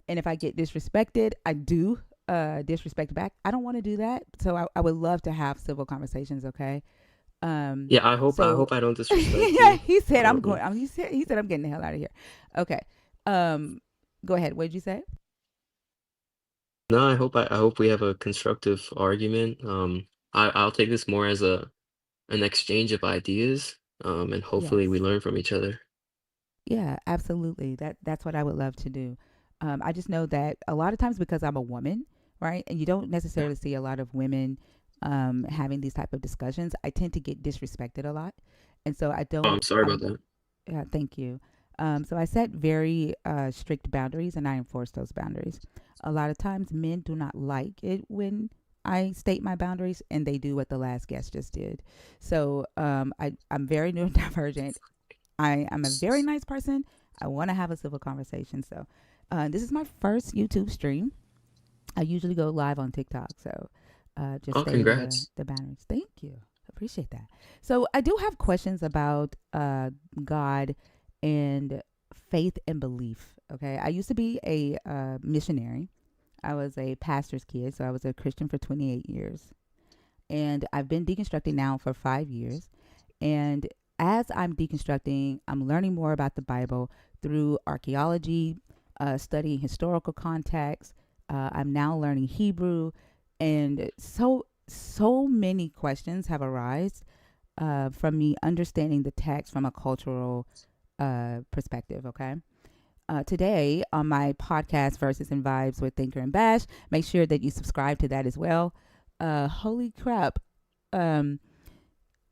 And if I get disrespected, I do disrespect back. I don't want to do that. So I would love to have civil conversations. Okay. Um, Yeah, I so hope I don't disrespect yeah, you. he said I'm Um, going. He said I'm getting the hell out of here. Okay. Um, go ahead. What did you say? no, I hope we have a constructive argument. I'll take this more as a an exchange of ideas. And hopefully we Yes. learn from each other. Yeah, absolutely. That's what I would love to do. I just know that a lot of times because I'm a woman, right, and you don't Yeah. necessarily see a lot of women having these type of discussions. I tend to get disrespected a lot, and so I Oh, don't. I'm sorry about I'm that. thank you. So I set very strict boundaries, and I enforce those boundaries. A lot of times, men do not like it when I state my boundaries, and they do what the last guest just did. So I'm very neurodivergent. I am a very nice person. I want to have a civil conversation. So this is my first YouTube stream. I usually go live on TikTok. So just Oh, stating congrats. the boundaries. Thank you. Appreciate that. So I do have questions about God and faith and belief. Okay. I used to be a missionary. I was a pastor's kid. So I was a Christian for 28 years. And I've been deconstructing now for 5 years. And as I'm deconstructing, I'm learning more about the Bible through archaeology, studying historical context. I'm now learning Hebrew, and so many questions have arisen from me understanding the text from a cultural perspective. Okay. Today on my podcast, Verses and Vibes with Thinker and Bash, make sure that you subscribe to that as well. Holy crap. Um,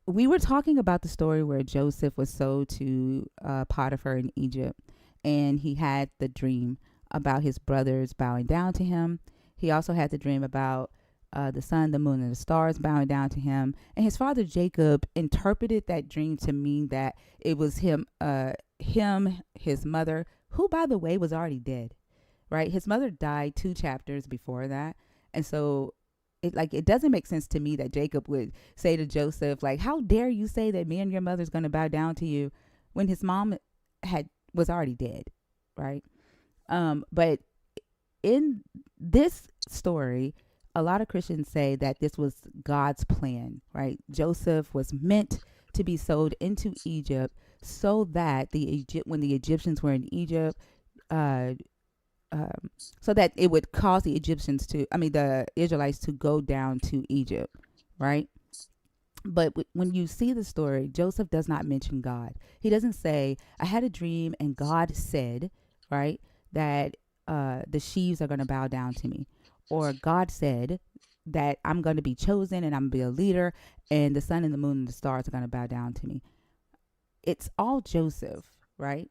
we were talking about the story where Joseph was sold to Potiphar in Egypt, and he had the dream about his brothers bowing down to him. He also had the dream about the sun, the moon, and the stars bowing down to him. And his father Jacob interpreted that dream to mean that it was his mother, who by the way was already dead. Right, his mother died 2 chapters before that, and so it doesn't make sense to me that Jacob would say to Joseph, like, how dare you say that me and your mother's going to bow down to you when his mom had was already dead, right? But in this story, a lot of Christians say that this was God's plan, right? Joseph was meant to be sold into Egypt so that when the Egyptians were in Egypt, uh, um, so that it would cause the Israelites to go down to Egypt, right? But when you see the story, Joseph does not mention God. He doesn't say, I had a dream and God said, right, that the sheaves are going to bow down to me. Or God said that I'm going to be chosen and I'm going to be a leader and the sun and the moon and the stars are going to bow down to me. It's all Joseph, right?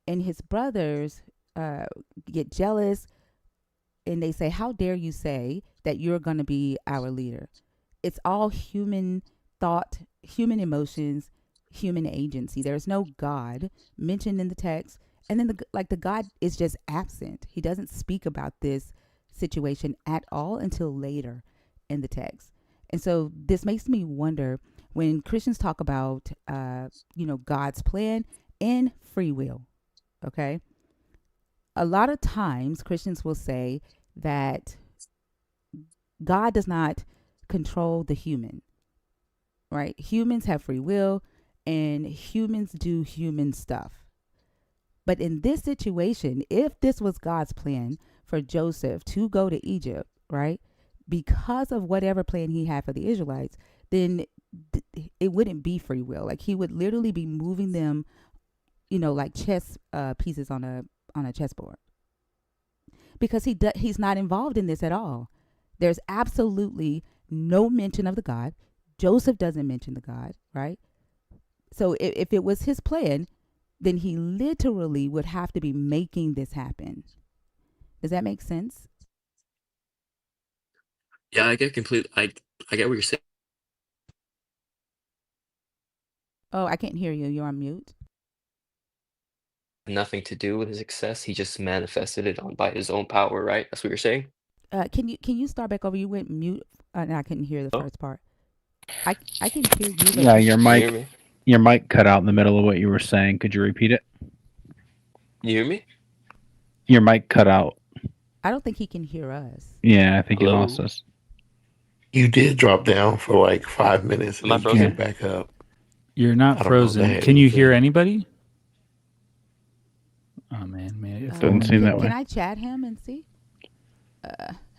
And his brothers uh, get jealous and they say, how dare you say that you're going to be our leader? It's all human thought, human emotions, human agency. There's no God mentioned in the text. And then the God is just absent. He doesn't speak about this situation at all until later in the text. And so this makes me wonder when Christians talk about, God's plan and free will. Okay, a lot of times Christians will say that God does not control the human, right? Humans have free will and humans do human stuff. But in this situation, if this was God's plan for Joseph to go to Egypt, right? Because of whatever plan he had for the Israelites, then it wouldn't be free will. Like he would literally be moving them, like chess pieces on a chessboard because he's not involved in this at all. There's absolutely no mention of the God. Joseph doesn't mention the God, right? So if it was his plan, then he literally would have to be making this happen. Does that make sense? Yeah, I get what you're saying. Oh, I can't hear you. You're on mute. Nothing to do with his success. He just manifested it on by his own power, right? That's what you're saying? Can you start back over? You went mute, and I couldn't hear the Oh, first part. I can hear you, but Yeah, you. can you hear me? your mic cut out in the middle of what you were saying. Could you repeat it? You hear me? Your mic cut out. I don't think he can hear us. Yeah, I think he Hello? lost us. You did drop down for like 5 minutes and Am I then you came frozen? back up. You're not I don't know the frozen. heck Can you hear anything. anybody? Oh man, if Doesn't only. seem that Can way. I chat him and see?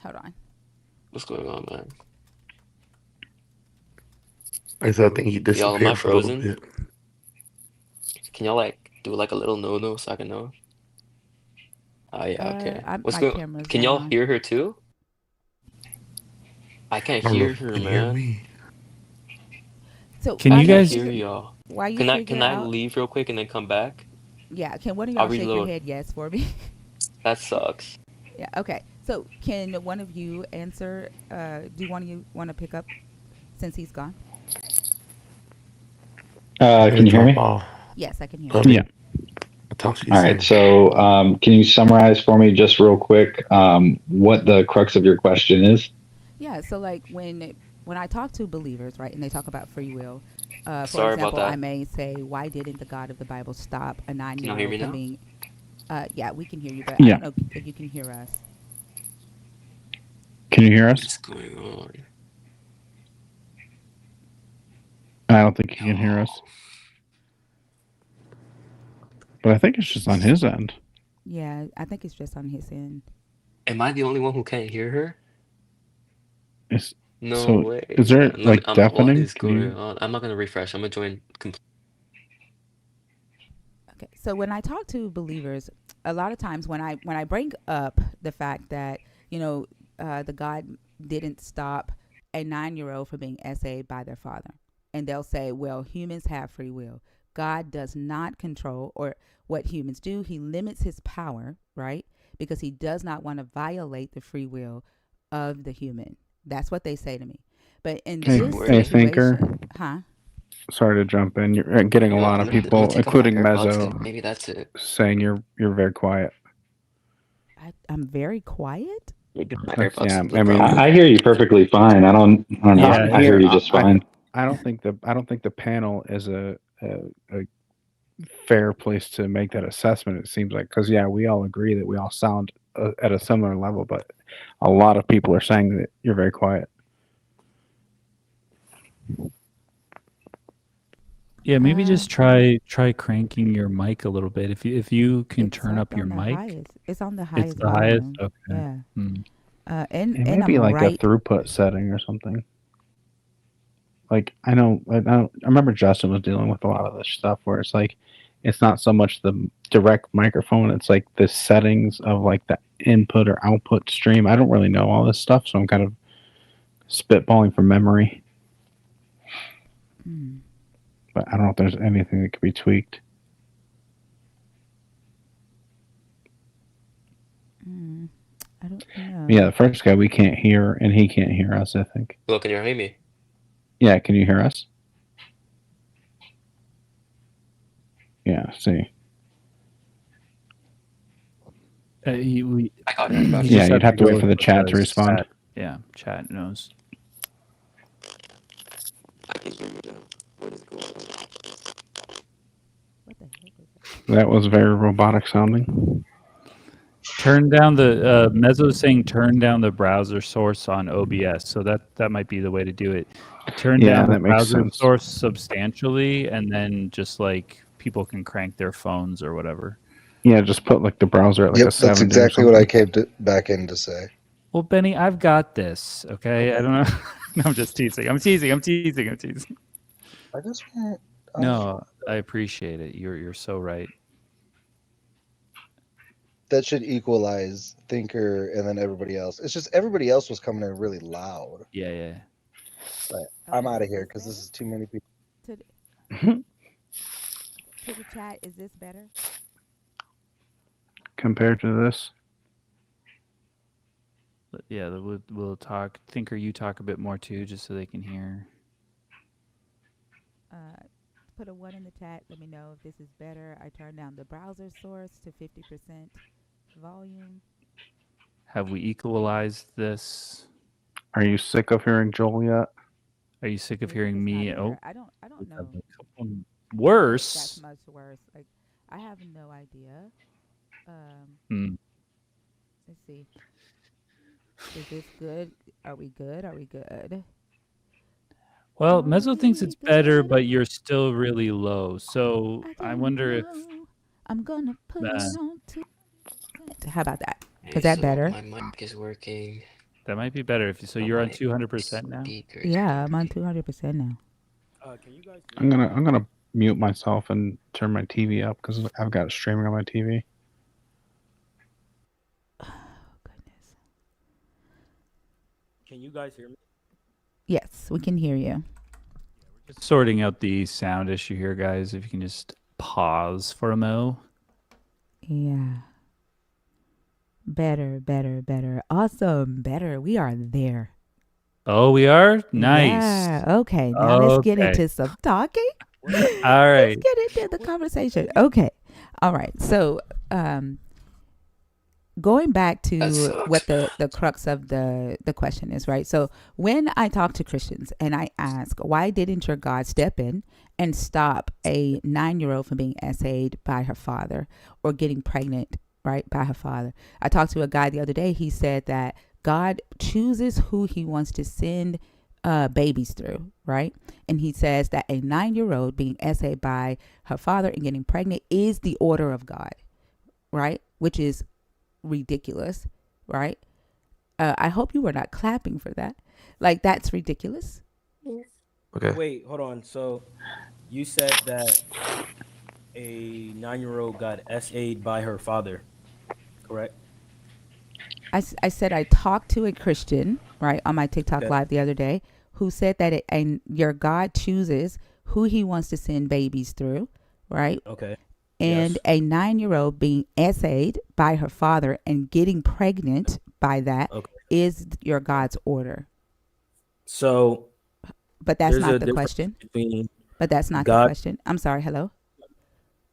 Hold on. What's going on, man? I think he Y'all, am I disappeared for a little frozen? bit. Can y'all like do like a little no so I can know? Oh yeah, okay. What's My going? camera's Can not y'all on. hear her too? I can't I don't know hear if you her, can hear man. me. So Can I you can't guys? hear y'all. while you Can I figure can I out, leave real quick and then come back? yeah, can one of I'll y'all shake your reload. head yes for me? That sucks. Yeah. Okay. So can one of you answer? Do one of you want to pick up since he's gone? Did Can it you hear drop me? off? Yes, I can hear I you. Yeah. mean, I'll talk to you All right. soon. So, can you summarize for me just real quick what the crux of your question is? Yeah. So like when I talk to believers, right, and they talk about free will, for Sorry about example, I that. may say, why didn't the God of the Bible stop a Can y'all hear 9-year-old me from now? being? Yeah, we can hear you, but I Yeah. don't know if you can hear us. Can you hear us? What's going on? I don't think he can hear No. us. But I think it's just on his end. Yeah, I think it's just on his end. Am I the only one who can't hear her? Is No so way. is there like What deafening? is Can going you on? I'm not gonna refresh. I'm gonna join. Okay, so when I talk to believers, a lot of times when I bring up the fact that the God didn't stop a 9-year-old from being essayed by their father, and they'll say, "Well, humans have free will. God does not control or what humans do. He limits his power, right? Because he does not want to violate the free will of the human." That's what they say to me. But in Hey, this hey, thinker. situation, huh? Sorry to jump in. You're getting a Yo, lot I'm of gonna people, take off my including AirPods. Mezzo, Maybe that's it. saying you're very quiet. I'm very quiet. Maybe my That's AirPods is the I mean, problem. I hear you perfectly fine. I don't know. yeah, I hear here you just fine. I don't think the panel is a fair place to make that assessment. It seems like because we all agree that we all sound at a similar level, but a lot of people are saying that you're very quiet. Yeah, maybe just try cranking your mic a little bit. If you can It's turn like up your on the mic, highest. It's on the it's highest the highest. volume. Okay. Yeah. Hmm. And It may be I'm like a right. throughput setting or something. Like I know, I remember Justin was dealing with a lot of this stuff where it's like, it's not so much the direct microphone; it's like the settings of like the input or output stream. I don't really know all this stuff, so I'm kind of spitballing from memory. Mm, But I don't know if there's anything that could be tweaked. I don't know. Yeah, the first guy we can't hear, and he can't hear us. I think. Look, can you hear me? Yeah, can you hear us? Yeah. See. We I got it. I got you it. Yeah, just you'd have have to to go wait with for the what chat to respond. Chat, yeah, chat knows. I can hear you now. What is going on? What the heck is that? That was very robotic sounding. Turn down the Mezzo saying turn down the browser source on OBS. So that might be the way to do it. Turn Yeah, down the that makes browser sense. source substantially, and then just like people can crank their phones or whatever. Yeah, just put like the browser at like a 70. That's exactly what I came back in to say. Well, Benny, I've got this. Okay, I don't know. No, I'm just teasing. I'm teasing. I just want. No, I appreciate it. You're so right. That should equalize Thinker and then everybody else. It's just everybody else was coming in really loud. Yeah. But Okay, I'm out of is here this because this better? is too many people. To the chat, is this better? Compared to this. Yeah, we'll talk. Thinker, you talk a bit more too, just so they can hear. Put a 1 in the chat. Let me know if this is better. I turned down the browser source to 50% volume. Have we equalized this? Are you sick of hearing Joel yet? Are you sick of Maybe hearing it's not me? better. Oh, I don't know. That's worse. much worse. Like I have no idea. Hmm. Let's see. Is this good? Are we good? Are we good? Well, Are Mezzo thinks we it's better, good? but you're still really low. So I I don't wonder if know. I'm gonna put that it on 2%. How about that? Okay, Is that so better? my mic is working, that might be better. If so, but you're on my 200% now. speaker is Yeah, I'm on working. 200% now. Can you guys hear I'm me? gonna mute myself and turn my TV up because I've got it streaming on my TV. Oh, goodness. Can you guys hear me? Yes, we can hear you. Just sorting out the sound issue here, guys. If you can just pause for a mo. Yeah. Better, better, better. Awesome. Better. We are there. Oh, we are? Nice. Yeah. Okay. Now let's get Okay. into some talking. All Let's right. get into the conversation. Okay. All right. So, going back That to sucks. what the crux of the question is, right? So when I talk to Christians and I ask, why didn't your God step in and stop a 9-year-old from being essayed by her father or getting pregnant, right, by her father? I talked to a guy the other day. He said that God chooses who he wants to send babies through, right? And he says that a 9-year-old being essayed by her father and getting pregnant is the order of God, right? Which is ridiculous, right? I hope you were not clapping for that. Like, that's ridiculous. Okay. Wait, hold on. So you said that a 9-year-old got SA'd by her father, correct? I said I talked to a Christian, right, on my TikTok Okay. live the other day, who said that your God chooses who he wants to send babies through, right? Okay. And Yes. a 9-year-old being essayed by her father and getting pregnant by that Okay. is your God's order. So But that's there's not a the difference question. between But that's not the God. question. I'm sorry. Hello?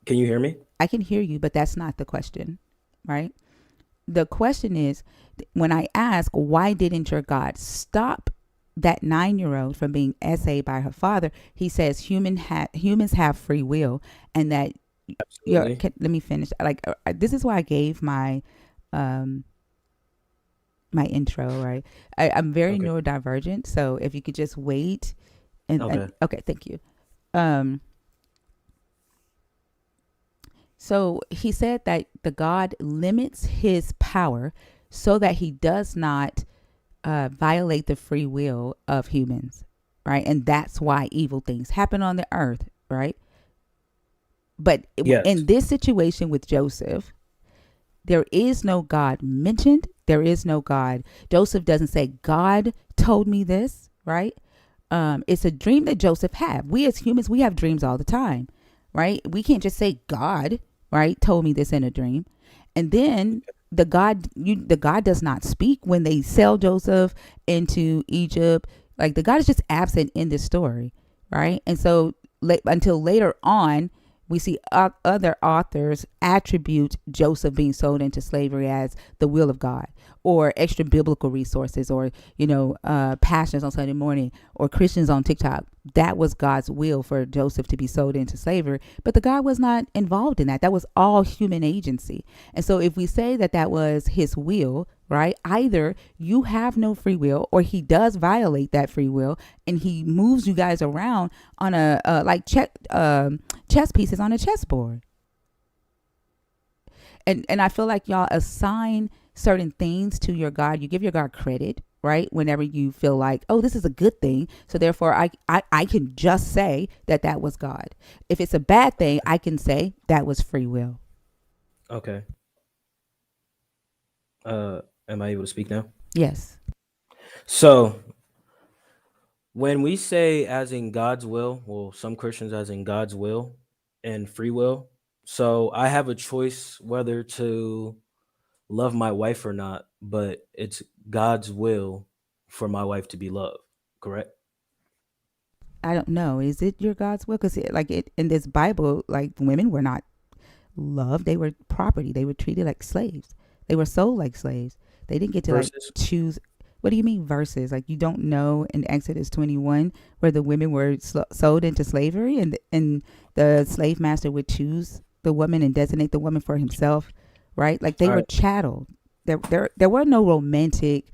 Can you hear me? I can hear you, but that's not the question, right? The question is, when I ask, why didn't your God stop that 9-year-old from being essayed by her father? He says humans have free will, and that Absolutely. let me finish. Like, this is why I gave my my intro, right? I'm very Okay. neurodivergent, so if you could just wait and Okay. okay, thank you. So he said that the God limits his power so that he does not violate the free will of humans, right? And that's why evil things happen on the earth, right? But Yes. in this situation with Joseph, there is no God mentioned. There is no God. Joseph doesn't say, God told me this, right? It's a dream that Joseph had. We as humans, we have dreams all the time, right? We can't just say God, right, told me this in a dream. And then the God does not speak when they sell Joseph into Egypt. Like, the God is just absent in this story, right? And so until later on, we see other authors attribute Joseph being sold into slavery as the will of God, or extra biblical resources, or pastors on Sunday morning, or Christians on TikTok. That was God's will for Joseph to be sold into slavery, but the God was not involved in that. That was all human agency. And so if we say that that was his will, right, either you have no free will, or he does violate that free will and he moves you guys around on a like chess pieces on a chessboard. And I feel like y'all assign certain things to your God. You give your God credit, right? Whenever you feel like, oh, this is a good thing, so therefore I can just say that that was God. If it's a bad thing, I can say that was free will. Okay. Am I able to speak now? Yes. So when we say as in God's will, well, some Christians as in God's will and free will. So I have a choice whether to love my wife or not, but it's God's will for my wife to be loved, correct? I don't know. Is it your God's will? Because in this Bible, like, women were not loved. They were property. They were treated like slaves. They were sold like slaves. They didn't get to Versus choose. What do you mean verses? Like, you don't know in Exodus 21 where the women were sold into slavery, and the slave master would choose the woman and designate the woman for himself, right? Like, they all were right. chattel. there were no romantic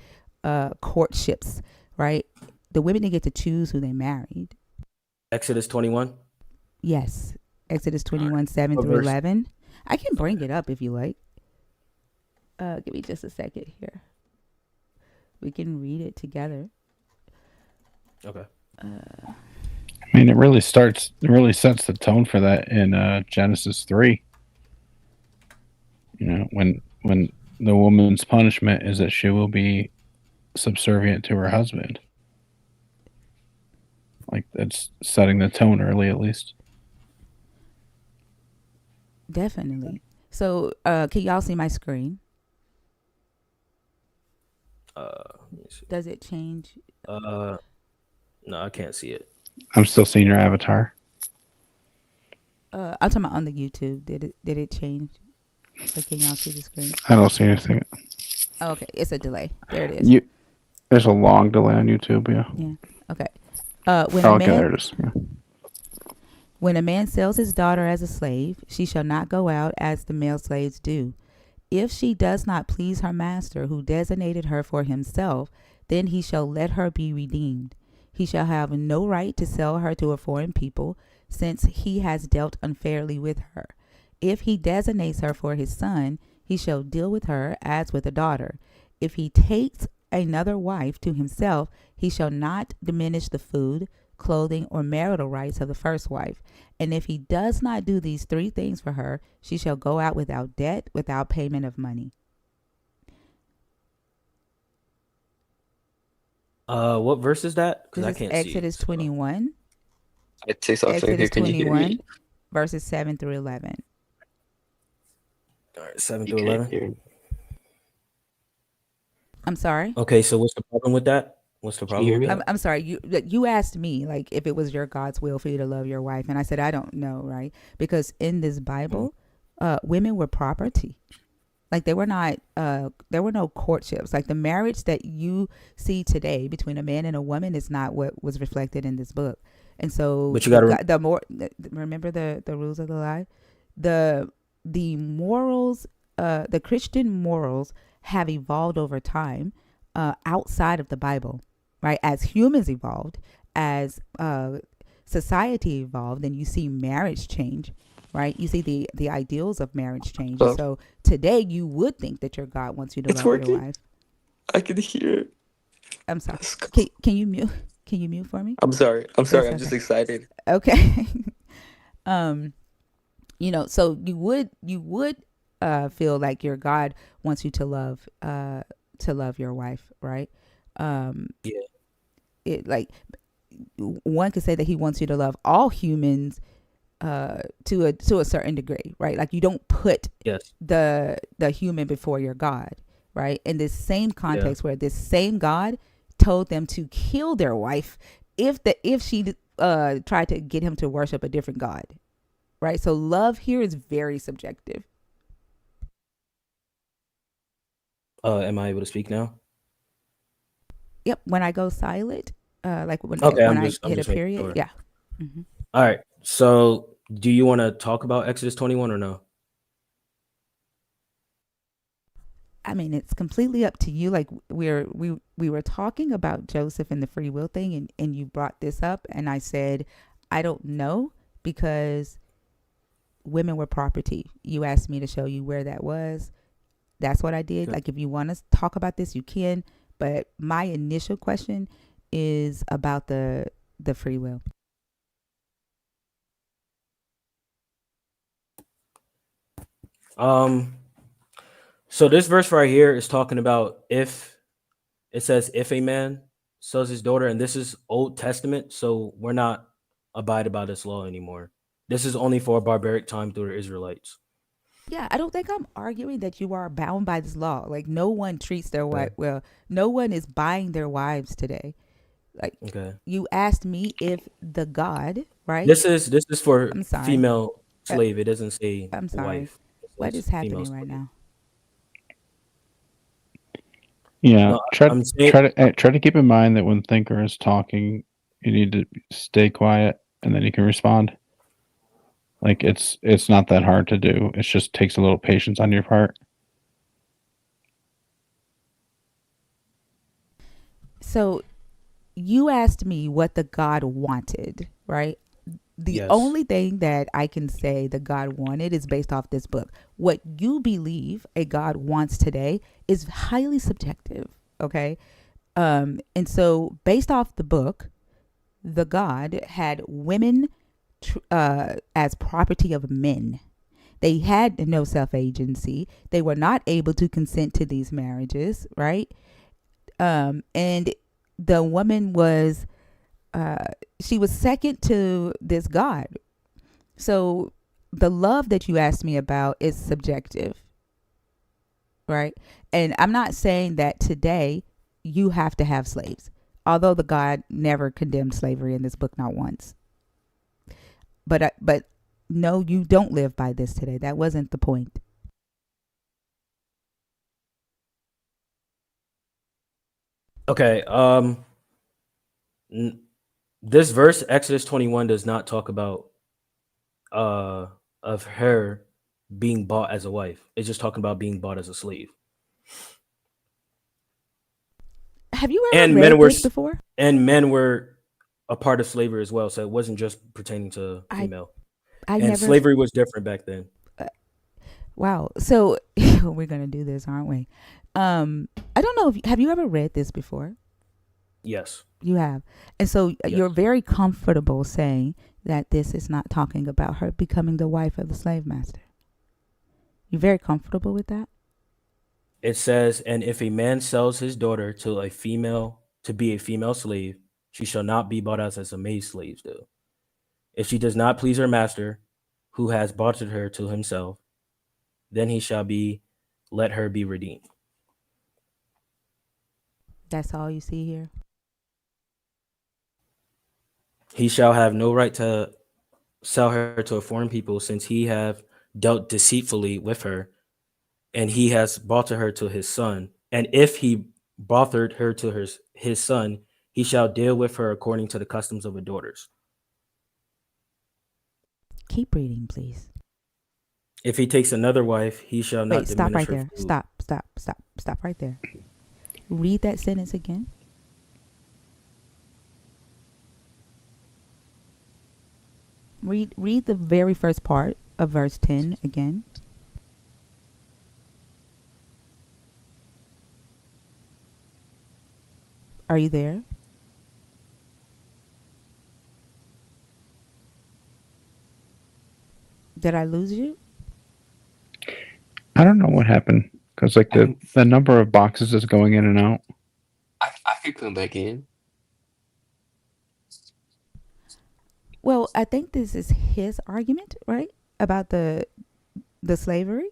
courtships, right? The women didn't get to choose who they married. Exodus 21. Yes, Exodus All right. 21, 7 What through verse? 11. I can bring it up if you like. Give me just a second here. We can read it together. Okay. I mean, it really sets the tone for that in Genesis 3. You know, when the woman's punishment is that she will be subservient to her husband. Like, that's setting the tone early, at least. Definitely. So, can y'all see my screen? Let me see. Does it change? No, I can't see it. I'm still seeing your avatar. I'm talking about on the YouTube. Did it change? So can y'all see the screen? I don't see anything. Oh, okay, it's a delay. There it is. There's a long delay on YouTube, yeah. Yeah. Okay. Okay, there it is. Yeah. When a man sells his daughter as a slave, she shall not go out as the male slaves do. If she does not please her master, who designated her for himself, then he shall let her be redeemed. He shall have no right to sell her to a foreign people, since he has dealt unfairly with her. If he designates her for his son, he shall deal with her as with a daughter. If he takes another wife to himself, he shall not diminish the food, clothing, or marital rights of the first wife. And if he does not do these three things for her, she shall go out without debt, without payment of money. What verse is that? Because I This is can't Exodus see it. 21. I'd say something here. Exodus Can you hear 21, me? verses 7 through 11. All right, 7 You through can't 11. hear me. I'm sorry. Okay, so what's the problem with that? What's the Can you problem hear with me? that? I'm sorry. You asked me like if it was your God's will for you to love your wife, and I said I don't know, right? Because in this Bible, women were property. Like they were not. There were no courtships. Like the marriage that you see today between a man and a woman is not what was reflected in this book. And so, But you gotta remember the rules of the life. The morals, the Christian morals have evolved over time, outside of the Bible, right? As humans evolved, as society evolved, and you see marriage change, right? You see the ideals of marriage change. And Oh, so today you would think that your God wants you to it's love your working. wife. I can hear it. I'm sorry. Let's go. Can you mute? Can you mute for me? I'm sorry. It's I'm just okay. excited. Okay. So you would feel like your God wants you to love your wife, right? Yeah. It like one could say that he wants you to love all humans to a certain degree, right? Like you don't put Yes. the human before your God, right? In this same context where this same God told them to kill their wife if she tried to get him to worship a different God, right? So love here is very subjective. Am I able to speak now? Yep. When I go silent, like Okay, when I'm I just hit a making period, sure. yeah. Mm-hmm. All right. So, do you want to talk about Exodus 21 or no? I mean, it's completely up to you. Like we were talking about Joseph and the free will thing, and you brought this up, and I said, I don't know, because women were property. You asked me to show you where that was. That's what I did. Okay. Like if you want to talk about this, you can. But my initial question is about the free will. So this verse right here is talking about if a man sells his daughter, and this is Old Testament, so we're not abided by this law anymore. This is only for a barbaric time through the Israelites. Yeah, I don't think I'm arguing that you are bound by this law. Like no one treats their wife Okay. well. No one is buying their wives today. Like Okay. you asked me if the God, right? This is for I'm sorry. female slave. It doesn't say I'm sorry. wife. It What says is female happening right slave. now? Yeah, No, I'm saying try to keep in mind that when Thinker is talking, you need to stay quiet, and then you can respond. Like it's not that hard to do. It just takes a little patience on your part. So you asked me what the God wanted, right? The Yes. only thing that I can say the God wanted is based off this book. What you believe a God wants today is highly subjective, okay? And so based off the book, the God had women as property of men. They had no self agency. They were not able to consent to these marriages, right? And the woman was she was second to this God. So the love that you asked me about is subjective, right? And I'm not saying that today you have to have slaves, although the God never condemned slavery in this book, not once. But no, you don't live by this today. That wasn't the point. Okay. This verse, Exodus 21, does not talk about of her being bought as a wife. It's just talking about being bought as a slave. Have you ever And read this before? men were a part of slavery as well, so it wasn't just pertaining to female. I And never. slavery was different back then. Wow. So we're gonna do this, aren't we? I don't know. Have you ever read this before? Yes. You have. And so Yes. you're very comfortable saying that this is not talking about her becoming the wife of the slave master. You're very comfortable with that? It says, and if a man sells his daughter to a female to be a female slave, she shall not be bought as a maid slave do. If she does not please her master, who has bought her to himself, then he shall be let her be redeemed. That's all you see here? He shall have no right to sell her to a foreign people, since he have dealt deceitfully with her, and he has bought her to his son. And if he bought her to his son, he shall deal with her according to the customs of the daughters. Keep reading, please. If he takes another wife, he shall not Wait, stop diminish right her there. food. Stop right there. Read that sentence again. Read the very first part of verse 10 again. Are you there? Did I lose you? I don't know what happened because like the number of boxes is going in and out. I could come back in. Well, I think this is his argument, right? About the slavery.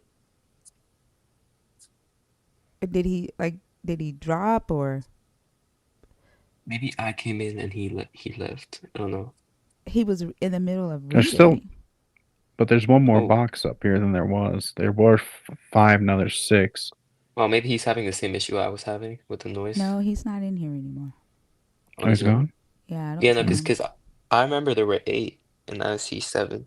Did he drop or Maybe I came in and he left. I don't know. he was in the middle of There's still, reading? but there's one more Oh, box up here than there was. There were five, now there's six. well, maybe he's having the same issue I was having with the noise. No, he's not in here anymore. Oh, he's gone? Yeah, I don't Yeah, no, see him. because I remember there were 8, and now I see 7.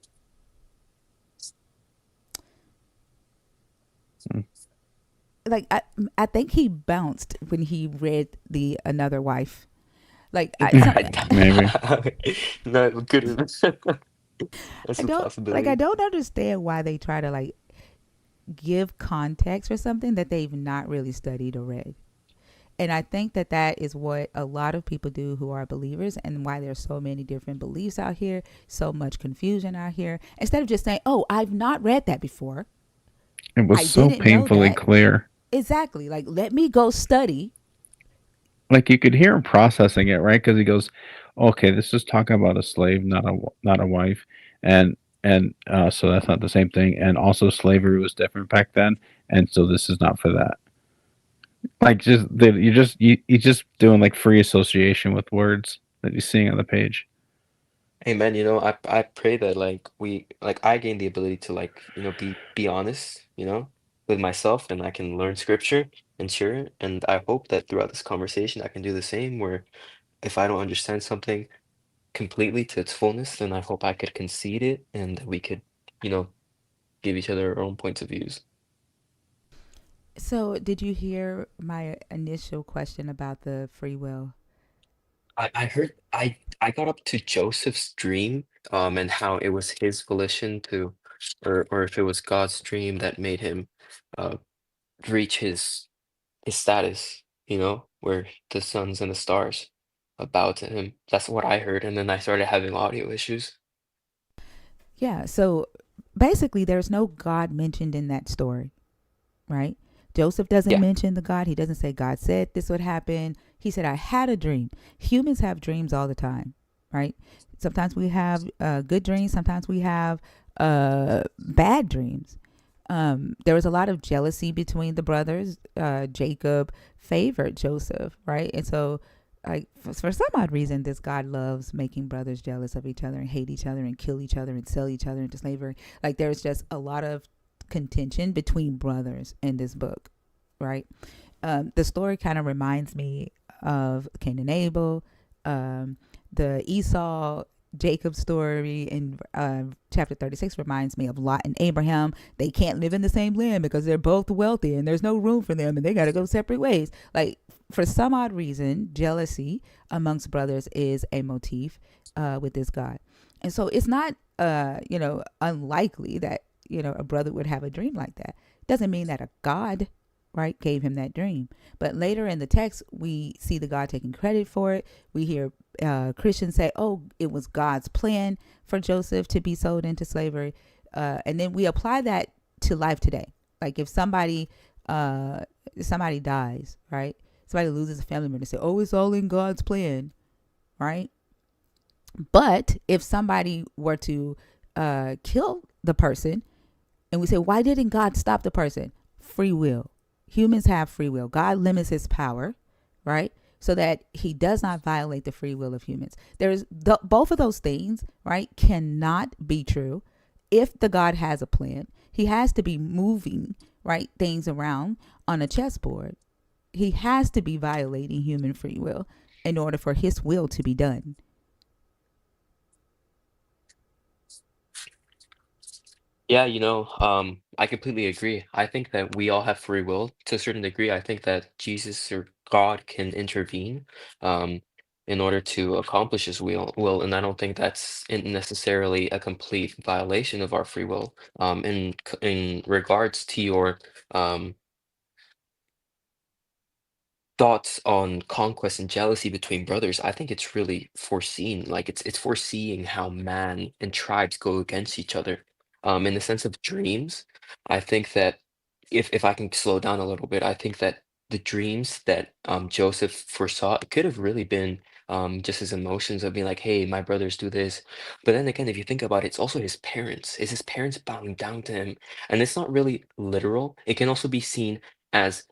Like I think he bounced when he read the another wife. Like Maybe. No, good. That's I a don't possibility. I don't understand why they try to like give context for something that they've not really studied or read. And I think that is what a lot of people do who are believers, and why there's so many different beliefs out here, so much confusion out here. Instead of just saying, "Oh, I've not read that before." It was I so didn't know painfully that. clear. Exactly. Like, let me go study. Like you could hear him processing it, right? Because he goes, "Okay, this is talking about a slave, not a wife," and so that's not the same thing. And also, slavery was different back then, and so this is not for that. Like you're just doing like free association with words that you're seeing on the page. Hey man, I pray that I gain the ability to be honest, with myself, and I can learn scripture and share it. And I hope that throughout this conversation I can do the same, where if I don't understand something completely to its fullness, then I hope I could concede it and that we could, you know, give each other our own points of views. So, did you hear my initial question about the free will? I heard I got up to Joseph's dream, and how it was his volition to, or if it was God's dream that made him uh reach his status, where the suns and the stars bow to him. That's what I heard, and then I started having audio issues. Yeah. So basically, there's no God mentioned in that story, right? Joseph doesn't Yeah. mention the God. He doesn't say God said this would happen. He said, I had a dream. Humans have dreams all the time, right? Sometimes we have good dreams. Sometimes we have bad dreams. There was a lot of jealousy between the brothers. Jacob favored Joseph, right? And so, like, for some odd reason, this God loves making brothers jealous of each other and hate each other and kill each other and sell each other into slavery. Like, there's just a lot of contention between brothers in this book, right? The story kind of reminds me of Cain and Abel, the Esau Jacob story in chapter 36 reminds me of Lot and Abraham. They can't live in the same land because they're both wealthy and there's no room for them and they got to go separate ways. Like, for some odd reason, jealousy amongst brothers is a motif with this God. And so it's not, unlikely that, a brother would have a dream like that. Doesn't mean that a God, right, gave him that dream. But later in the text, we see the God taking credit for it. We hear Christians say, oh, it was God's plan for Joseph to be sold into slavery. And then we apply that to life today. Like, if somebody dies, right? Somebody loses a family member, they say, oh, it's all in God's plan, right? But if somebody were to kill the person, and we say, why didn't God stop the person? Free will. Humans have free will. God limits his power, right? So that he does not violate the free will of humans. Both of those things, right, cannot be true. If the God has a plan, he has to be moving, right, things around on a chessboard. He has to be violating human free will in order for his will to be done. Yeah, I completely agree. I think that we all have free will to a certain degree. I think that Jesus or God can intervene um, in order to accomplish his will, and I don't think that's necessarily a complete violation of our free will. In regards to your um, thoughts on conquest and jealousy between brothers, I think it's really foreseen. Like, it's foreseeing how man and tribes go against each other. In the sense of dreams, I think that if I can slow down a little bit, I think that the dreams that Joseph foresaw could have really been just his emotions of being like, hey, my brothers do this. But then again, if you think about it, it's also his parents. Is his parents bowing down to him? And it's not really literal. It can also be seen as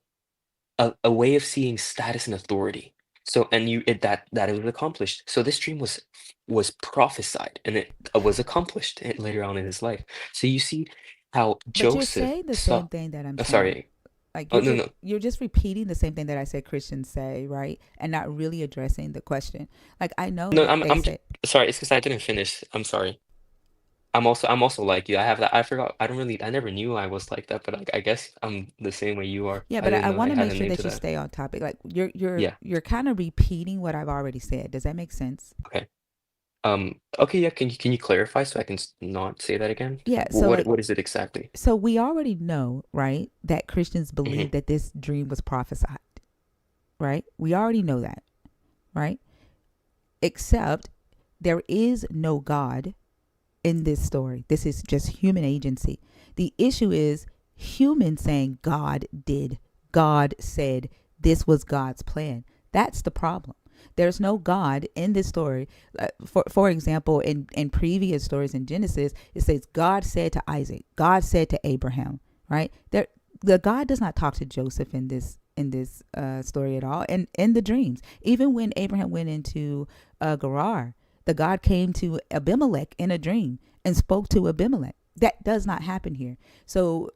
a way of seeing status and authority. So, and that it was accomplished. So this dream was prophesied, and it was accomplished later on in his life. So you see how But you're Joseph saying the saw. same thing that I'm saying. Sorry. Like, Oh, no, no, you're just repeating the same thing that I said Christians say, right? And not really addressing the question. Like, I no. know they I'm say, sorry. It's because I didn't finish. I'm sorry. I'm also like you. I have that. I forgot. I don't really. I never knew I was like that. But I guess I'm the same way you are. yeah, I but didn't I know I want to had make a sure name to that you that. stay on topic. Like, you're Yeah. you're kind of repeating what I've already said. Does that make sense? Okay. Okay. Yeah. Can you clarify so I can not say that again? Yeah. So, What like, what is it exactly? so we already know, right, that Christians Hmm. believe that this dream was prophesied, right? We already know that, right? Except there is no God in this story. This is just human agency. The issue is humans saying God did, God said, this was God's plan. That's the problem. There's no God in this story. For example, in previous stories in Genesis, it says God said to Isaac, God said to Abraham, right? The God does not talk to Joseph in this story at all, and in the dreams. Even when Abraham went into Gerar, the God came to Abimelech in a dream and spoke to Abimelech. That does not happen here. So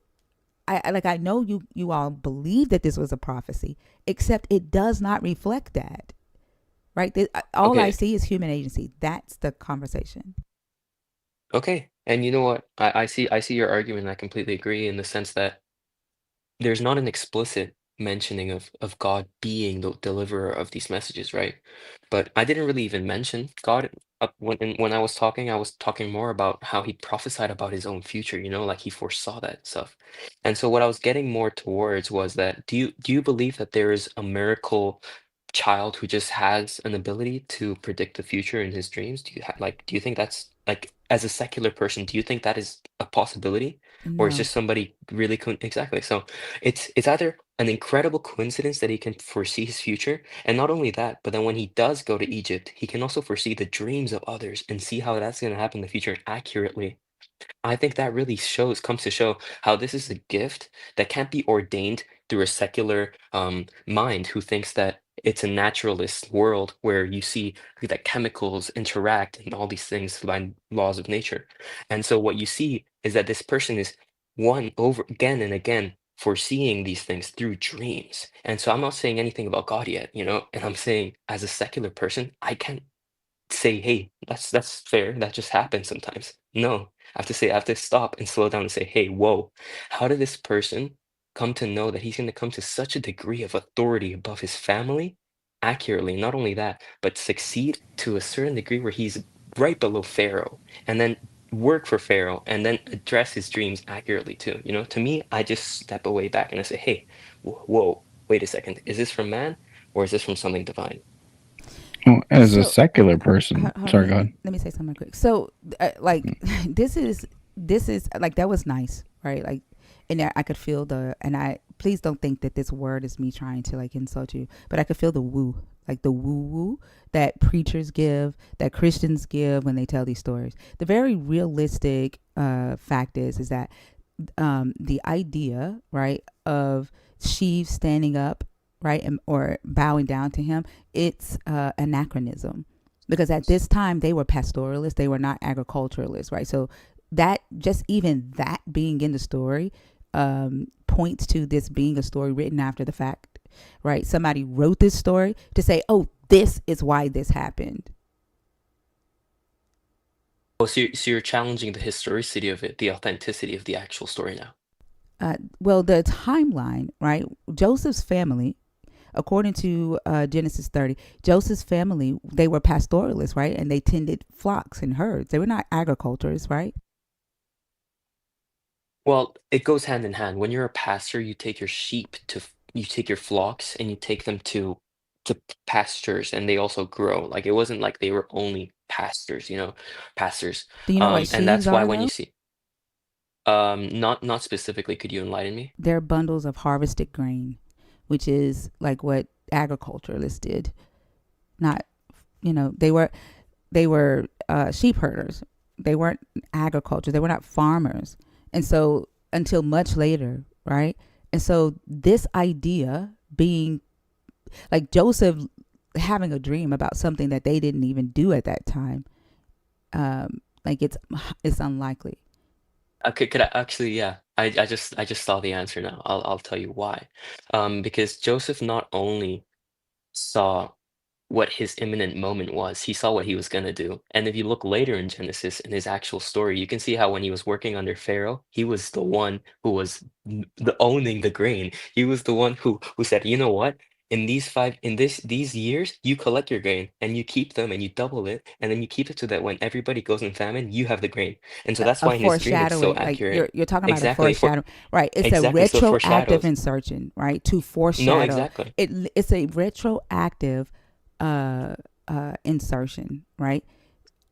I know you all believe that this was a prophecy, except it does not reflect that. Right? All I Okay. see is human agency. That's the conversation. Okay. And you know what? I see your argument, and I completely agree in the sense that there's not an explicit mentioning of God being the deliverer of these messages, right? But I didn't really even mention God when I was talking more about how he prophesied about his own future, like he foresaw that stuff. And so what I was getting more towards was that do you believe that there is a miracle child who just has an ability to predict the future in his dreams? Do you think that's like, as a secular person, do you think that is a possibility? Or is No. just somebody really exactly. So it's either an incredible coincidence that he can foresee his future, and not only that, but then when he does go to Egypt, he can also foresee the dreams of others and see how that's going to happen in the future accurately. I think that really comes to show how this is a gift that can't be ordained through a secular mind who thinks that it's a naturalist world where you see that chemicals interact and all these things by laws of nature. And so what you see is that this person is one over again and again foreseeing these things through dreams. And so I'm not saying anything about God yet, and I'm saying as a secular person, I can't say, hey, that's fair. That just happens sometimes. No, I have to stop and slow down and say, hey, whoa, how did this person come to know that he's going to come to such a degree of authority above his family accurately? Not only that, but succeed to a certain degree where he's right below Pharaoh, and then work for Pharaoh, and then address his dreams accurately too. To me, I just step away back and I say, hey, whoa, wait a second. Is this from man or is this from something divine? Well, as a So secular person, hold on, sorry, go ahead. let me say something quick. So like this is like, that was nice, right? Like, and I could feel and I, please don't think that this word is me trying to like insult you, but I could feel the woo, like the woo woo that preachers give, that Christians give when they tell these stories. The very realistic fact is that the idea, right, of sheaves standing up, right, or bowing down to him, it's anachronism, because at this time they were pastoralists, they were not agriculturalists, right? So that, just even that being in the story, points to this being a story written after the fact, right? Somebody wrote this story to say, oh, this is why this happened. Oh, so you're challenging the historicity of it, the authenticity of the actual story now. Well, the timeline, right? Joseph's family, according to Genesis 30, Joseph's family, they were pastoralists, right? And they tended flocks and herds. They were not agriculturists, right? Well, it goes hand in hand. When you're a pastor, you take your flocks and you take them to pastures, and they also grow. Like, it wasn't like they were only pastors. Do you know what And sheaves that's why are, when you though? see not specifically, could you enlighten me? They're bundles of harvested grain, which is like what agriculturalists did. Not, they were sheep herders. They weren't agriculture. They were not farmers. And so until much later, right? And so this idea being like Joseph having a dream about something that they didn't even do at that time, like it's unlikely. Could I actually, yeah. I just saw the answer now. I'll tell you why. Because Joseph not only saw what his imminent moment was. He saw what he was going to do. And if you look later in Genesis, in his actual story, you can see how when he was working under Pharaoh, he was the one who was owning the grain. He was the one who said, you know what? These years, you collect your grain and you keep them and you double it, and then you keep it so that when everybody goes in famine, you have the grain. And so that's A why in his dream it's so foreshadowing, like accurate. you're talking about a Exactly. foreshadowing, right? It's a Exactly. So it retroactive foreshadows. insertion, right? To No, foreshadow. exactly. It's a retroactive insertion, right?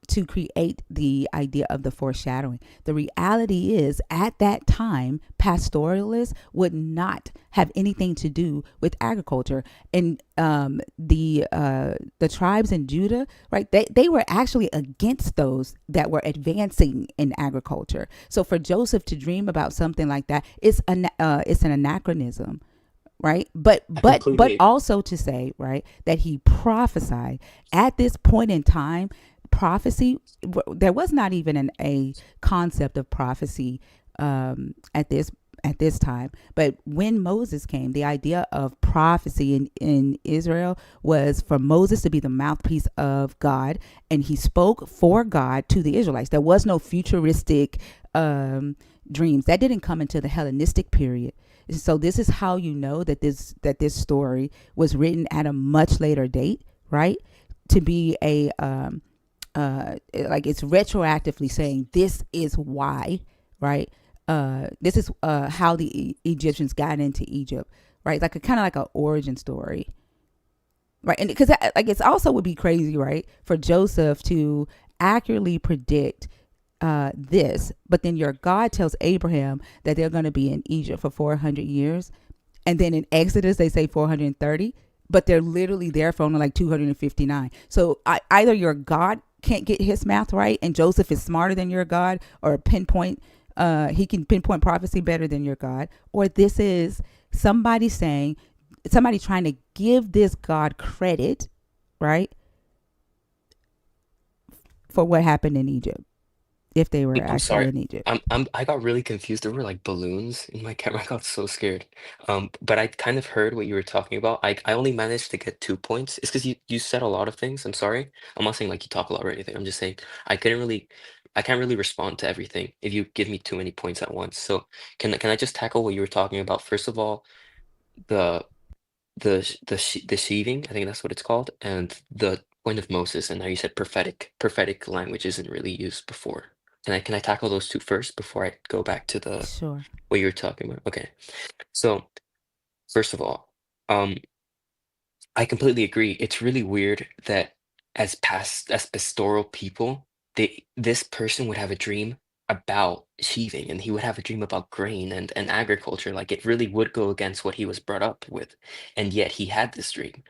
To create the idea of the foreshadowing. The reality is, at that time, pastoralists would not have anything to do with agriculture, and the tribes in Judah, right? They were actually against those that were advancing in agriculture. So for Joseph to dream about something like that, it's an anachronism, right? But Completely. also to say, right, that he prophesied at this point in time. Prophecy, there was not even a concept of prophecy at this time. But when Moses came, the idea of prophecy in Israel was for Moses to be the mouthpiece of God, and he spoke for God to the Israelites. There was no futuristic dreams. That didn't come until the Hellenistic period. So this is how you know that this story was written at a much later date, right? To be a like it's retroactively saying this is why, right? This is how the Egyptians got into Egypt, right? Like a kind of like an origin story, right? And because like it's also would be crazy, right, for Joseph to accurately predict this, but then your God tells Abraham that they're going to be in Egypt for 400 years, and then in Exodus they say 430, but they're literally there for only like 259. So either your God can't get his math right, and Joseph is smarter than your God, or he can pinpoint prophecy better than your God, or this is somebody trying to give this God credit, right, for what happened in Egypt, if they were I'm actually sorry. in Egypt. I got really confused. There were like balloons in my camera. I got so scared. But I kind of heard what you were talking about. I only managed to get 2 points. It's because you said a lot of things. I'm sorry. I'm not saying like you talk a lot or anything. I'm just saying I can't really respond to everything if you give me too many points at once. So can I just tackle what you were talking about? First of all, the the sheaving, I think that's what it's called, and the point of Moses, and how you said prophetic language isn't really used before. Can I tackle those two first before I go back to the Sure. what you were talking about? Okay. So first of all, um, I completely agree. It's really weird that as pastoral people, this person would have a dream about sheaving, and he would have a dream about grain and agriculture. Like it really would go against what he was brought up with, and yet he had this dream.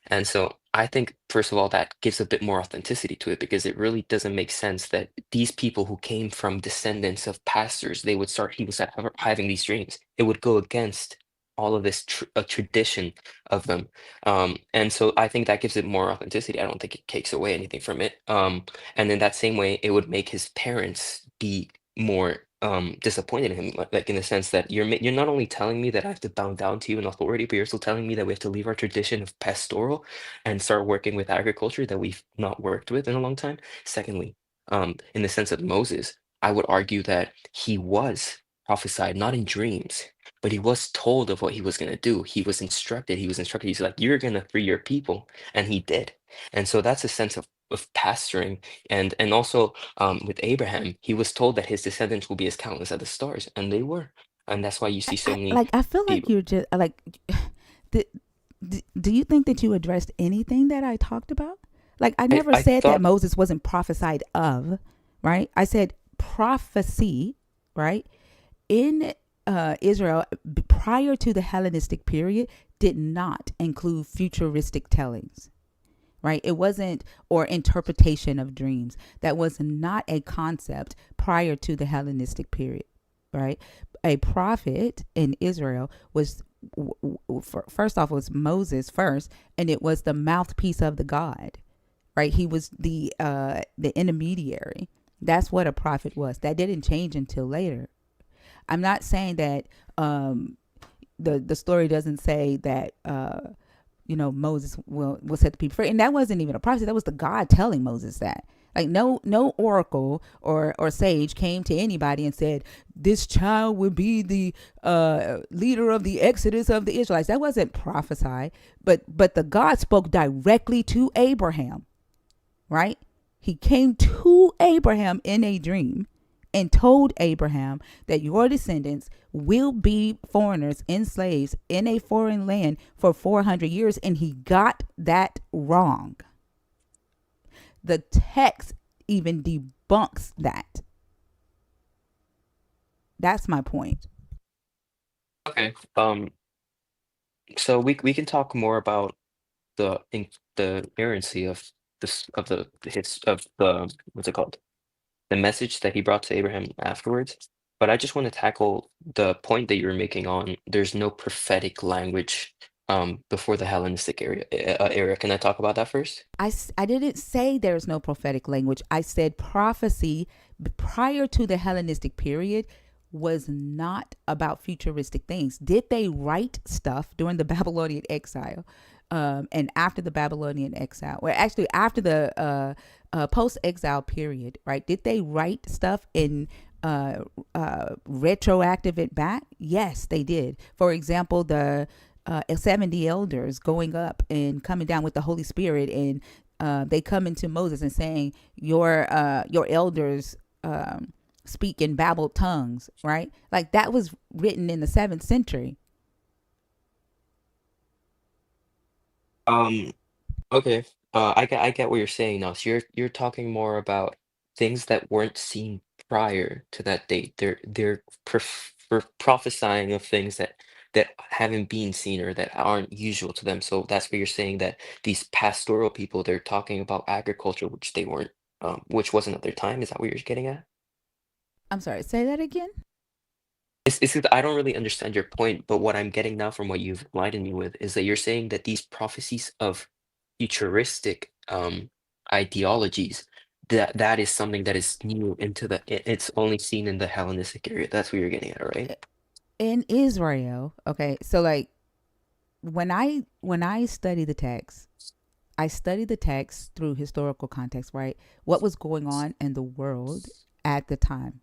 And so I think, first of all, that gives a bit more authenticity to it, because it really doesn't make sense that these people who came from descendants of pastors, he would start having these dreams. It would go against all of this tradition of them. And so I think that gives it more authenticity. I don't think it takes away anything from it. And in that same way, it would make his parents be more disappointed in him, like in the sense that you're not only telling me that I have to bow down to you in authority, but you're also telling me that we have to leave our tradition of pastoral and start working with agriculture that we've not worked with in a long time. Secondly, in the sense of Moses, I would argue that he was prophesied not in dreams, but he was told of what he was going to do. He was instructed. He's like, you're going to free your people, and he did. And so that's a sense of pastoring, and also with Abraham, he was told that his descendants will be as countless as the stars, and they were. And that's why you see so many I feel like people. you're just like, do, do you think that you addressed anything that I talked about? Like, I never I said that thought, Moses wasn't prophesied of, right? I said prophecy, right? In Israel, prior to the Hellenistic period, did not include futuristic tellings, right? It wasn't, or interpretation of dreams. That was not a concept prior to the Hellenistic period, right? A prophet in Israel was, first off, was Moses first, and it was the mouthpiece of the God, right? He was the intermediary. That's what a prophet was. That didn't change until later. I'm not saying that the story doesn't say that Moses will set the people free, and that wasn't even a prophecy. That was the God telling Moses that. Like no oracle or sage came to anybody and said this child would be the leader of the exodus of the Israelites. That wasn't prophesied, but the God spoke directly to Abraham, right? He came to Abraham in a dream and told Abraham that your descendants will be foreigners and slaves in a foreign land for 400 years. And he got that wrong. The text even debunks that. That's my point. okay. So we can talk more about the inerrancy of this of the his of the what's it called, the message that he brought to Abraham afterwards. But I just want to tackle the point that you were making on there's no prophetic language before the Hellenistic era. Can I talk about that first? I didn't say there's no prophetic language. I said prophecy prior to the Hellenistic period was not about futuristic things. Did they write stuff during the Babylonian exile? And after the Babylonian exile, or actually after the post-exile period, right? Did they write stuff in uh, retroactive it back? Yes, they did. For example, the 70 elders going up and coming down with the Holy Spirit, and they come into Moses and saying, your elders speak in babbled tongues, right? Like that was written in the 7th century. Um, okay. I get what you're saying now. So you're talking more about things that weren't seen prior to that date. They're prophesying of things that haven't been seen or that aren't usual to them. So that's what you're saying, that these pastoral people, they're talking about agriculture, which they weren't, which wasn't at their time. Is that what you're getting at? I'm sorry, say that again. It's that I don't really understand your point, but what I'm getting now from what you've enlightened me with is that you're saying that these prophecies of futuristic ideologies, that is something that is new into it's only seen in the Hellenistic area. That's what you're getting at, right? In Israel, okay, so like when I study the text, I study the text through historical context, right? What was going on in the world at the time.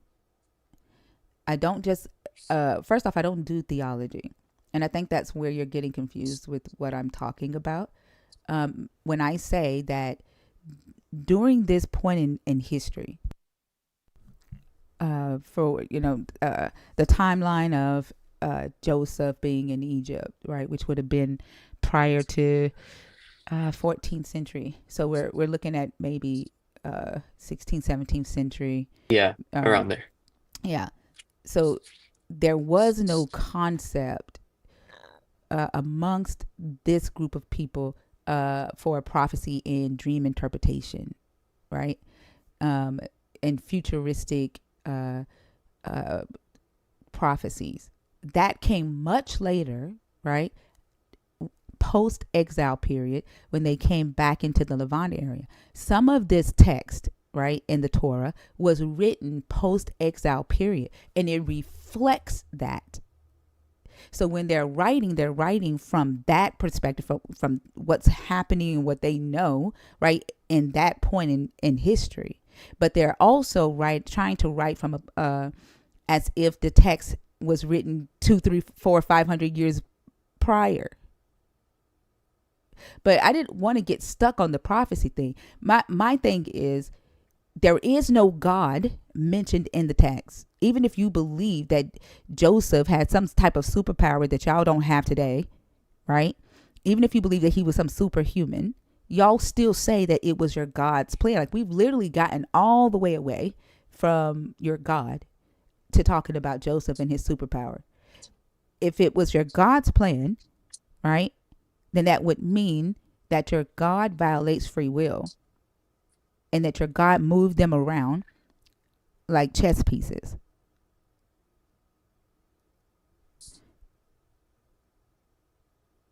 I don't just first off, I don't do theology. And I think that's where you're getting confused with what I'm talking about. When I say that during this point in history, for the timeline of Joseph being in Egypt, right, which would have been prior to 14th century. So we're looking at maybe 16th, 17th century. Yeah, Um, around there. yeah. So there was no concept amongst this group of people for a prophecy and dream interpretation, right? And futuristic uh, prophecies. That came much later, right? Post exile period, when they came back into the Levant area. Some of this text, right, in the Torah was written post exile period, and it reflects that. So when they're writing from that perspective, from what's happening and what they know, right, in that point in history. But they're also trying to write from as if the text was written 2, 3, 4, 500 years prior. But I didn't want to get stuck on the prophecy thing. My thing is, there is no God mentioned in the text. Even if you believe that Joseph had some type of superpower that y'all don't have today, right? Even if you believe that he was some superhuman, y'all still say that it was your God's plan. Like, we've literally gotten all the way away from your God to talking about Joseph and his superpower. If it was your God's plan, right, then that would mean that your God violates free will and that your God moved them around like chess pieces.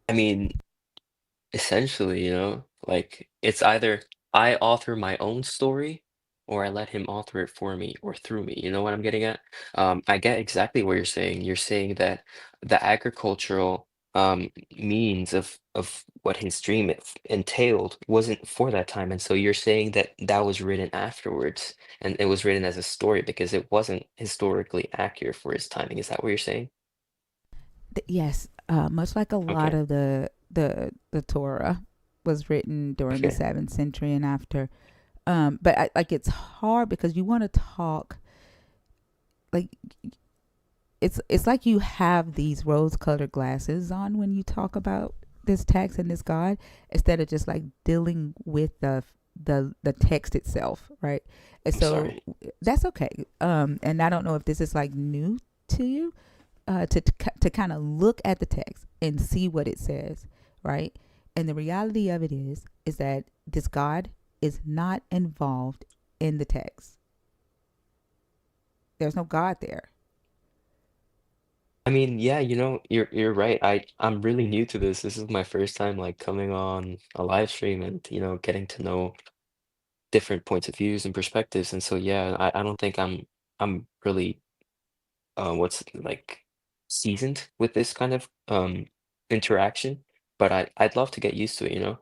I mean, essentially, like it's either I author my own story or I let him author it for me or through me. You know what I'm getting at? I get exactly what you're saying. You're saying that the agricultural means of what his dream entailed wasn't for that time. And so you're saying that that was written afterwards and it was written as a story because it wasn't historically accurate for his timing. Is that what you're saying? Yes, much like a lot Okay. of the Torah was written during the Okay. 7th century and after. But like, it's hard because you want to talk like it's like you have these rose-colored glasses on when you talk about this text and this God, instead of just like dealing with the text itself, right? And I'm so sorry. that's okay. And I don't know if this is like new to you, to kind of look at the text and see what it says, right? And the reality of it is that this God is not involved in the text. There's no God there. I mean, yeah, you're right. I'm really new to this. This is my first time like coming on a live stream and getting to know different points of views and perspectives. And so yeah, I don't think I'm really what's like seasoned with this kind of interaction, but I'd love to get used to it.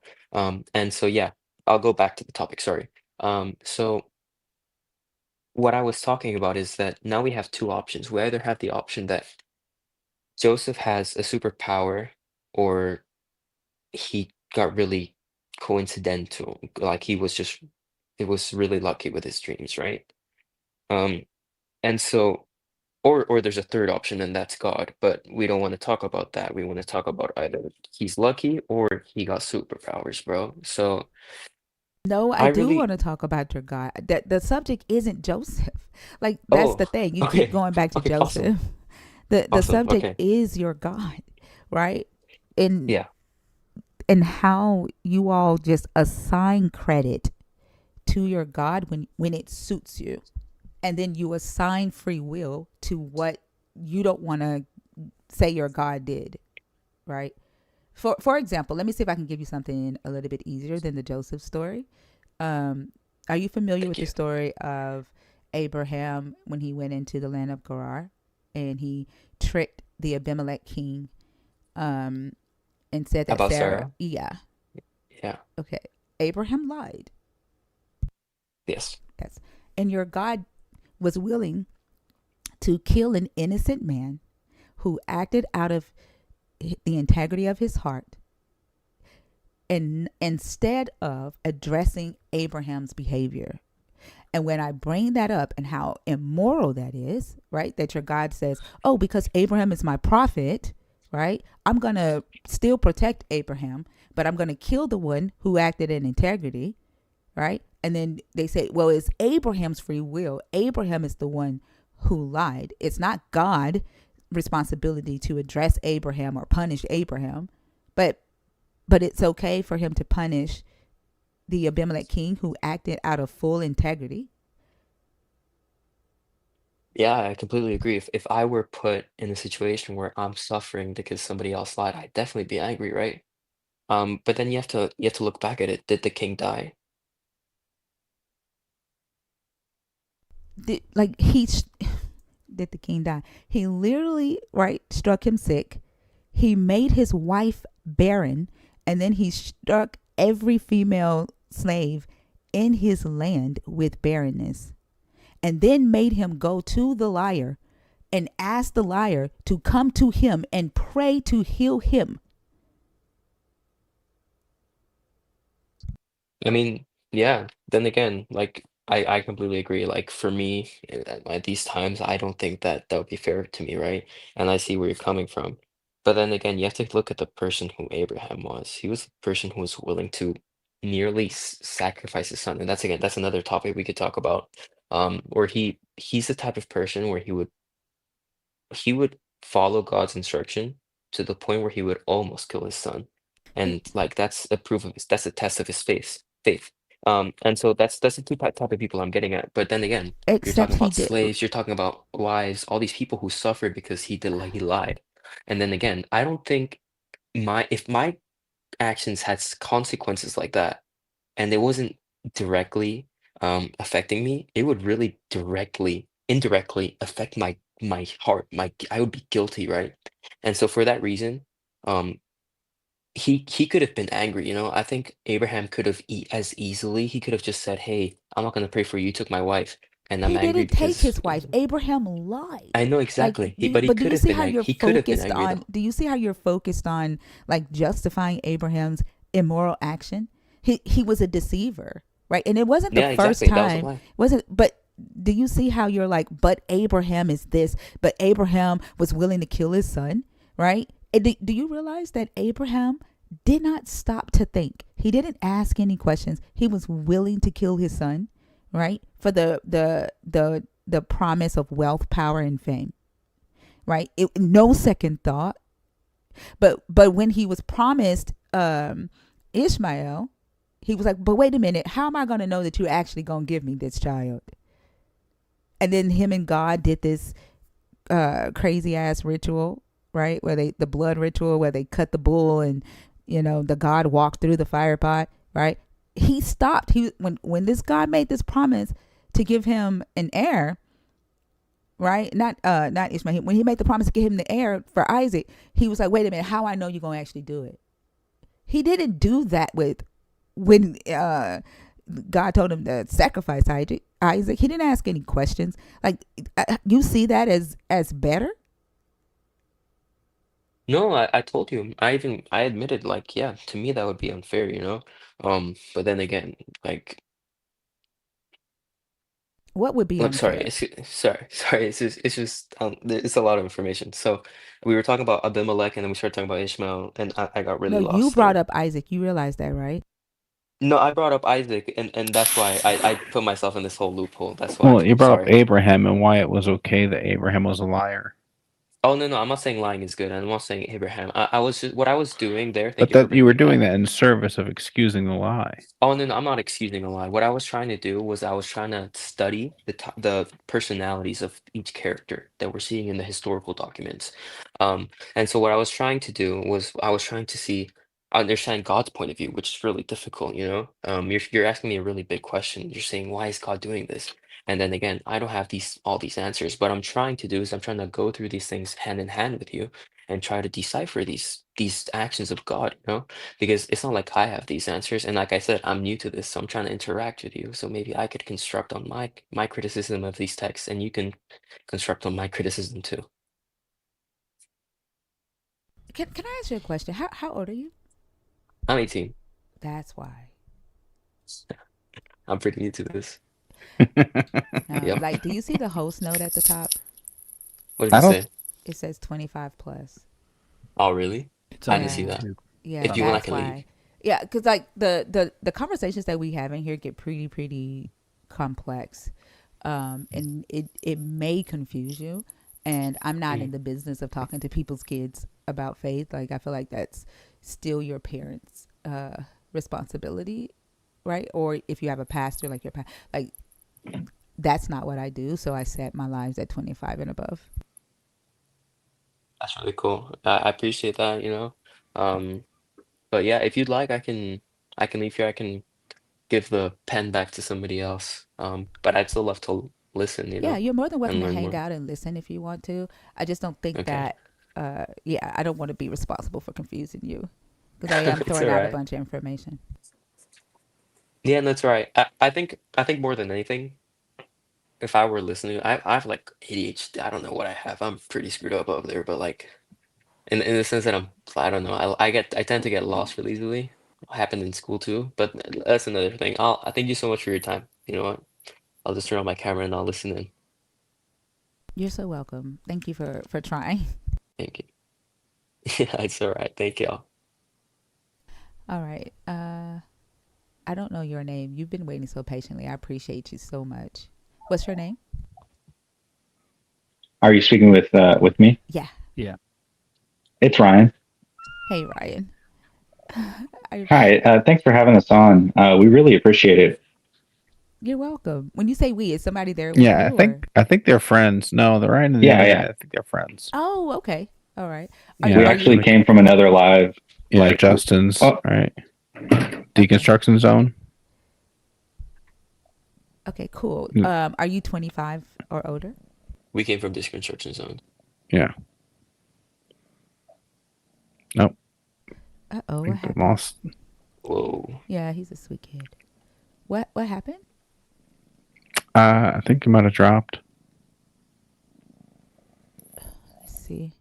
And so yeah, I'll go back to the topic, sorry. So what I was talking about is that now we have two options. We either have the option that Joseph has a superpower, or he got really coincidental, like he was just it was really lucky with his dreams, right? Um, and so, or there's a third option, and that's God, but we don't want to talk about that. We want to talk about either he's lucky or he got superpowers, bro. So No, I I do really, want to talk about your God. That the subject isn't Joseph. Like that's oh, the thing. You keep okay, going back to okay, awesome, Joseph. The awesome, subject okay, is your God, right? And yeah, how you all just assign credit to your God when it suits you. And then you assign free will to what you don't want to say your God did, right? For example, let me see if I can give you something a little bit easier than the Joseph story. Um, are you familiar thank with the you. story of Abraham when he went into the land of Gerar and he tricked the Abimelech king, um, and said that About Sarah, Sarah? yeah, Yeah, okay, Abraham lied, yes. yes, and your God was willing to kill an innocent man who acted out of the integrity of his heart, and instead of addressing Abraham's behavior. And when I bring that up and how immoral that is, right? That your God says, oh, because Abraham is my prophet, right? I'm going to still protect Abraham, but I'm going to kill the one who acted in integrity, right? And then they say, well, it's Abraham's free will. Abraham is the one who lied. It's not God's responsibility to address Abraham or punish Abraham, but it's okay for him to punish the Abimelech king who acted out of full integrity. Yeah, I completely agree. If I were put in a situation where I'm suffering because somebody else lied, I'd definitely be angry, right? But then you have to look back at it. Did the king die? Like did the king die? He literally, right, struck him sick. He made his wife barren, and then he struck every female slave in his land with barrenness, and then made him go to the liar and ask the liar to come to him and pray to heal him. I mean, yeah, then again, like I completely agree. Like for me, at these times, I don't think that that would be fair to me, right? And I see where you're coming from. But then again, you have to look at the person who Abraham was. He was the person who was willing to nearly sacrifice his son. And that's again, that's another topic we could talk about. Where he's the type of person where he would follow God's instruction to the point where he would almost kill his son. And like that's a proof of his that's a test of his faith. And so that's the two type of people I'm getting at. But then again, you're Except talking he about did. slaves, you're talking about wives, all these people who suffered because he lied. And then again, I don't think if my actions had consequences like that, and it wasn't directly affecting me, it would really indirectly affect my heart. I would be guilty, right? And so for that reason, um, he could have been angry. I think Abraham could have as easily he could have just said, "Hey, I'm not gonna pray for you. You took my wife, and I'm He angry didn't take because." his wife. Abraham lied. I know Like, exactly. But he but do could you have see been how you're he could have been focused angry on? though. Do you see how you're focused on like justifying Abraham's immoral action? He was a deceiver, right? And it wasn't the Yeah, first exactly. That was a time. lie. Wasn't but do you see how you're like, but Abraham is this, but Abraham was willing to kill his son, right? And do you realize that Abraham did not stop to think? He didn't ask any questions. He was willing to kill his son, right? For the promise of wealth, power, and fame, right? No second thought. But when he was promised Ishmael, he was like, but wait a minute, how am I going to know that you're actually going to give me this child? And then him and God did this crazy ass ritual, right? Where the blood ritual where they cut the bull and the God walked through the fire pot, right? He stopped. When this God made this promise to give him an heir, right? Not Ishmael. When he made the promise to give him the heir for Isaac, he was like, wait a minute, how I know you're gonna actually do it? He didn't do that when God told him to sacrifice Isaac. He didn't ask any questions. Like, you see that as better? No, I told you. I admitted like, yeah, to me that would be unfair, you know? But then again, like, What would be look, sorry, unfair? sorry. It's just it's a lot of information. So we were talking about Abimelech, and then we started talking about Ishmael, and I got really No, you lost brought there. up Isaac. You realize that, right? No, I brought up Isaac, and that's why I put myself in this whole loophole. That's why. Well, you brought up Sorry. Abraham and why it was okay that Abraham was a liar. Oh no, I'm not saying lying is good. I'm not saying Abraham. I was just what I was doing there. Thank But you for that you bringing were it back. doing that in service of excusing the lie. Oh no, I'm not excusing a lie. What I was trying to do was I was trying to study the personalities of each character that we're seeing in the historical documents. And so what I was trying to do was I was trying to see understand God's point of view, which is really difficult, you know. You're asking me a really big question. You're saying, why is God doing this? And then again, I don't have all these answers. What I'm trying to do is I'm trying to go through these things hand in hand with you and try to decipher these actions of God, you know? Because it's not like I have these answers, and like I said, I'm new to this, so I'm trying to interact with you. So maybe I could construct on my criticism of these texts, and you can construct on my criticism too. Can I ask you a question? How old are you? I'm 18. That's why. I'm pretty new to this. No, Yep. like, do you see the host note at the top? What did I you don't. say? It says 25 plus. Oh, really? It's I on didn't see Yeah, that. YouTube. yeah, If you want, I that's can leave. why. Yeah, because like the conversations that we have in here get pretty complex, and it may confuse you. And I'm not in Mm. the business of talking to people's kids about faith. Like, I feel like that's still your parents' responsibility, right? Or if you have a pastor, like like, that's not what I do. So I set my lives at 25 and above. That's really cool. I appreciate that, you know. Um, but yeah, if you'd like, I can leave here. I can give the pen back to somebody else. But I'd still love to listen, you Yeah, know, you're more than welcome and to learn hang more. out and listen if you want to. I just don't think Okay. that, yeah, I don't want to be responsible for confusing you because I am It's throwing all out a right. bunch of information. Yeah, and that's right. I think more than anything, if I were listening, I have like ADHD. I don't know what I have. I'm pretty screwed up over there, but like in the sense that I don't know. I tend to get lost really easily. Happened in school too, but that's another thing. I thank you so much for your time. You know what? I'll just turn on my camera and I'll listen in. You're so welcome. Thank you for trying. Thank you. Yeah, it's all right. Thank y'all. All right. I don't know your name. You've been waiting so patiently. I appreciate you so much. What's your name? Are you speaking with me? Yeah. Yeah. It's Ryan. Hey, Ryan. I, Hi. Thanks for having us on. We really appreciate it. you're welcome. When you say we, is somebody there with Yeah, you or? I think they're friends. No, they're right in the Yeah, other guy. yeah. I think they're friends. Oh, okay. All right. We Yeah, Are you actually came from another live. yeah, Like, Justin's oh, right. okay? Deconstruction zone. Okay, cool. Mm. Are you 25 or older? We came from this construction zone. Yeah. Nope. Oh, I what think we happened? lost. Whoa. Yeah, he's a sweet kid. What happened? I think he might have dropped. Let's see.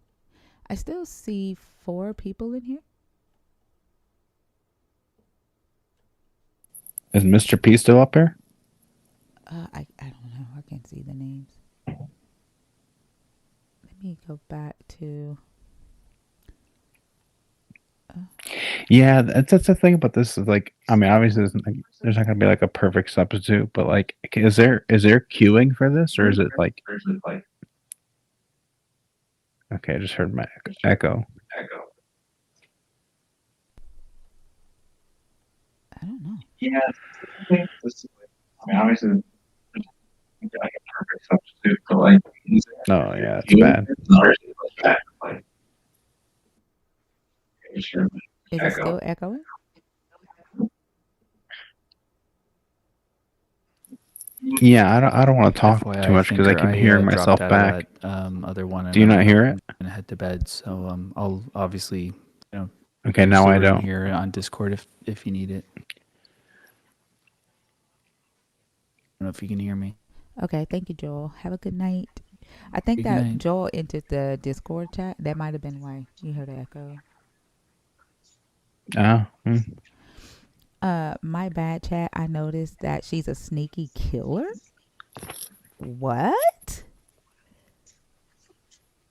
I still see 4 people in here. Is Mr. P still up there? I don't know. I can't see the names. Let me go back to. Yeah, that's the thing about this is like, I mean, obviously there's not gonna be like a perfect substitute, but like, is there queuing for this, or is it like? Okay, I just heard my echo. I don't know. yeah. I mean, obviously, like a perfect substitute, but like, Oh yeah, it's bad. Is it still echoing? Yeah, I don't want to talk FYI, too much because I Thinker, keep I hearing dropped myself out back. of that other one, and Do you not hear it? I'm gonna head to bed. So I'll obviously, Okay, now still I room don't. here on Discord if you need it. know if you can hear me. Okay, thank you, Joel. Have a good night. I think Good that night. Joel entered the Discord chat. That might have been why you heard an echo. My bad, chat. I noticed that she's a sneaky killer. What?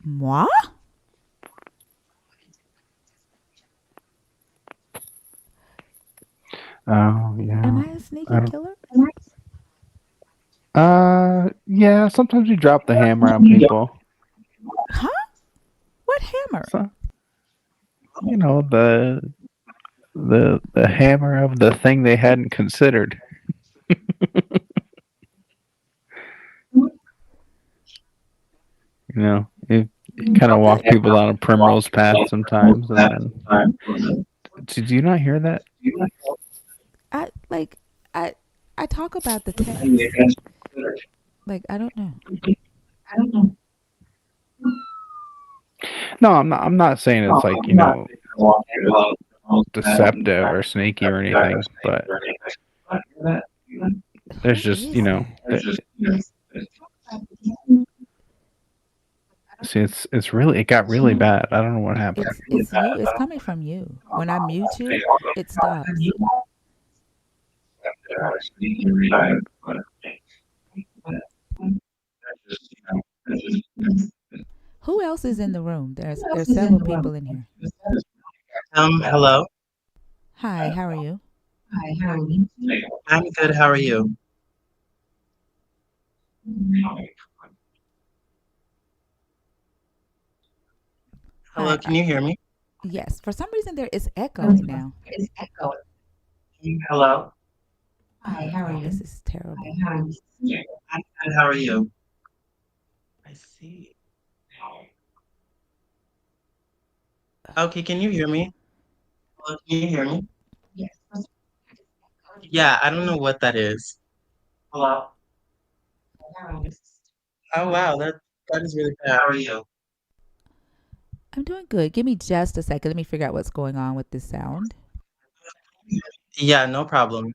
Moi? Oh yeah. Am I a sneaky killer? Yeah. Sometimes you drop the hammer on people. Huh? What hammer? So, you know, the hammer of the thing they hadn't considered. You know, you kind of walk people down a primrose path sometimes, and then did you not hear that? I like I I talk about the text. Like I don't know. No, I'm not saying it's like, you know, deceptive or sneaky or anything, but there's Who just, is you know, see, it's really, it got really bad. I don't know what happened. It's you. It's coming from you. When I mute you, it stops. Who else is in the room? There's several people in here. Hello. Hi, how are you? I'm good. How are you? Hello, Hi. can you hear me? Yes. For some reason there is echoing now. Hello. Oh, this is terrible. I'm good. How are you? I see. Okay, can you hear me? Hello, can you hear me? Yeah, I don't know what that is. Hello. Oh wow, that is really bad. How are you? I'm doing good. Give me just a second. Let me figure out what's going on with this sound. Yeah, no problem.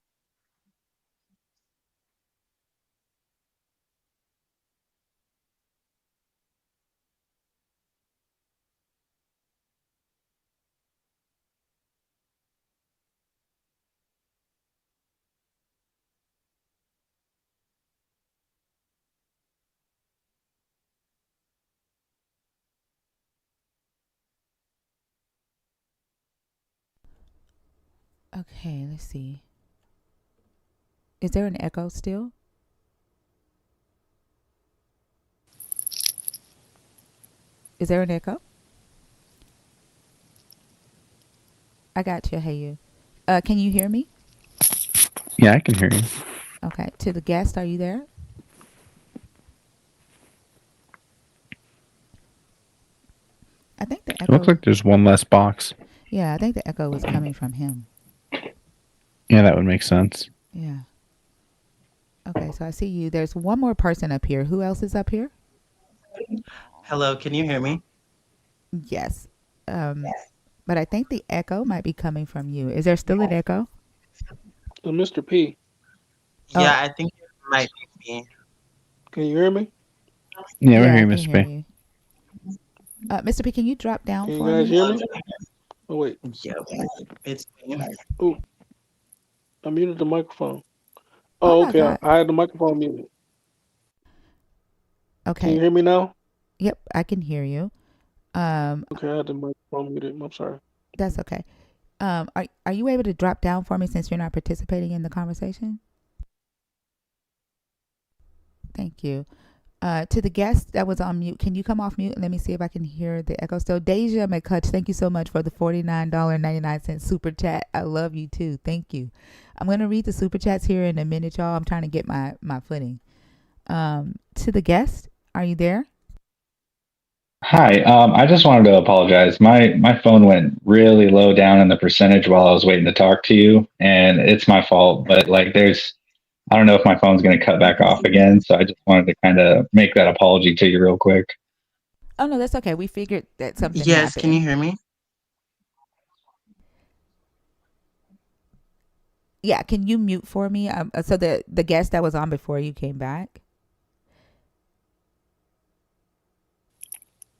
Okay, let's see. Is there an echo still? Is there an echo? I got you. Hey, you. Can you hear me? Yeah, I can hear you. Okay. To the guest, are you there? I think the It echo. looks like there's one less box. Yeah, I think the echo was coming from him. Yeah, that would make sense. Yeah. Okay, so I see you. There's one more person up here. Who else is up here? Hello, can you hear me? Yes. But I think the echo might be coming from you. Is there still an echo? Mr. P, Yeah, I think it might be me. can you hear me? Yeah, we're Yeah, I here, can Mr. hear P. you. Mr. P, can you drop down Can you for guys me? hear me? Oh wait. Yeah, it's me. Oh, I muted the microphone. Oh Oh, my okay. God. I had the microphone muted. Can you Okay. hear me now? Yep, I can hear you. Okay, I had the microphone muted. I'm sorry. That's okay. Are you able to drop down for me since you're not participating in the conversation? Thank you. To the guest that was on mute, can you come off mute and let me see if I can hear the echo still? Deja McCutch, thank you so much for the $49.99 super chat. I love you too. Thank you. I'm going to read the super chats here in a minute, y'all. I'm trying to get my footing. To the guest, are you there? Hi, I just wanted to apologize. My phone went really low down in the percentage while I was waiting to talk to you, and it's my fault. But like, I don't know if my phone's going to cut back off again, so I just wanted to kind of make that apology to you real quick. Oh, no, that's okay. We figured that something Yes, can you happened. hear me? Yeah, can you mute for me? So the guest that was on before you came back.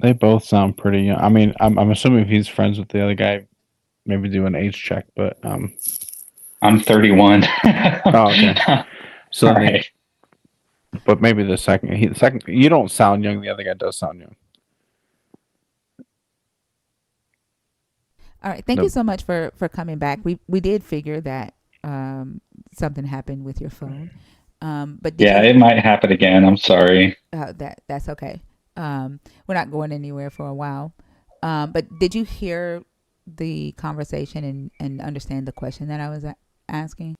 They both sound pretty young. I mean, I'm assuming if he's friends with the other guy, maybe do an age check. But I'm 31. Oh, okay. So All then right. but maybe the second, you don't sound young. The other guy does sound young. All right. Thank you so much for coming back. We did figure that something happened with your phone. But Yeah, it might happen again. I'm sorry. That's okay. We're not going anywhere for a while. But did you hear the conversation and understand the question that I was asking?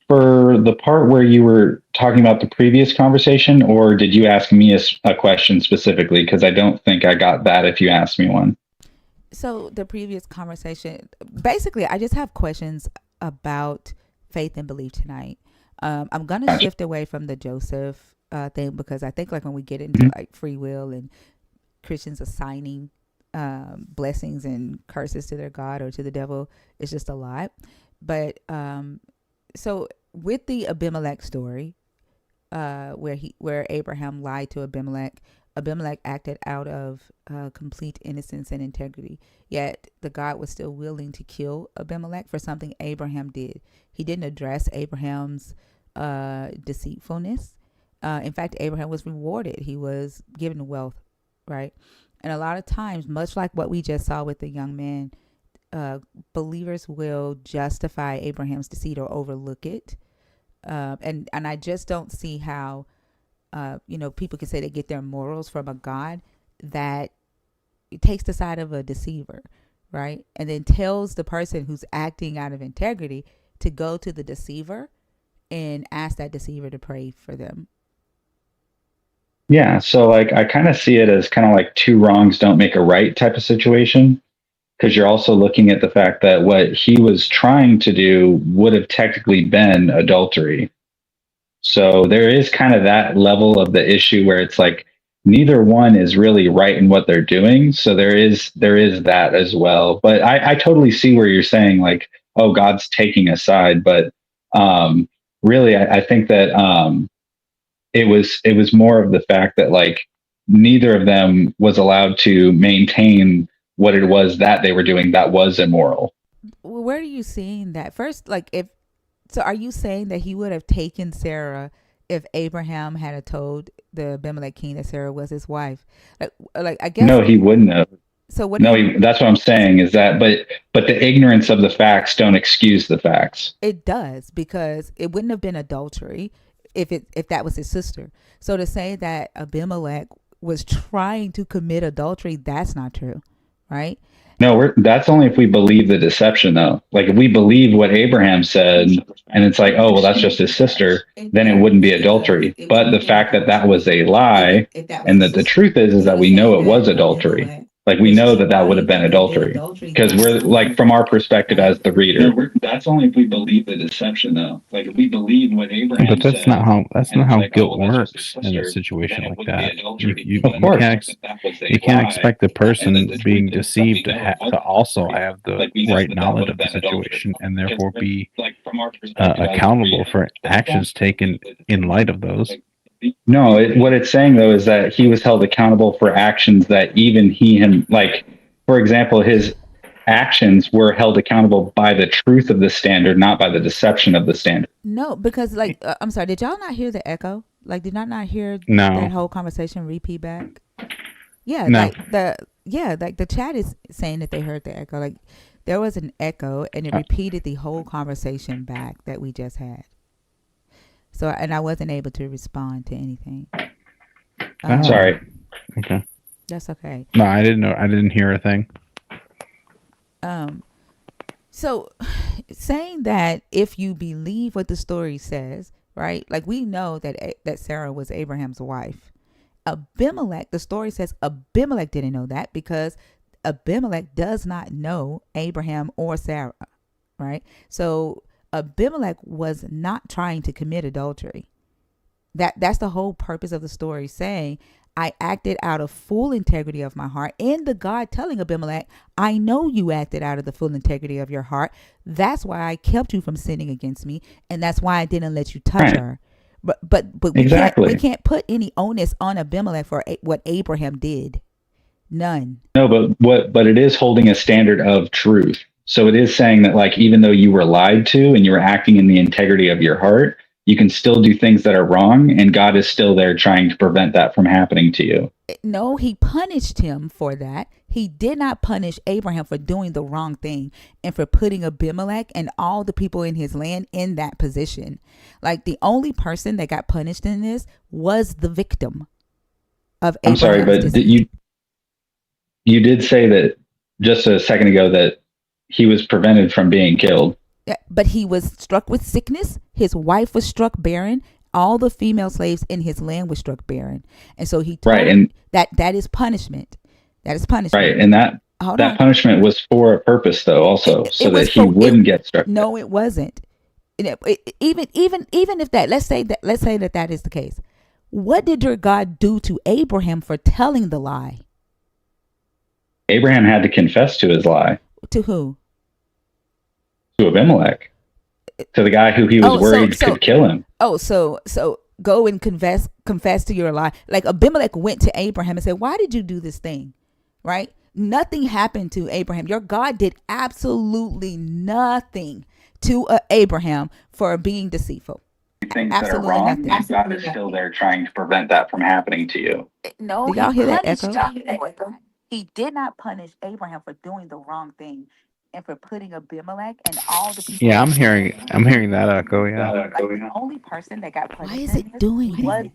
For the part where you were talking about the previous conversation, or did you ask me a question specifically? Because I don't think I got that if you asked me one. So the previous conversation, basically, I just have questions about faith and belief tonight. I'm gonna shift away from the Joseph thing because I think like when we get into like free will and Christians assigning blessings and curses to their God or to the devil, it's just a lot. But so with the Abimelech story, where Abraham lied to Abimelech, Abimelech acted out of complete innocence and integrity. Yet the God was still willing to kill Abimelech for something Abraham did. He didn't address Abraham's deceitfulness. In fact, Abraham was rewarded. He was given wealth, right? And a lot of times, much like what we just saw with the young man, believers will justify Abraham's deceit or overlook it. And I just don't see how people can say they get their morals from a God that takes the side of a deceiver, right? And then tells the person who's acting out of integrity to go to the deceiver and ask that deceiver to pray for them. Yeah, so like I kind of see it as kind of like two wrongs don't make a right type of situation, because you're also looking at the fact that what he was trying to do would have technically been adultery. So there is kind of that level of the issue where it's like neither one is really right in what they're doing. So there is that as well. But I totally see where you're saying like, oh, God's taking a side. But really, I think that it was more of the fact that like neither of them was allowed to maintain what it was that they were doing that was immoral. Where are you seeing that? First, like so are you saying that he would have taken Sarah if Abraham had told the Abimelech king that Sarah was his wife? Like I guess No, he wouldn't have. So what? That's what I'm saying is that, but the ignorance of the facts don't excuse the facts. It does, because it wouldn't have been adultery if that was his sister. So to say that Abimelech was trying to commit adultery, that's not true, right? No, that's only if we believe the deception, though. Like if we believe what Abraham said, and it's like, oh, well, that's just his sister, then it wouldn't be adultery. But the fact that that was a lie, and that the truth is that we know it was adultery. Like we know that that would have been adultery, because we're like from our perspective as the reader. No, that's only if we believe the deception, though. Like if we believe what Abraham But that's said, not how like, guilt works in a situation like that. You can't expect the person being deceived to also have the right knowledge of the situation and therefore be accountable for actions taken in light of those. No, what it's saying though is that he was held accountable for actions that even like, for example, his actions were held accountable by the truth of the standard, not by the deception of the standard. No, because like, I'm sorry, did y'all not hear the echo? Like, did not hear that whole conversation repeat back? Yeah, no. like the chat is saying that they heard the echo. Like there was an echo and it repeated the whole conversation back that we just had. So, and I wasn't able to respond to anything. Sorry. Okay. That's okay. No, I didn't know. I didn't hear a thing. So saying that if you believe what the story says, right? Like we know that Sarah was Abraham's wife. Abimelech, the story says Abimelech didn't know that because Abimelech does not know Abraham or Sarah, right? So Abimelech was not trying to commit adultery. That's the whole purpose of the story, saying, I acted out of full integrity of my heart. And the God telling Abimelech, I know you acted out of the full integrity of your heart. That's why I kept you from sinning against me. And that's why I didn't let you touch her. But we Exactly. can't put any onus on Abimelech for what Abraham did. None. No, but it is holding a standard of truth. So it is saying that, like, even though you were lied to and you were acting in the integrity of your heart, you can still do things that are wrong, and God is still there trying to prevent that from happening to you. No, he punished him for that. He did not punish Abraham for doing the wrong thing and for putting Abimelech and all the people in his land in that position. Like, the only person that got punished in this was the victim of Abraham's I'm sorry, but deceit. you did say that just a second ago that he was prevented from being killed. Yeah, but he was struck with sickness. His wife was struck barren. All the female slaves in his land were struck barren. And so he told and that is punishment. That is punishment. Right, and that punishment was for a purpose, though, also, so that he wouldn't get struck. No, it wasn't. Even if that, let's say that is the case. What did your God do to Abraham for telling the lie? Abraham had to confess to his lie. To who? To Abimelech. To the guy who he was worried could kill him. Oh, so go and confess to your lie. Like, Abimelech went to Abraham and said, why did you do this thing? Right? Nothing happened to Abraham. Your God did absolutely nothing to Abraham for being deceitful. Things absolutely that are wrong, nothing. God is still there trying to prevent that from happening to you. No, did y'all hear that echo? He did not punish Abraham for doing the wrong thing and for putting Abimelech and all the people. Yeah, I'm hearing that echo. Yeah. Like, the only person that got punished. Why is it doing that?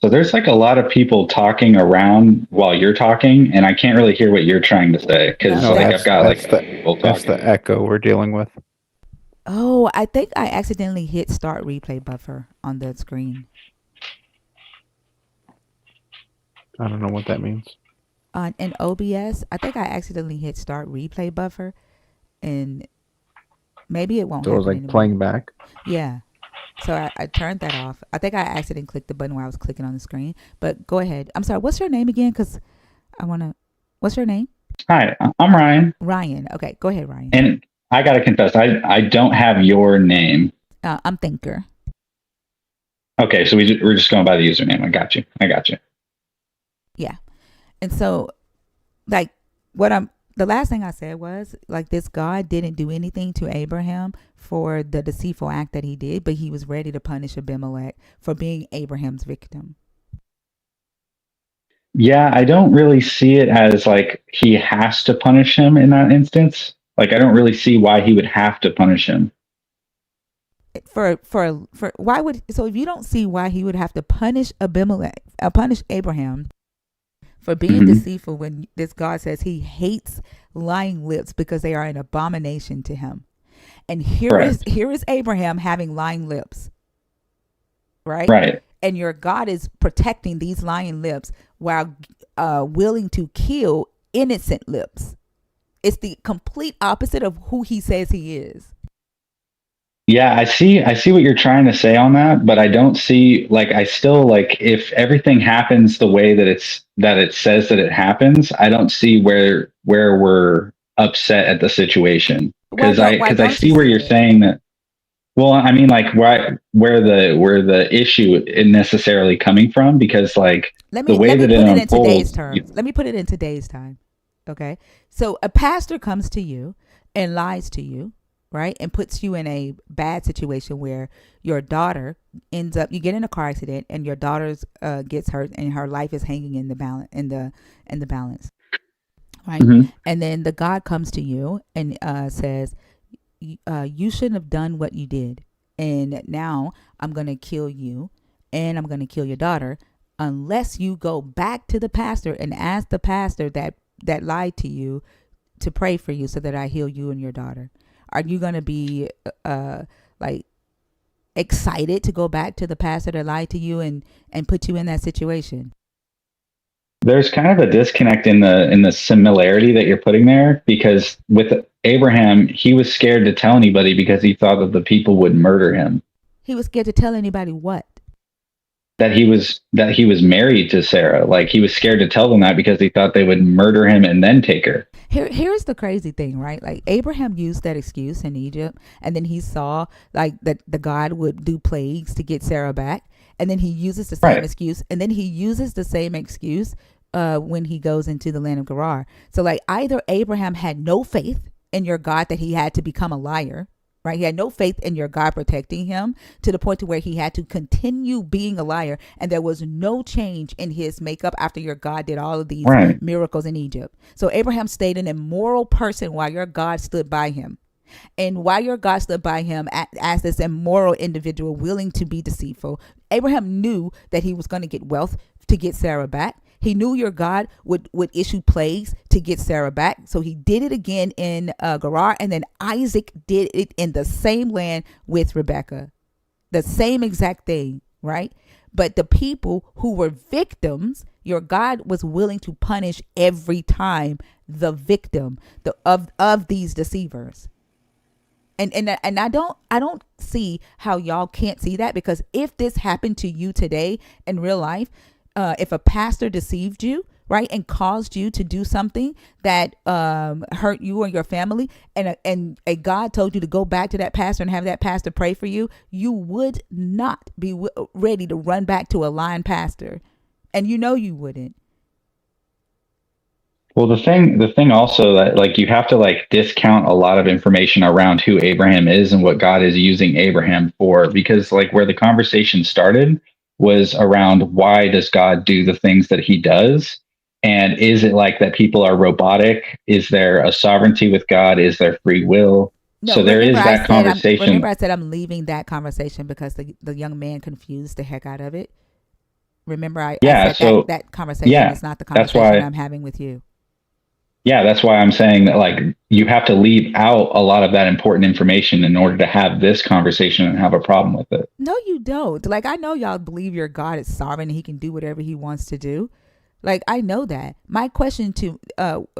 So there's like a lot of people talking around while you're talking, and I can't really hear what you're trying to say because I've got people talking. That's the echo we're dealing with. Oh, I think I accidentally hit start replay buffer on the screen. I don't know what that means. In OBS, I think I accidentally hit start replay buffer, and maybe it won't. So it was like anymore. Playing back. Yeah. So I turned that off. I think I accidentally clicked the button while I was clicking on the screen. But go ahead. I'm sorry. What's your name again? Because I want to. What's your name? Hi, I'm Ryan. Ryan. Okay, go ahead, Ryan. And I gotta confess, I don't have your name. I'm Thinker. Okay, so we're just going by the username. I got you. Yeah. And so, like, the last thing I said was, like, this God didn't do anything to Abraham for the deceitful act that he did, but he was ready to punish Abimelech for being Abraham's victim. Yeah, I don't really see it as like he has to punish him in that instance. Like, I don't really see why he would have to punish him. For why would, so if you don't see why he would have to punish punish Abraham for being deceitful, when this God says he hates lying lips because they are an abomination to him. And here is Abraham having lying lips. Right? Right. And your God is protecting these lying lips while willing to kill innocent lips. It's the complete opposite of who he says he is. Yeah, I see what you're trying to say on that, but I don't see, like, I still, like, if everything happens the way that it says that it happens, I don't see where we're upset at the situation. Because I see where you're saying that. Well, I mean, like, where the issue is necessarily coming from, because, like, Let me put it in today's terms. Let me put it in today's time. Okay, so a pastor comes to you and lies to you, right, and puts you in a bad situation where your daughter ends up, you get in a car accident and your daughter gets hurt and her life is hanging in the balance, right? And then the God comes to you and says, you shouldn't have done what you did, and now I'm going to kill you and I'm going to kill your daughter unless you go back to the pastor and ask the pastor that lied to you to pray for you so that I heal you and your daughter. Are you going to be like excited to go back to the pastor that lied to you and put you in that situation? There's kind of a disconnect in the similarity that you're putting there, because with Abraham, he was scared to tell anybody because he thought that the people would murder him. He was scared to tell anybody what? that he was married to Sarah. Like he was scared to tell them that because he thought they would murder him and then take her. Here's the crazy thing, right? Like Abraham used that excuse in Egypt, and then he saw like that the God would do plagues to get Sarah back, and then he uses the same excuse, and then he uses the same excuse when he goes into the land of Gerar. So like either Abraham had no faith in your God that he had to become a liar, right? He had no faith in your God protecting him to the point to where he had to continue being a liar, and there was no change in his makeup after your God did all of these miracles in Egypt. So Abraham stayed an immoral person while your God stood by him. And while your God stood by him as this immoral individual willing to be deceitful, Abraham knew that he was going to get wealth to get Sarah back. He knew your God would issue plagues to get Sarah back. So he did it again in Gerar, and then Isaac did it in the same land with Rebekah. The same exact thing, right? But the people who were victims, your God was willing to punish every time the victim of these deceivers. And I don't see how y'all can't see that, because if this happened to you today in real life, if a pastor deceived you, right, and caused you to do something that hurt you or your family, and a God told you to go back to that pastor and have that pastor pray for you, you would not be ready to run back to a lying pastor, and you know you wouldn't. Well, the thing also that like you have to like discount a lot of information around who Abraham is and what God is using Abraham for, because like where the conversation started was around why does God do the things that he does? And is it like that people are robotic? Is there a sovereignty with God? Is there free will? No, so there is that conversation. Remember I said I'm leaving that conversation because the young man confused the heck out of it. Remember I said that conversation is not the conversation I'm having with you. Yeah, that's why I'm saying that like you have to leave out a lot of that important information in order to have this conversation and have a problem with it. No, you don't. Like I know y'all believe your God is sovereign and he can do whatever he wants to do. Like I know that. My question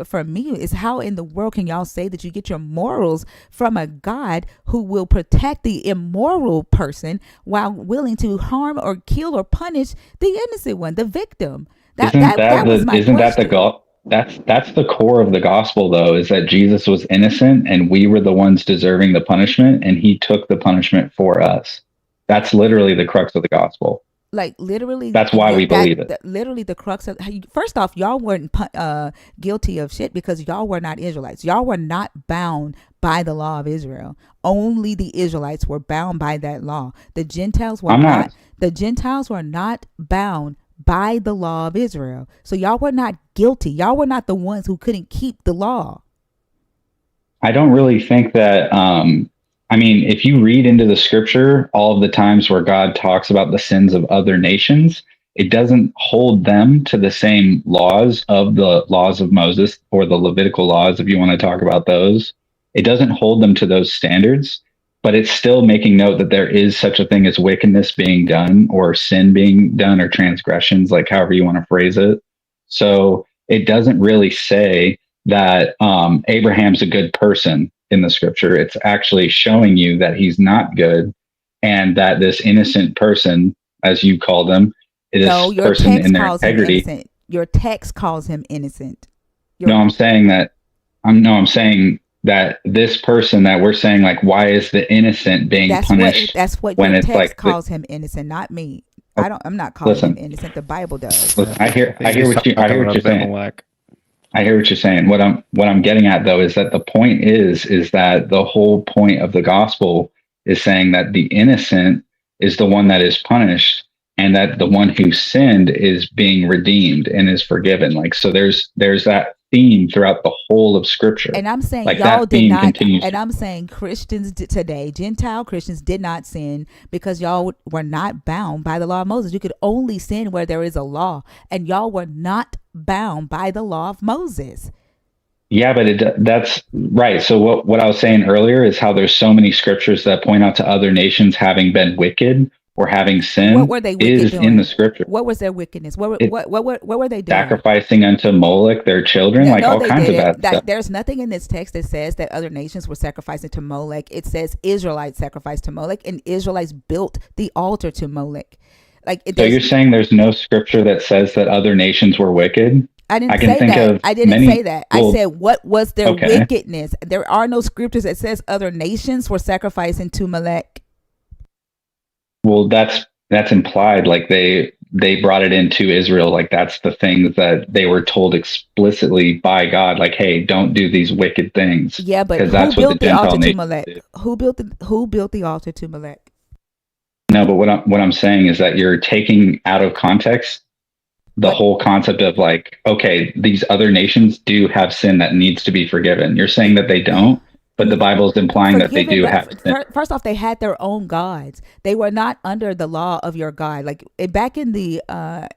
for me is, how in the world can y'all say that you get your morals from a God who will protect the immoral person while willing to harm or kill or punish the innocent one, the victim? That was my question. That's the core of the gospel, though, is that Jesus was innocent and we were the ones deserving the punishment, and he took the punishment for us. That's literally the crux of the gospel. Like literally, that's why we believe it. Literally, the crux of first off, y'all weren't guilty of shit because y'all were not Israelites. Y'all were not bound by the law of Israel. Only the Israelites were bound by that law. The Gentiles were not. The Gentiles were not bound by the law of Israel. So y'all were not guilty. Y'all were not the ones who couldn't keep the law. I don't really think that, I mean, if you read into the scripture, all of the times where God talks about the sins of other nations, it doesn't hold them to the same laws of the laws of Moses or the Levitical laws, if you want to talk about those. It doesn't hold them to those standards, but it's still making note that there is such a thing as wickedness being done or sin being done or transgressions, like however you want to phrase it. So it doesn't really say that Abraham's a good person in the scripture. It's actually showing you that he's not good, and that this innocent person, as you call them, is your person text in their calls integrity. Him innocent. Your text calls him innocent. I'm saying that this person that we're saying, like, why is the innocent being punished? That's what your text calls him innocent, not me. I'm not calling him innocent. The Bible does. Listen, I hear what you're saying. I hear what you're saying. What I'm getting at, though, is that the point is that the whole point of the gospel is saying that the innocent is the one that is punished, and that the one who sinned is being redeemed and is forgiven. Like, so there's that theme throughout the whole of scripture. And I'm saying like y'all did not, and I'm saying Christians today, Gentile Christians did not sin because y'all were not bound by the law of Moses. You could only sin where there is a law, and y'all were not bound by the law of Moses. Yeah, but that's right. So what I was saying earlier is how there's so many scriptures that point out to other nations having been wicked or having sinned. What were they wicked is doing? In the scripture. What was their wickedness? What were they doing? Sacrificing unto Moloch their children, all kinds of bad stuff. There's nothing in this text that says that other nations were sacrificing to Moloch. It says Israelites sacrificed to Moloch, and Israelites built the altar to Moloch. Like it So does. you're saying there's no scripture that says that other nations were wicked? I didn't I can say think that. of I didn't many. say that. I Well, said what was their okay. wickedness. There are no scriptures that says other nations were sacrificing to Molech. Well, that's implied. Like they brought it into Israel. Like that's the things that they were told explicitly by God. Like, hey, don't do these wicked things, Yeah, but because who that's what the built the Gentile altar to nations Molech? do. Who built the altar to Molech? No, but what I'm saying is that you're taking out of context the What whole concept of like, okay, these other nations do have sin that needs to be forgiven. You're saying that they don't, but the Bible is implying that they forgiven, do but have sin. first off, they had their own gods. They were not under the law of your God. Like back in the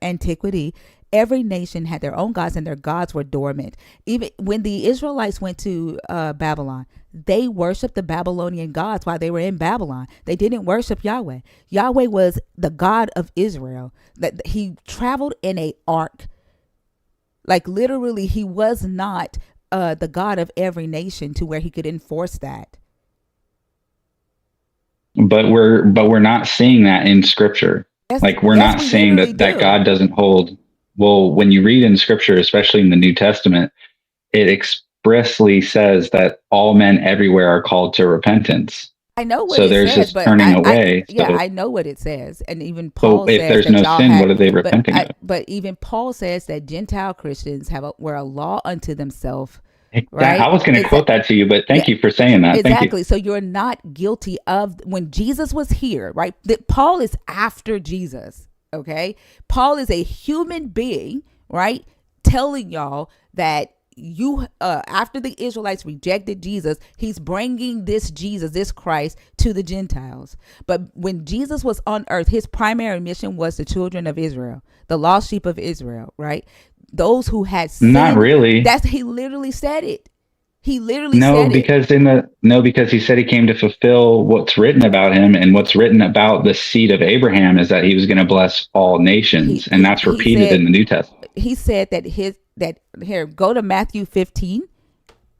antiquity, every nation had their own gods, and their gods were dormant. Even when the Israelites went to Babylon, they worshiped the Babylonian gods while they were in Babylon. They didn't worship Yahweh. Yahweh was the God of Israel. That he traveled in a ark. Like literally, he was not the God of every nation to where he could enforce that. But we're not seeing that in Scripture. Yes, Like we're yes, not we saying literally that do. God doesn't hold. Well, when you read in Scripture, especially in the New Testament, it expressly says that all men everywhere are called to repentance. I know what So it there's says, this but turning away. yeah, So, I know what it says, and even so Paul if says there's that no y'all sin, what had. are they repenting of? But even Paul says that Gentile Christians were a law unto themselves, I right? was going to quote that to you, but Yeah, thank you for saying that. Thank you. exactly. So you're not guilty of when Jesus was here, right? That Paul is after Jesus. Okay, Paul is a human being, right? Telling y'all that you after the Israelites rejected Jesus, he's bringing this Jesus, this Christ, to the Gentiles. But when Jesus was on earth, his primary mission was the children of Israel, the lost sheep of Israel, right? Those who had sinned. Not really. He literally said it. He literally No, said it. because he said he came to fulfill what's written about him, and what's written about the seed of Abraham is that he was going to bless all nations, and that's He repeated said, in the New Testament. he said that here, go to Matthew 15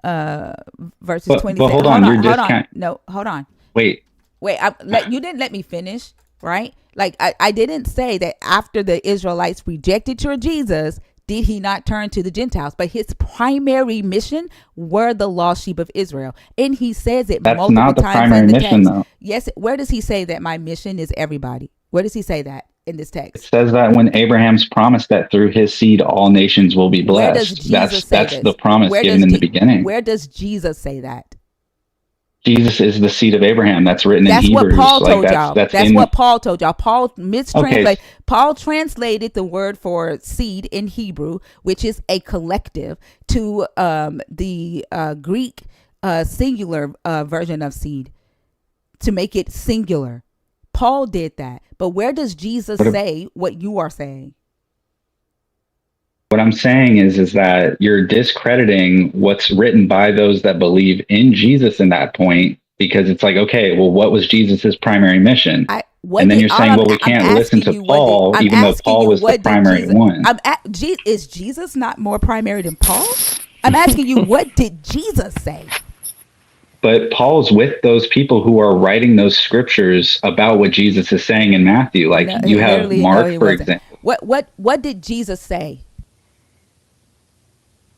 verses But 26. hold Hold on, on, you're hold on. discount. No, hold on. Wait, You didn't let me finish, right? Like I didn't say that after the Israelites rejected your Jesus, did he not turn to the Gentiles? But his primary mission were the lost sheep of Israel. And he says it that's multiple not the times in primary the mission, text. though. Yes, where does he say that my mission is everybody? Where does he say that in this It text? says that when Abraham's promised that through his seed all nations will be Where does blessed. Jesus say That's the this? promise given in the beginning. Where does Jesus say that? Jesus is the seed of Abraham. That's written in That's what Hebrews. Paul Like told y'all. that's That's in what Paul told y'all. Paul okay. Paul translated the word for seed in Hebrew, which is a collective, to the Greek singular version of seed, to make it singular. Paul did that. But where does Jesus say what you are saying? What I'm saying is that you're discrediting what's written by those that believe in Jesus in that point, because it's like, okay, well, what was Jesus's primary mission? And then you're saying, well, we can't listen to Paul, even though Paul was the primary one. Is Jesus not more primary than Paul? I'm asking you, what did Jesus say? But Paul's with those people who are writing those scriptures about what Jesus is saying in Matthew. Like No, you have Mark, for example. What did Jesus say?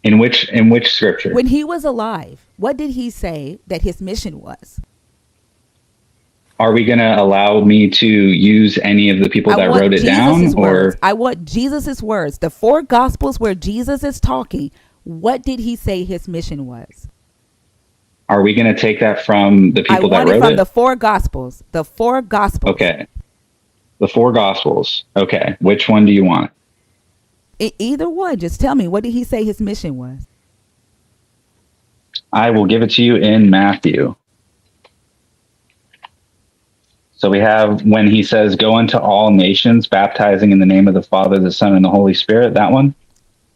In which scripture? When he was alive, what did he say that his mission was? Are we going to allow me to use any of the people that wrote it down? Words. I want Jesus's words. The 4 Gospels where Jesus is talking, what did he say his mission was? Are we going to take that from the people that wrote it? I want it from the 4 Gospels. The 4 Gospels. Okay. The 4 Gospels. Okay. Which one do you want? Either one. Just tell me, what did he say his mission was? I will give it to you in Matthew. So we have when he says, go into all nations, baptizing in the name of the Father, the Son, and the Holy Spirit. That one?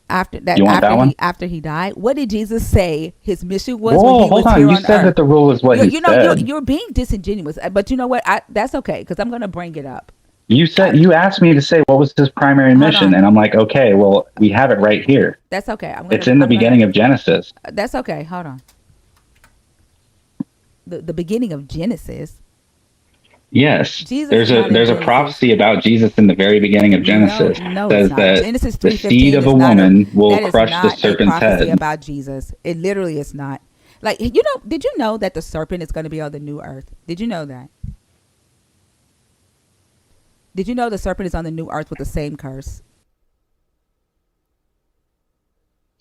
After that, you want that one? After he died, what did Jesus say his mission was? Whoa, when he hold was on. Here You on said earth? That the rule is what he said. You're being disingenuous, but you know what? That's okay, because I'm going to bring it up. You asked me to say what was his primary mission, and I'm like, okay, well, we have it right here. That's okay. It's in the beginning of Genesis. That's okay. Hold on. The beginning of Genesis. Yes, Jesus there's is not in a Genesis. prophecy about Jesus in the very beginning of Genesis. No, It it's says not. that Genesis the seed 3:15 of is a not a woman will that is crush the not a serpent's prophecy head. about Jesus. It literally is not. Like, you know, did you know that the serpent is going to be on the new earth? Did you know that? Did you know the serpent is on the new earth with the same curse?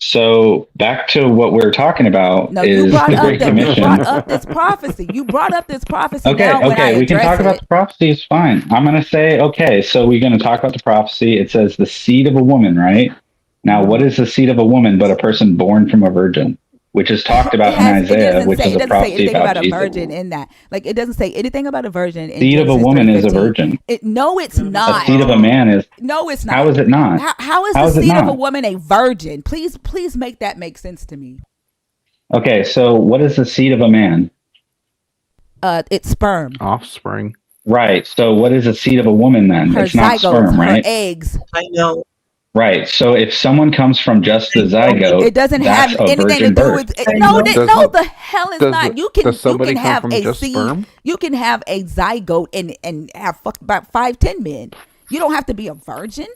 So back to what we're talking about No, you is brought the up Great the you Commission. brought up this prophecy. You brought up this prophecy. Okay, Now when I okay, we can address talk about it, the prophecy. It's fine. I'm going to say, okay, so we're going to talk about the prophecy. It says the seed of a woman, right? Now, what is the seed of a woman but a person born from a virgin, which is talked about in Isaiah, which is it a doesn't say prophecy anything about about a Jesus. virgin in that. Like, it doesn't say anything about a virgin in Seed of a Genesis woman is a 3:15. virgin. No, it's A not. seed of a man is. No, it's not. How is it not? How is How the is it seed of a not? woman a virgin? Please make that make sense to me. Okay, so what is the seed of a man? It's sperm. Offspring. Right. So what is the seed of a woman then? Her It's not zygotes, sperm, her right? eggs. I know. Right. So if someone comes from just the zygote, It doesn't that's have a anything to virgin do birth. with it. No, Does no, it- the hell is does not. the- You does somebody can come have from a just seed. sperm? You can have a zygote and have about 5-10 men. You don't have to be a virgin.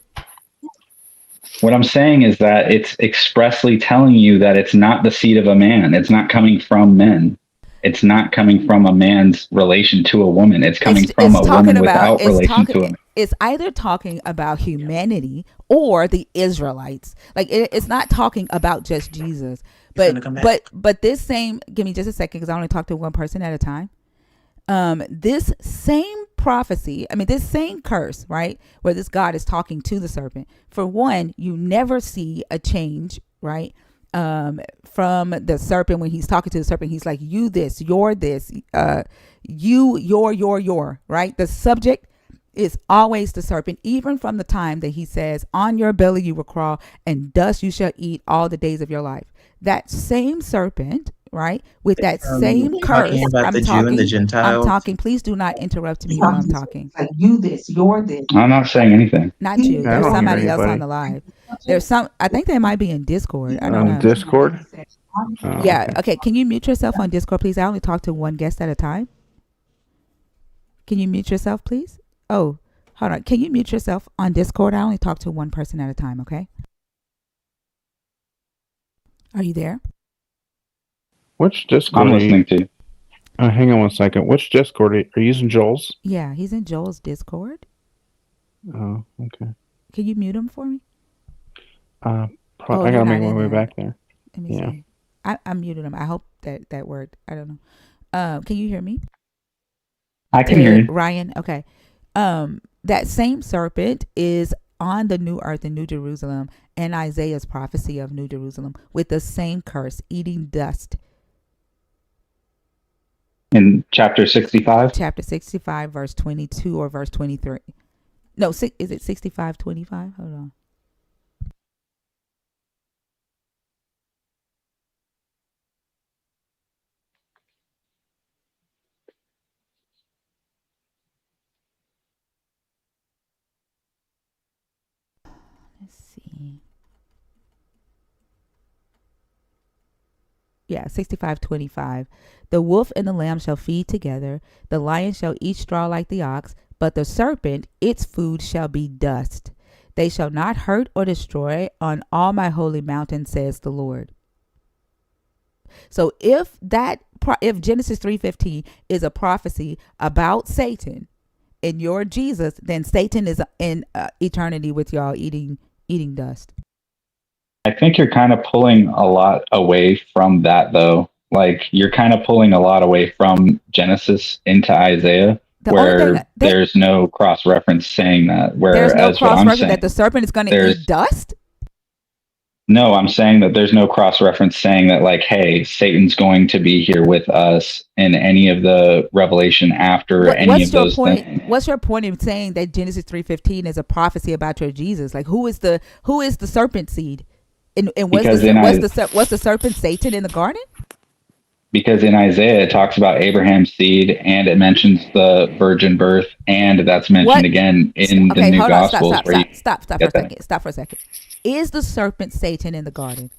What I'm saying is that it's expressly telling you that it's not the seed of a man. It's not coming from men. It's not coming from a man's relation to a woman. It's coming from a woman without relation to a man. It's either talking about humanity or the Israelites. Like, it's not talking about just Jesus. But this same, give me just a second because I only talk to one person at a time. This same prophecy, this same curse, right, where this God is talking to the serpent. For one, you never see a change, right? From the serpent. When he's talking to the serpent, he's like, you this, you're this, you're, right? The subject is always the serpent, even from the time that he says, on your belly you will crawl, and dust you shall eat all the days of your life. That same serpent, right, with that same curse. About the Jew and the Gentiles. I'm talking. Please do not interrupt me while I'm talking. Like, you this, you're this. I'm not saying anything. Not you. I There's don't hear somebody else on anybody. the live. There's some. I think they might be in Discord. I don't know. Discord? Yeah. Okay. Can you mute yourself on Discord, please? I only talk to one guest at a time. Can you mute yourself, please? Oh, hold on. Can you mute yourself on Discord? I only talk to one person at a time. Okay. Are you there? Which Discord I'm are you? listening to. Hang on one second. Which Discord are you using? Joel's? Yeah, he's in Joel's Discord. Oh, okay. Can you mute him for me? I you're gotta not make my in way there. back there. Let me see. I muted him. I hope that worked. I don't know. Can you hear me? I can hear you. Ryan. Okay. That same serpent is on the new earth in New Jerusalem and Isaiah's prophecy of New Jerusalem with the same curse, eating dust. In chapter 65? Chapter 65, verse 22 or verse 23. No, is it 65, 25? Hold on. Let's see. Yeah, 65:25. The wolf and the lamb shall feed together. The lion shall eat straw like the ox, but the serpent, its food shall be dust. They shall not hurt or destroy on all my holy mountain, says the Lord. So if Genesis 3:15 is a prophecy about Satan and you're Jesus, then Satan is in eternity with y'all eating dust. I think you're kind of pulling a lot away from that, though. Like, you're kind of pulling a lot away from Genesis into Isaiah, where there's no cross-reference saying that. There's no cross-reference saying, that the serpent is going to eat dust? No, I'm saying that there's no cross-reference saying that, like, hey, Satan's going to be here with us in any of the revelation after any of those things. What's your point in saying that Genesis 3:15 is a prophecy about your Jesus? Like, who is the serpent seed? And what's the serpent, Satan in the garden? Because in Isaiah it talks about Abraham's seed and it mentions the virgin birth, and that's mentioned again in the new Gospels. Stop for a second. Stop for a second. Is the serpent Satan in the garden?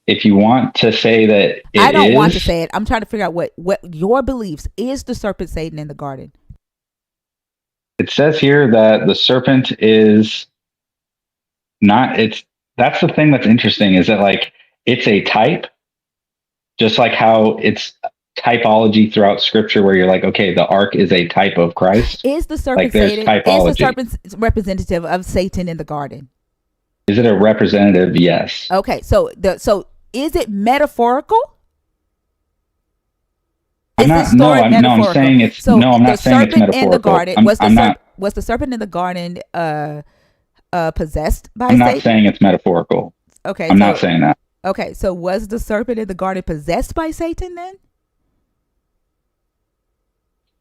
if you want to say that I don't want to say it. I'm trying to figure out what your beliefs. Is the serpent Satan in the garden? It says here that the serpent is not, that's the thing that's interesting, is that like it's a type, just like how it's typology throughout scripture where you're like, okay, the ark is a type of Christ. Is the serpent like there's Satan? typology. Is the serpent representative of Satan in the garden? Is it a representative? Yes. Okay, so is it metaphorical? I'm not saying it's I'm not saying it's metaphorical. In the garden, was the serpent in the garden possessed by Satan? I'm not saying it's metaphorical. Okay, I'm not saying that. Okay, so was the serpent in the garden possessed by Satan then?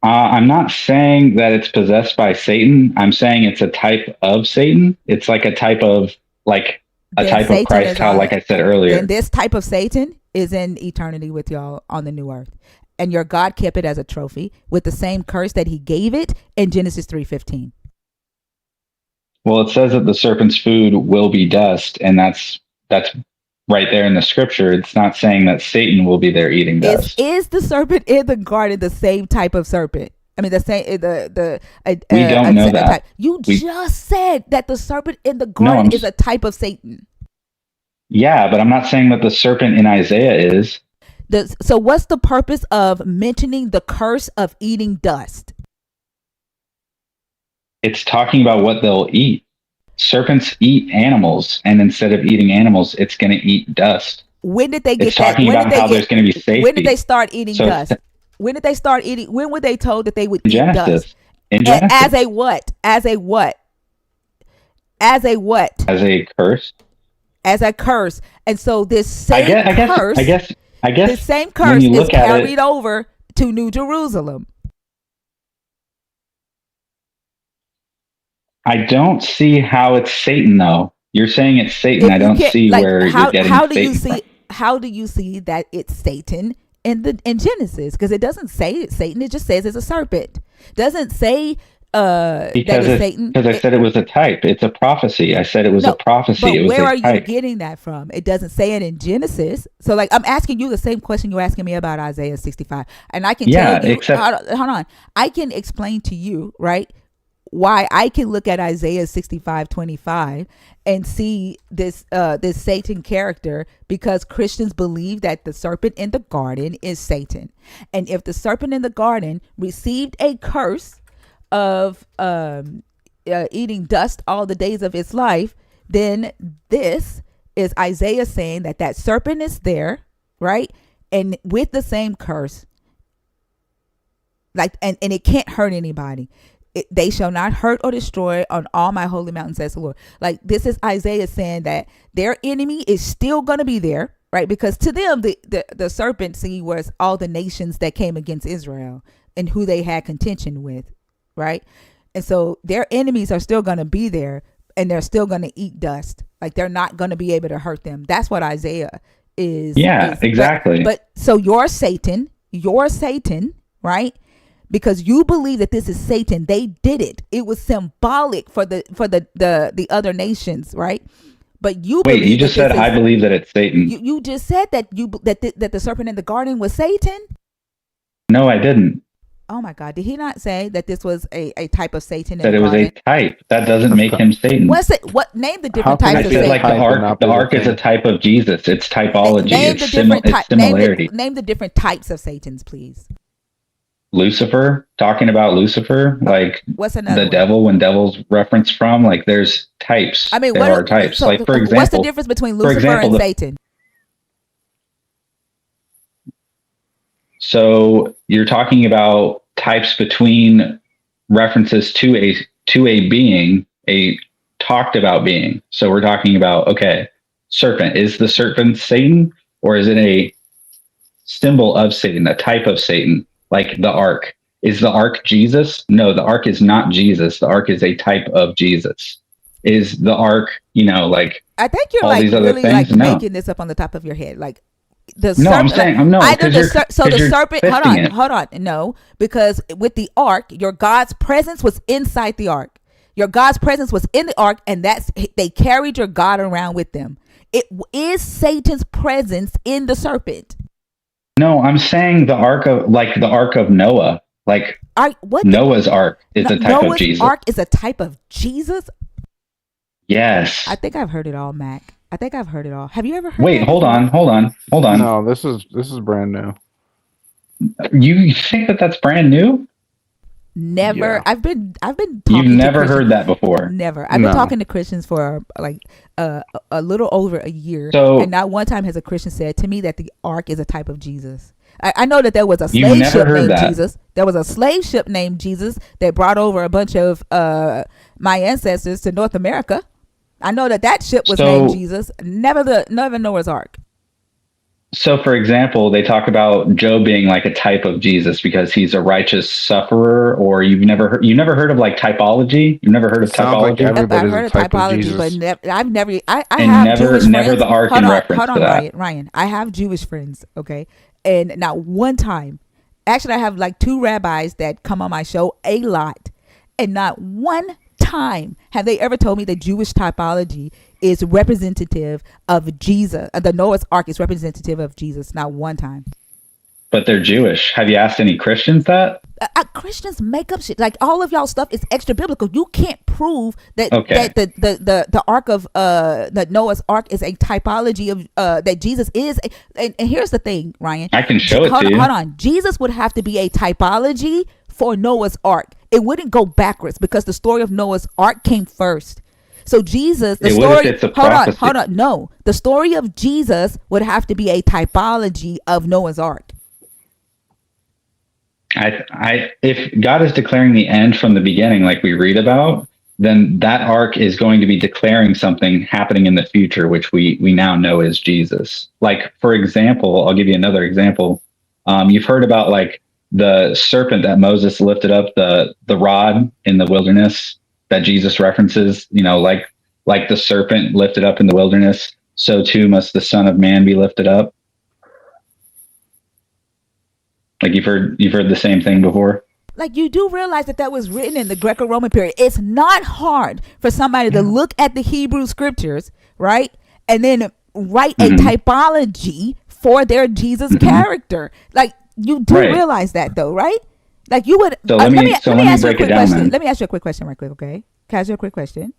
I'm not saying that it's possessed by Satan. I'm saying it's a type of Satan. It's like a type of Satan of Christ. How, like I said earlier, and this type of Satan is in eternity with y'all on the new earth, and your God kept it as a trophy with the same curse that He gave it in Genesis 3:15. Well, it says that the serpent's food will be dust, and that's right there in the scripture. It's not saying that Satan will be there eating dust. Is the serpent in the garden the same type of serpent? I mean, the same. We don't know that. Type. You just said that the serpent in the garden is a type of Satan. Yeah, but I'm not saying that the serpent in Isaiah is. So what's the purpose of mentioning the curse of eating dust? It's talking about what they'll eat. Serpents eat animals, and instead of eating animals, it's going to eat dust. When did they get it's talking about how there's going to be safety. When did they start eating dust? When did they start eating? When were they told that they would eat dust? In Genesis. As a what? As a what? As a what? As a curse. As a curse. And so this same curse. I guess this same curse is carried over to New Jerusalem. I don't see how it's Satan, though. You're saying it's Satan. I don't see where you're getting Satan. How do you see that it's Satan in Genesis? Because it doesn't say it's Satan. It just says it's a serpent. Doesn't say that it's Satan. Because I said it was a type. It's a prophecy. I said it was a prophecy. But where are you getting that from? It doesn't say it in Genesis. So like I'm asking you the same question you're asking me about Isaiah 65. And I can tell you, hold on. I can explain to you, right? Why I can look at Isaiah 65:25 and see this Satan character, because Christians believe that the serpent in the garden is Satan. And if the serpent in the garden received a curse of eating dust all the days of its life, then this is Isaiah saying that serpent is there, right? And with the same curse, and it can't hurt anybody. They shall not hurt or destroy on all my holy mountains, says the Lord. Like, this is Isaiah saying that their enemy is still going to be there, right? Because to them, the serpent was all the nations that came against Israel and who they had contention with, right? And so their enemies are still going to be there, and they're still going to eat dust. Like, they're not going to be able to hurt them. That's what Isaiah is. Yeah, exactly. But so you're Satan, right? Because you believe that this is Satan. They did it. It was symbolic for the other nations, right? But you wait. You just said I believe that it's Satan. You just said that that the serpent in the garden was Satan. No, I didn't. Oh my God! Did he not say that this was a type of Satan? That it was a type. That doesn't make him Satan. What's it? What name the different types of Satan? Like the ark is a type of Jesus. It's typology. It's similarity. Name the different types of Satans, please. Lucifer, talking about Lucifer, like what's another the devil, when devil's referenced from, like there's types. I mean, there are types. So, like for example, what's the difference between Lucifer and Satan? So you're talking about types between references to a being, a talked about being. So we're talking about, okay, serpent. Is the serpent Satan, or is it a symbol of Satan, a type of Satan? Like the ark. Is the ark Jesus? No, the ark is not Jesus. The ark is a type of Jesus. Is the ark, like I think you're all like these other really things? like No. making this up on the top of your head. Like the no, serpent, I'm saying I'm no. The serpent. Hold on. No, because with the ark, your God's presence was inside the ark. Your God's presence was in the ark, and they carried your God around with them. It is Satan's presence in the serpent. No, I'm saying the ark of Noah, like Noah's ark is a type of Jesus. Noah's ark is a type of Jesus? Yes. I think I've heard it all, Mac. I think I've heard it all. Have you ever heard Wait, that hold before? on. No, this is brand new. You think that that's brand new? Never. Yeah. I've been talking You've to never Christians. heard that before. Never. I've been talking to Christians for like a little over a year, and not one time has a Christian said to me that the ark is a type of Jesus. I know that there was a slave ship named Jesus. There was a slave ship named Jesus that brought over a bunch of my ancestors to North America. I know that ship was named Jesus. Never Noah's Ark. So, for example, they talk about Job being like a type of Jesus because he's a righteous sufferer. Or you've never heard of like typology. You've never heard of typology. I've heard of typology, but I've never. I have Jewish never friends. The ark in reference Hold on, to that. Ryan. I have Jewish friends. Okay, and not one time. Actually, I have like 2 rabbis that come on my show a lot, and not one time have they ever told me that Jewish typology is representative of Jesus. The Noah's Ark is representative of Jesus. Not one time. But they're Jewish. Have you asked any Christians that? Christians make up shit. Like all of y'all stuff is extra biblical. You can't prove that that the ark of the Noah's Ark is a typology of that Jesus is. And here's the thing, Ryan. I can show it to you. Hold on. Jesus would have to be a typology for Noah's Ark. It wouldn't go backwards because the story of Noah's Ark came first. So Jesus, hold on. No, the story of Jesus would have to be a typology of Noah's Ark. If God is declaring the end from the beginning, like we read about, then that ark is going to be declaring something happening in the future, which we now know is Jesus. Like, for example, I'll give you another example. You've heard about like the serpent that Moses lifted up, the rod in the wilderness that Jesus references, like the serpent lifted up in the wilderness, so too must the Son of Man be lifted up. Like you've heard the same thing before. Like you do realize that was written in the Greco-Roman period. It's not hard for somebody to look at the Hebrew scriptures, right? And then write a typology for their Jesus character. Like you do realize that though, right? Like you would. So let me ask you a quick question. Let me ask you a quick question right quick, okay? Can I ask you a quick question?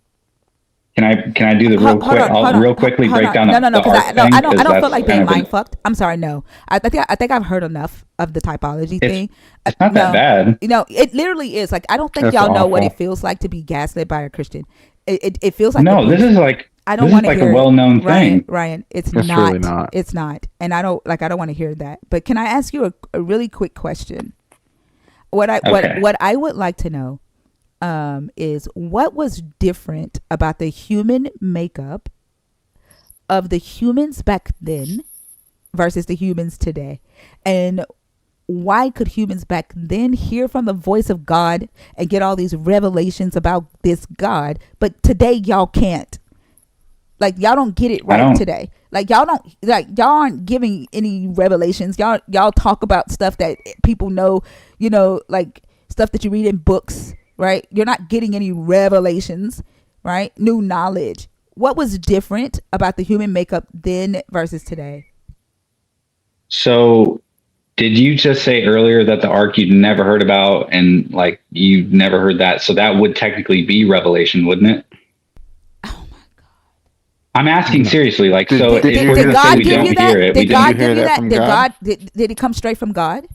Can I do the real quick? I'll real quickly break down. No, because I don't feel like being mind fucked. I'm sorry, no. I think I've heard enough of the typology thing. It's not that bad. It literally is. Like I don't think That's y'all know awful. what it feels like to be gaslit by a Christian. It feels like no. This is like I don't want to hear a well-known Ryan, thing. Ryan, it's It's not. really not. It's not, and I don't want to hear that. But can I ask you a really quick question? What I would like to know is what was different about the human makeup of the humans back then versus the humans today, and why could humans back then hear from the voice of God and get all these revelations about this God, but today y'all can't? Like y'all don't get it right today. Like y'all aren't giving any revelations. Y'all talk about stuff that people know, like stuff that you read in books, right? You're not getting any revelations, right? New knowledge. What was different about the human makeup then versus today? So, did you just say earlier that the ark you'd never heard about, and like you've never heard that? So that would technically be revelation, wouldn't it? Oh my God! I'm asking seriously. Like, Did God give you that? Did God give you that? Did God? Did it come straight from God?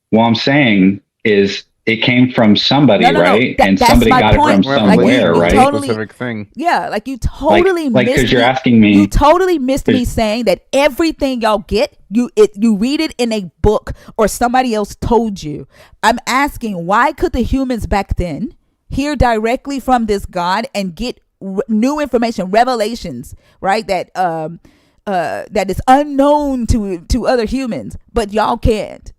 What I'm saying is it came from somebody, right? And that's somebody my got point. it from somewhere, you right? Totally, specific thing. Yeah, like you totally like missed because you're me. asking me. You totally missed me saying that everything y'all get, you read it in a book or somebody else told you. I'm asking, why could the humans back then hear directly from this God and get new information, revelations, right? That is unknown to other humans, but y'all can't.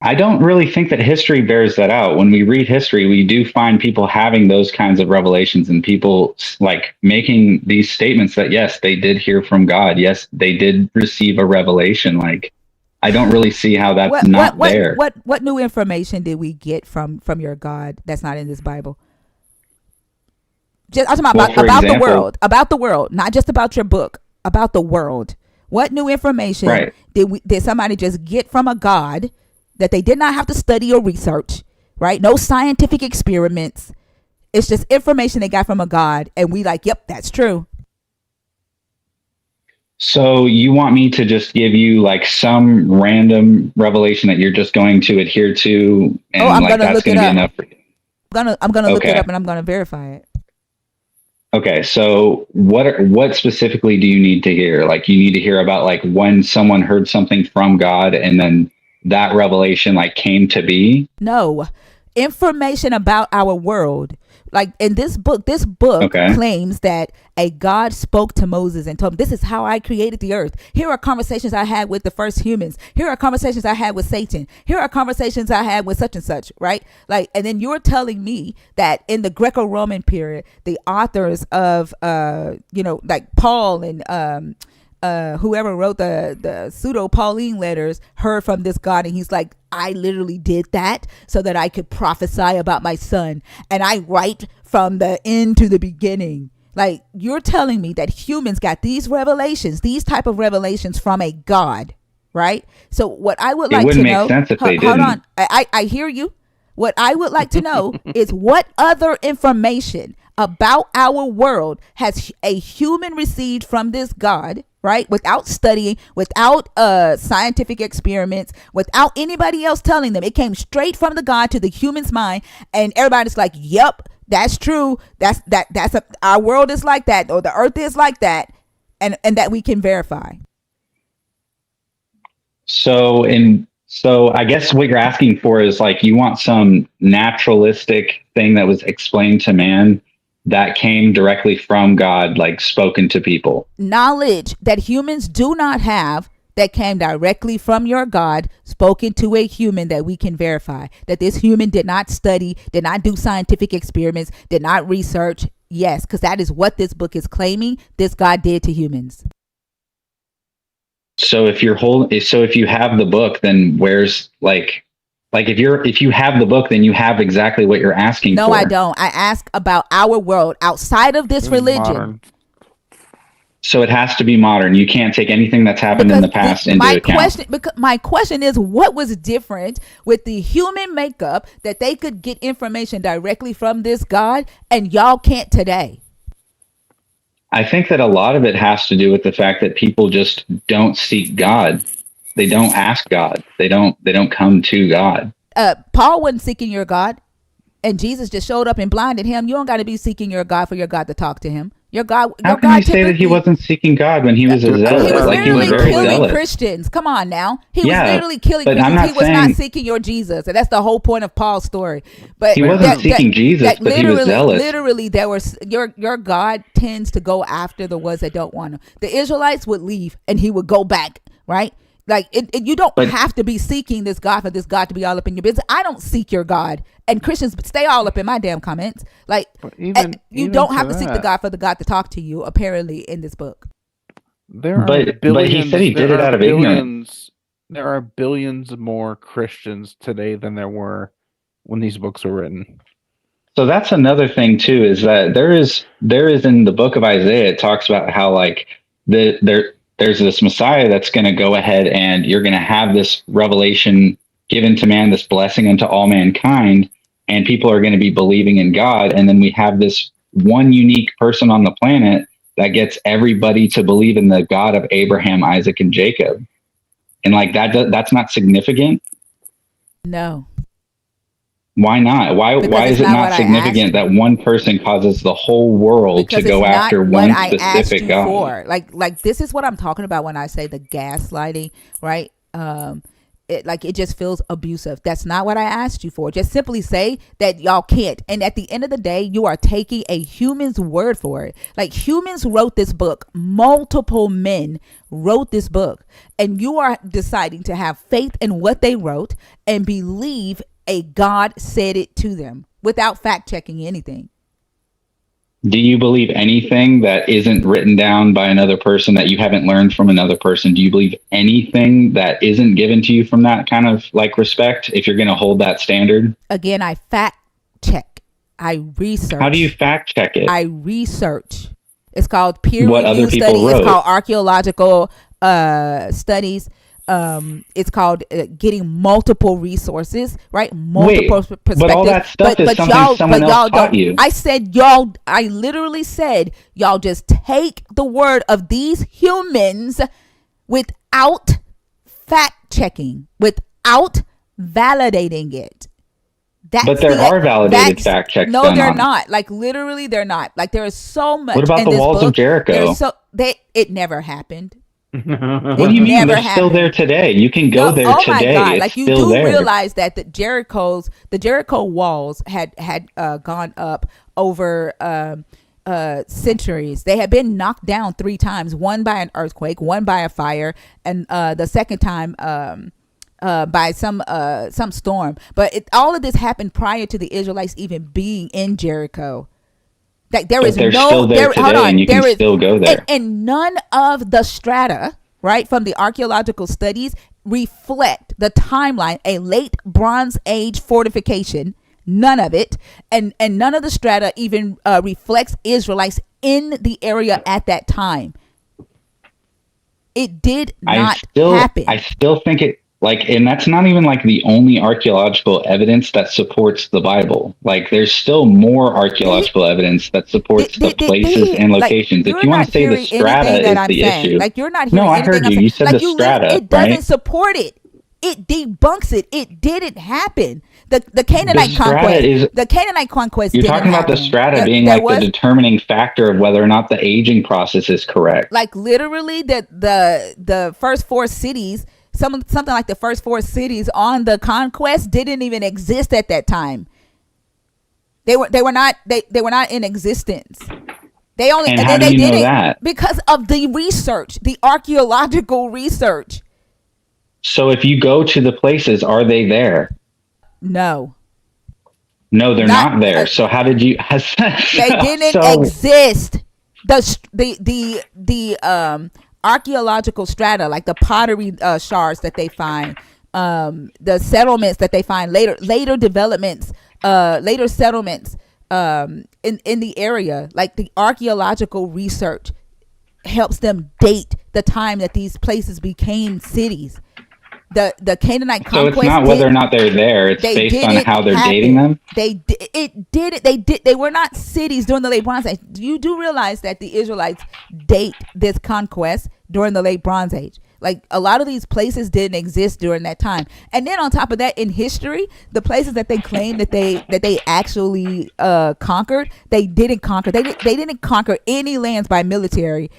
I don't really think that history bears that out. When we read history, we do find people having those kinds of revelations and people like making these statements that, yes, they did hear from God. Yes, they did receive a revelation. Like, I don't really see how that's not there. What new information did we get from your God that's not in this Bible? Just I'm talking Well, for about example, the world, not just about your book, about the world. What new information right. did somebody just get from a God that they did not have to study or research, right? No scientific experiments. It's just information they got from a God, and we like, yep, that's true. So you want me to just give you like some random revelation that you're just going to adhere to, Oh, and I'm like gonna that's look going it to be up. enough for you? I'm gonna look it Okay. up, and I'm gonna verify it. Okay. So what specifically do you need to hear? Like you need to hear about like when someone heard something from God and then that revelation like came to be? No, information about our world. Like in this book Okay. claims that a God spoke to Moses and told him, this is how I created the earth. Here are conversations I had with the first humans. Here are conversations I had with Satan. Here are conversations I had with such and such, right? Like, and then you're telling me that in the Greco-Roman period, the authors of, like Paul and, whoever wrote the pseudo Pauline letters heard from this God, and he's like, I literally did that so that I could prophesy about my son, and I write from the end to the beginning. Like, you're telling me that humans got these revelations, these type of revelations from a God, right? So what I would It like to wouldn't make know, sense if they hold on, didn't. I hear you. What I would like to know is what other information about our world has a human received from this God, right? Without studying, without scientific experiments, without anybody else telling them. It came straight from the God to the human's mind, and everybody's like, "Yep, that's true. Our world is like that, or the earth is like that," and that we can verify. So I guess what you're asking for is like you want some naturalistic thing that was explained to man that came directly from God, like spoken to people. Knowledge that humans do not have that came directly from your God, spoken to a human that we can verify. That this human did not study, did not do scientific experiments, did not research. Yes, because that is what this book is claiming this God did to humans. So if you have the book, then where's like if you have the book, then you have exactly what you're asking No, for. I don't. I ask about our world outside of this religion. Modern. So it has to be modern. You can't take anything that's happened in the past into account. My question is, what was different with the human makeup that they could get information directly from this God and y'all can't today? I think that a lot of it has to do with the fact that people just don't seek God. They don't ask God. They don't come to God. Paul wasn't seeking your God, and Jesus just showed up and blinded him. You don't got to be seeking your God for your God to talk to him. Your God. How can you say that he wasn't seeking God when he was a zealot? He was Like he was literally very killing zealous. Christians. Come on now. He Yeah, was literally killing but I'm Christians. not He was saying- not seeking your Jesus. And that's the whole point of Paul's story. But He wasn't seeking Jesus, but he was zealous. Literally, there was your God tends to go after the ones that don't want him. The Israelites would leave and he would go back, right? Like you don't have to be seeking this God for this God to be all up in your business. I don't seek your God, and Christians stay all up in my damn comments. Like you don't have to seek the God for the God to talk to you. Apparently, in this book, But he said he did it out of ignorance. There are billions more Christians today than there were when these books were written. So that's another thing too, is that there is in the book of Isaiah, it talks about how like there's this Messiah that's going to go ahead and you're going to have this revelation given to man, this blessing unto all mankind, and people are going to be believing in God. And then we have this one unique person on the planet that gets everybody to believe in the God of Abraham, Isaac, and Jacob. And like that's not significant. no. Why not? Why is it not significant that one person causes the whole world to go after one specific God? Like this is what I'm talking about when I say the gaslighting, right? It just feels abusive. That's not what I asked you for. Just simply say that y'all can't. And at the end of the day, you are taking a human's word for it. Like humans wrote this book. Multiple men wrote this book. And you are deciding to have faith in what they wrote and believe a God said it to them without fact checking anything. Do you believe anything that isn't written down by another person that you haven't learned from another person? Do you believe anything that isn't given to you from that kind of like respect if you're going to hold that standard? Again, I fact check I research. How do you fact check it? I research. It's called peer What other review people study. wrote? It's called archaeological studies. It's called getting multiple resources, right? Multiple perspectives. But all that stuff is something someone else taught you. I said y'all. I literally said y'all just take the word of these humans without fact checking, without validating it. But there are validated fact checks. No, they're not. Like literally, they're not. Like there is so much. What about in the this walls book. of Jericho? It never happened. What do you mean? They're still there today. You can go there today. Oh my God! It's like you do there. realize that the Jericho walls had gone up over centuries. They had been knocked down 3 times. One by an earthquake, one by a fire, and the second time by some storm. But all of this happened prior to the Israelites even being in Jericho. Like there is they're no still there today, hold on, and you can still go there. And none of the strata, right, from the archaeological studies reflect the timeline, a late Bronze Age fortification. None of it, and none of the strata even reflects Israelites in the area at that time. It did not happen. I still think it. Like, and that's not even like the only archaeological evidence that supports the Bible. Like, there's still more archaeological evidence that supports the places and locations. If you want to say the strata is the issue, like you're not hearing. No, I heard you. You said the strata. It doesn't support it. It debunks it. It didn't happen. The Canaanite conquest. The Canaanite conquest. You're talking about the strata being like the determining factor of whether or not the aging process is correct. Like literally, the first 4 cities. Something like the first 4 cities on the conquest didn't even exist at that time. They were not in existence. They only and how do you know that? Because of the research, the archaeological research. So if you go to the places, are they there? No. No, they're not there. So how did you? They didn't exist. The archaeological strata, like the pottery shards that they find, the settlements that they find later developments, later settlements in the area, like the archaeological research helps them date the time that these places became cities. The Canaanite conquest. So it's not whether or not they're there. It's based on how they're dating them. They were not cities during the late Bronze Age. You do realize that the Israelites date this conquest during the late Bronze Age. Like a lot of these places didn't exist during that time. And then on top of that, in history, the places that they claim that they actually conquered, they didn't conquer. They didn't conquer any lands by military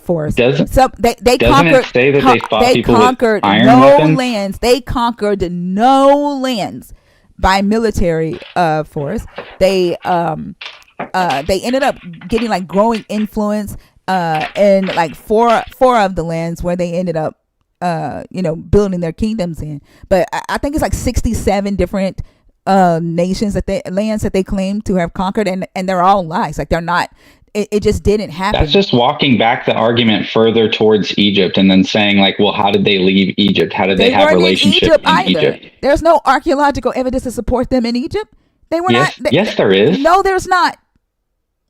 force. They conquered. It say that they fought people conquered with iron no weapons? lands. They conquered no lands by military force. They ended up getting like growing influence in like four of the lands where they ended up building their kingdoms in. But I think it's like 67 different lands that they claim to have conquered, and they're all lies. Like they're not. It just didn't happen. That's just walking back the argument further towards Egypt and then saying like, well, how did they leave Egypt? How did they have relationship in Egypt? There's no archaeological evidence to support them in Egypt. They were not. Yes, there is. No, there's not.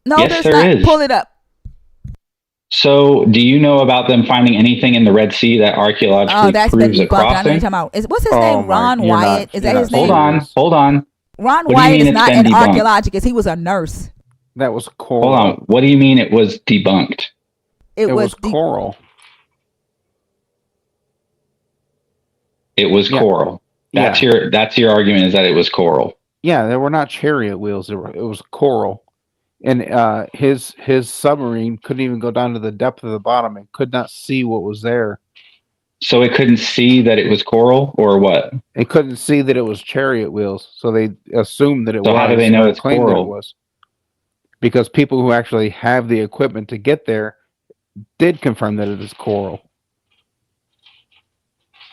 No, yes, there's not. Is. Pull it up. So, do you know about them finding anything in the Red Sea that archaeologically proves a crossing? What's his name? Ron Wyatt. Is that his name? Hold on. Ron Wyatt is not an archaeologist. He was a nurse. That was coral. Hold on. What do you mean it was debunked? It was coral. It was coral. That's your argument, is that it was coral. Yeah, they were not chariot wheels. It was coral. And his submarine couldn't even go down to the depth of the bottom and could not see what was there. So it couldn't see that it was coral, or what? It couldn't see that it was chariot wheels, so they assumed that it was. So how do they know it's coral? It was. Because people who actually have the equipment to get there did confirm that it is coral.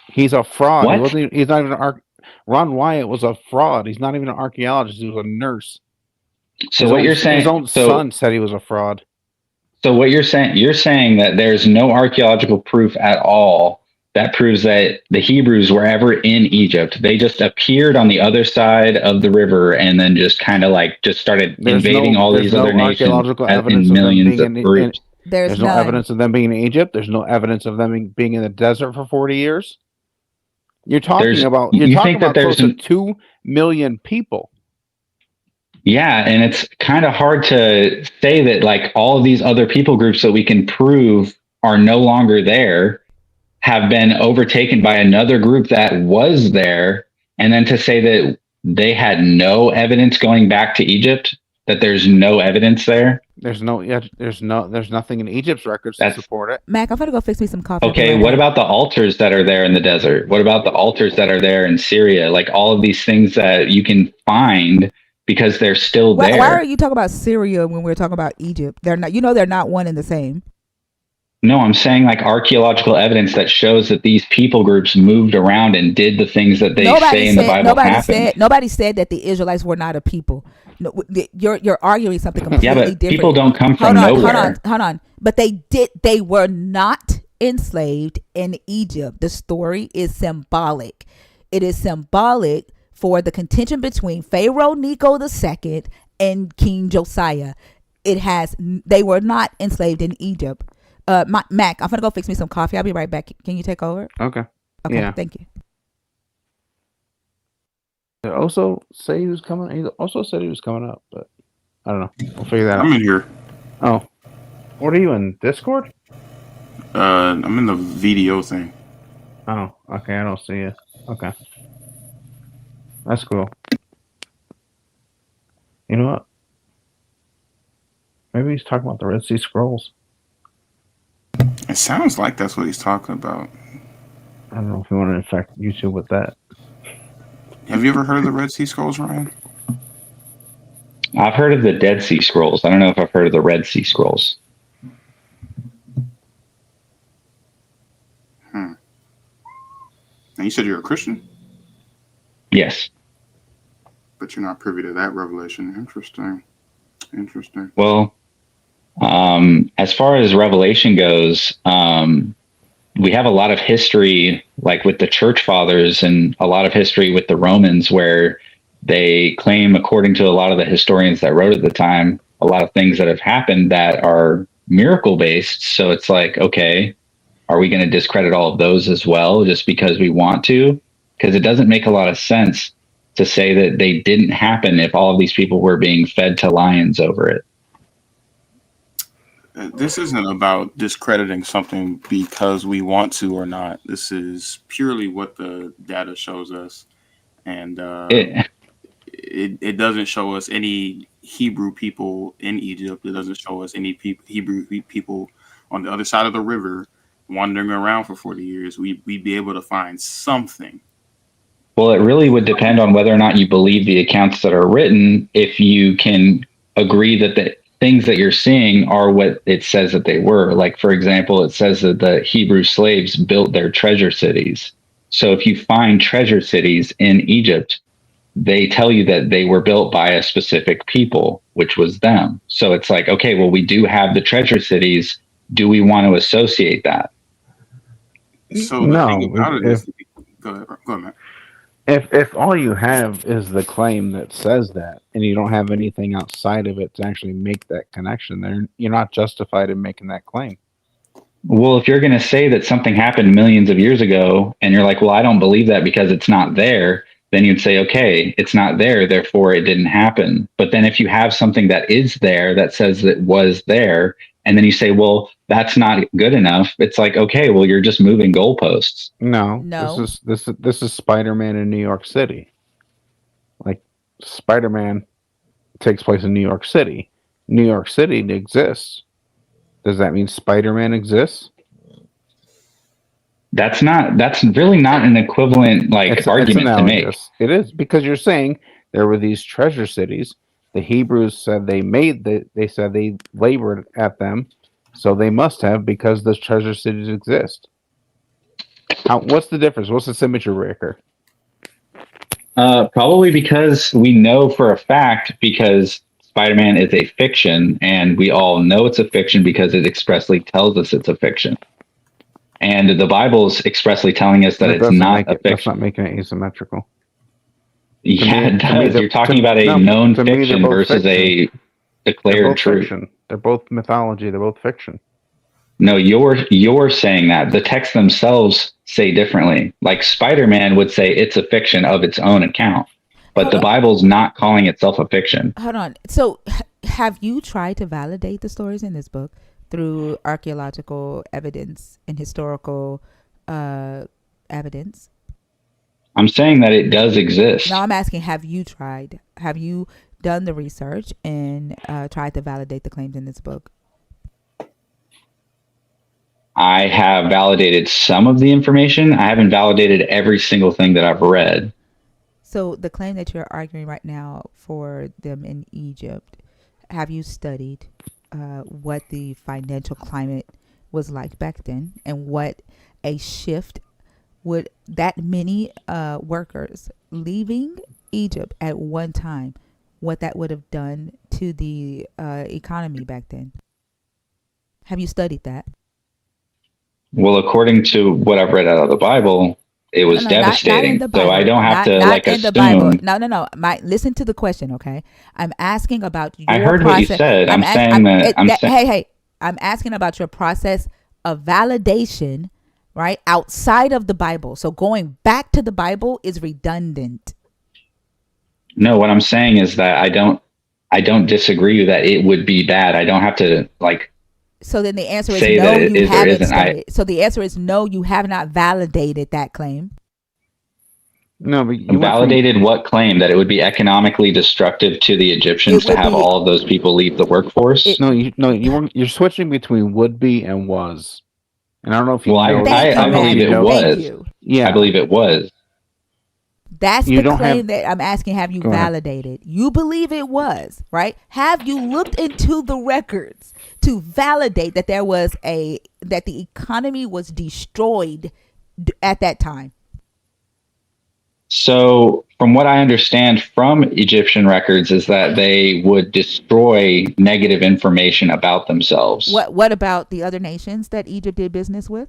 He's a fraud. What? He's not even Ron Wyatt was a fraud. He's not even an archaeologist. He was a nurse. So you're saying, his own son said he was a fraud. So what you're saying that there's no archaeological proof at all that proves that the Hebrews were ever in Egypt. They just appeared on the other side of the river and then just kind of like just started invading all these other nations archaeological evidence in of them millions being of groups. There's no none. evidence of them being in Egypt. There's no evidence of them being in the desert for 40 years. You're talking about close to 2 million people. Yeah, and it's kind of hard to say that like all of these other people groups that we can prove are no longer there have been overtaken by another group that was there, and then to say that they had no evidence going back to Egypt, that there's no evidence there. There's nothing in Egypt's records to support it. Mac, I'm gonna go fix me some coffee. Okay, what about the altars that are there in the desert? What about the altars that are there in Syria? Like all of these things that you can find because they're still there. Why are you talking about Syria when we're talking about Egypt? They're not. They're not one and the same. No, I'm saying like archaeological evidence that shows that these people groups moved around and did the things that they say in the Bible happened. Nobody said that the Israelites were not a people. No, you're arguing something completely different. People don't come from nowhere. Hold on. But they were not enslaved in Egypt. The story is symbolic. It is symbolic for the contention between Pharaoh Necho II and King Josiah. They were not enslaved in Egypt. Mac, I'm gonna go fix me some coffee. I'll be right back. Can you take over? Okay. Yeah. Thank you. He also said he was coming up, but I don't know. We'll figure that out. I'm in here. Oh, what are you in Discord? I'm in the video thing. Oh, okay. I don't see you. Okay, that's cool. You know what? Maybe he's talking about the Red Sea Scrolls. It sounds like that's what he's talking about. I don't know if you want to infect YouTube with that. Have you ever heard of the Red Sea Scrolls, Ryan? I've heard of the Dead Sea Scrolls. I don't know if I've heard of the Red Sea Scrolls. And you said you're a Christian? Yes. But you're not privy to that revelation. Interesting. Well, as far as Revelation goes, we have a lot of history, like with the church fathers, and a lot of history with the Romans, where they claim, according to a lot of the historians that wrote at the time, a lot of things that have happened that are miracle based. So it's like, okay, are we going to discredit all of those as well just because we want to? Because it doesn't make a lot of sense to say that they didn't happen if all of these people were being fed to lions over it. This isn't about discrediting something because we want to or not. This is purely what the data shows us. And it doesn't show us any Hebrew people in Egypt. It doesn't show us any Hebrew people on the other side of the river wandering around for 40 years. We'd be able to find something. Well, it really would depend on whether or not you believe the accounts that are written. If you can agree that the things that you're seeing are what it says that they were. Like, for example, it says that the Hebrew slaves built their treasure cities. So if you find treasure cities in Egypt, they tell you that they were built by a specific people, which was them. So it's like, okay, well, we do have the treasure cities. Do we want to associate that? So the thing about it is, go ahead, man. If all you have is the claim that says that, and you don't have anything outside of it to actually make that connection, then you're not justified in making that claim. Well, if you're going to say that something happened millions of years ago, and you're like, well, I don't believe that because it's not there, then you'd say, okay, it's not there, therefore it didn't happen. But then if you have something that is there that says that it was there, and then you say, well, that's not good enough, it's like, okay, well, you're just moving goalposts. No. This is Spider-Man in New York City. Like, Spider-Man takes place in New York City. New York City exists. Does that mean Spider-Man exists? That's really not an equivalent argument to make. It is, because you're saying there were these treasure cities. The Hebrews said they said they labored at them, so they must have, because those treasure cities exist. What's the difference? What's the symmetry breaker? Probably because we know for a fact, because Spider-Man is a fiction, and we all know it's a fiction because it expressly tells us it's a fiction. And the Bible's expressly telling us that it's not a That's fiction. not making it asymmetrical. Yeah, it To me, does. You're talking about a known fiction versus a declared truth. Fiction. They're both mythology. They're both fiction. No, you're saying that. The texts themselves say differently. Like Spider-Man would say it's a fiction of its own account, but the Bible's not calling itself a fiction. Hold on. So have you tried to validate the stories in this book through archaeological evidence and historical evidence? I'm saying that it does exist. No, I'm asking, have you tried? Have you done the research and tried to validate the claims in this book? I have validated some of the information. I haven't validated every single thing that I've read. So the claim that you're arguing right now for them in Egypt, have you studied what the financial climate was like back then and what a shift would that many workers leaving Egypt at one time, what that would have done to the economy back then? Have you studied that? Well, according to what I've read out of the Bible, it was devastating. So I don't have to assume. No. Listen to the question, okay? I'm asking about your I heard process. what you said. I'm asking about your process of validation, right? Outside of the Bible. So going back to the Bible is redundant. No, what I'm saying is that I don't disagree that it would be bad. I don't have to So then the answer is say no, that it you is or haven't isn't. studied. So the answer is no, you have not validated that claim. No, but you validated what claim? That it would be economically destructive to the Egyptians to have all of those people leave the workforce? You're switching between would be and was. And I don't know if you know. I believe it was. Yeah. I believe it was. That's the claim that I'm asking, have you validated? You believe it was, right? Have you looked into the records to validate that that the economy was destroyed at that time? So from what I understand from Egyptian records is that they would destroy negative information about themselves. What about the other nations that Egypt did business with?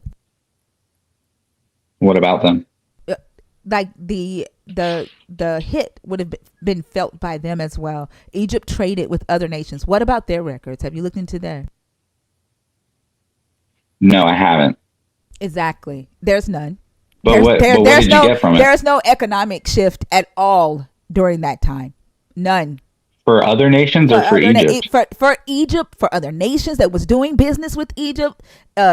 What about them? Like the hit would have been felt by them as well. Egypt traded with other nations. What about their records? Have you looked into that? No, I haven't. Exactly. There's none. But what did you get from it? There's no economic shift at all during that time. None. For other nations or for Egypt? For Egypt, for other nations that was doing business with Egypt,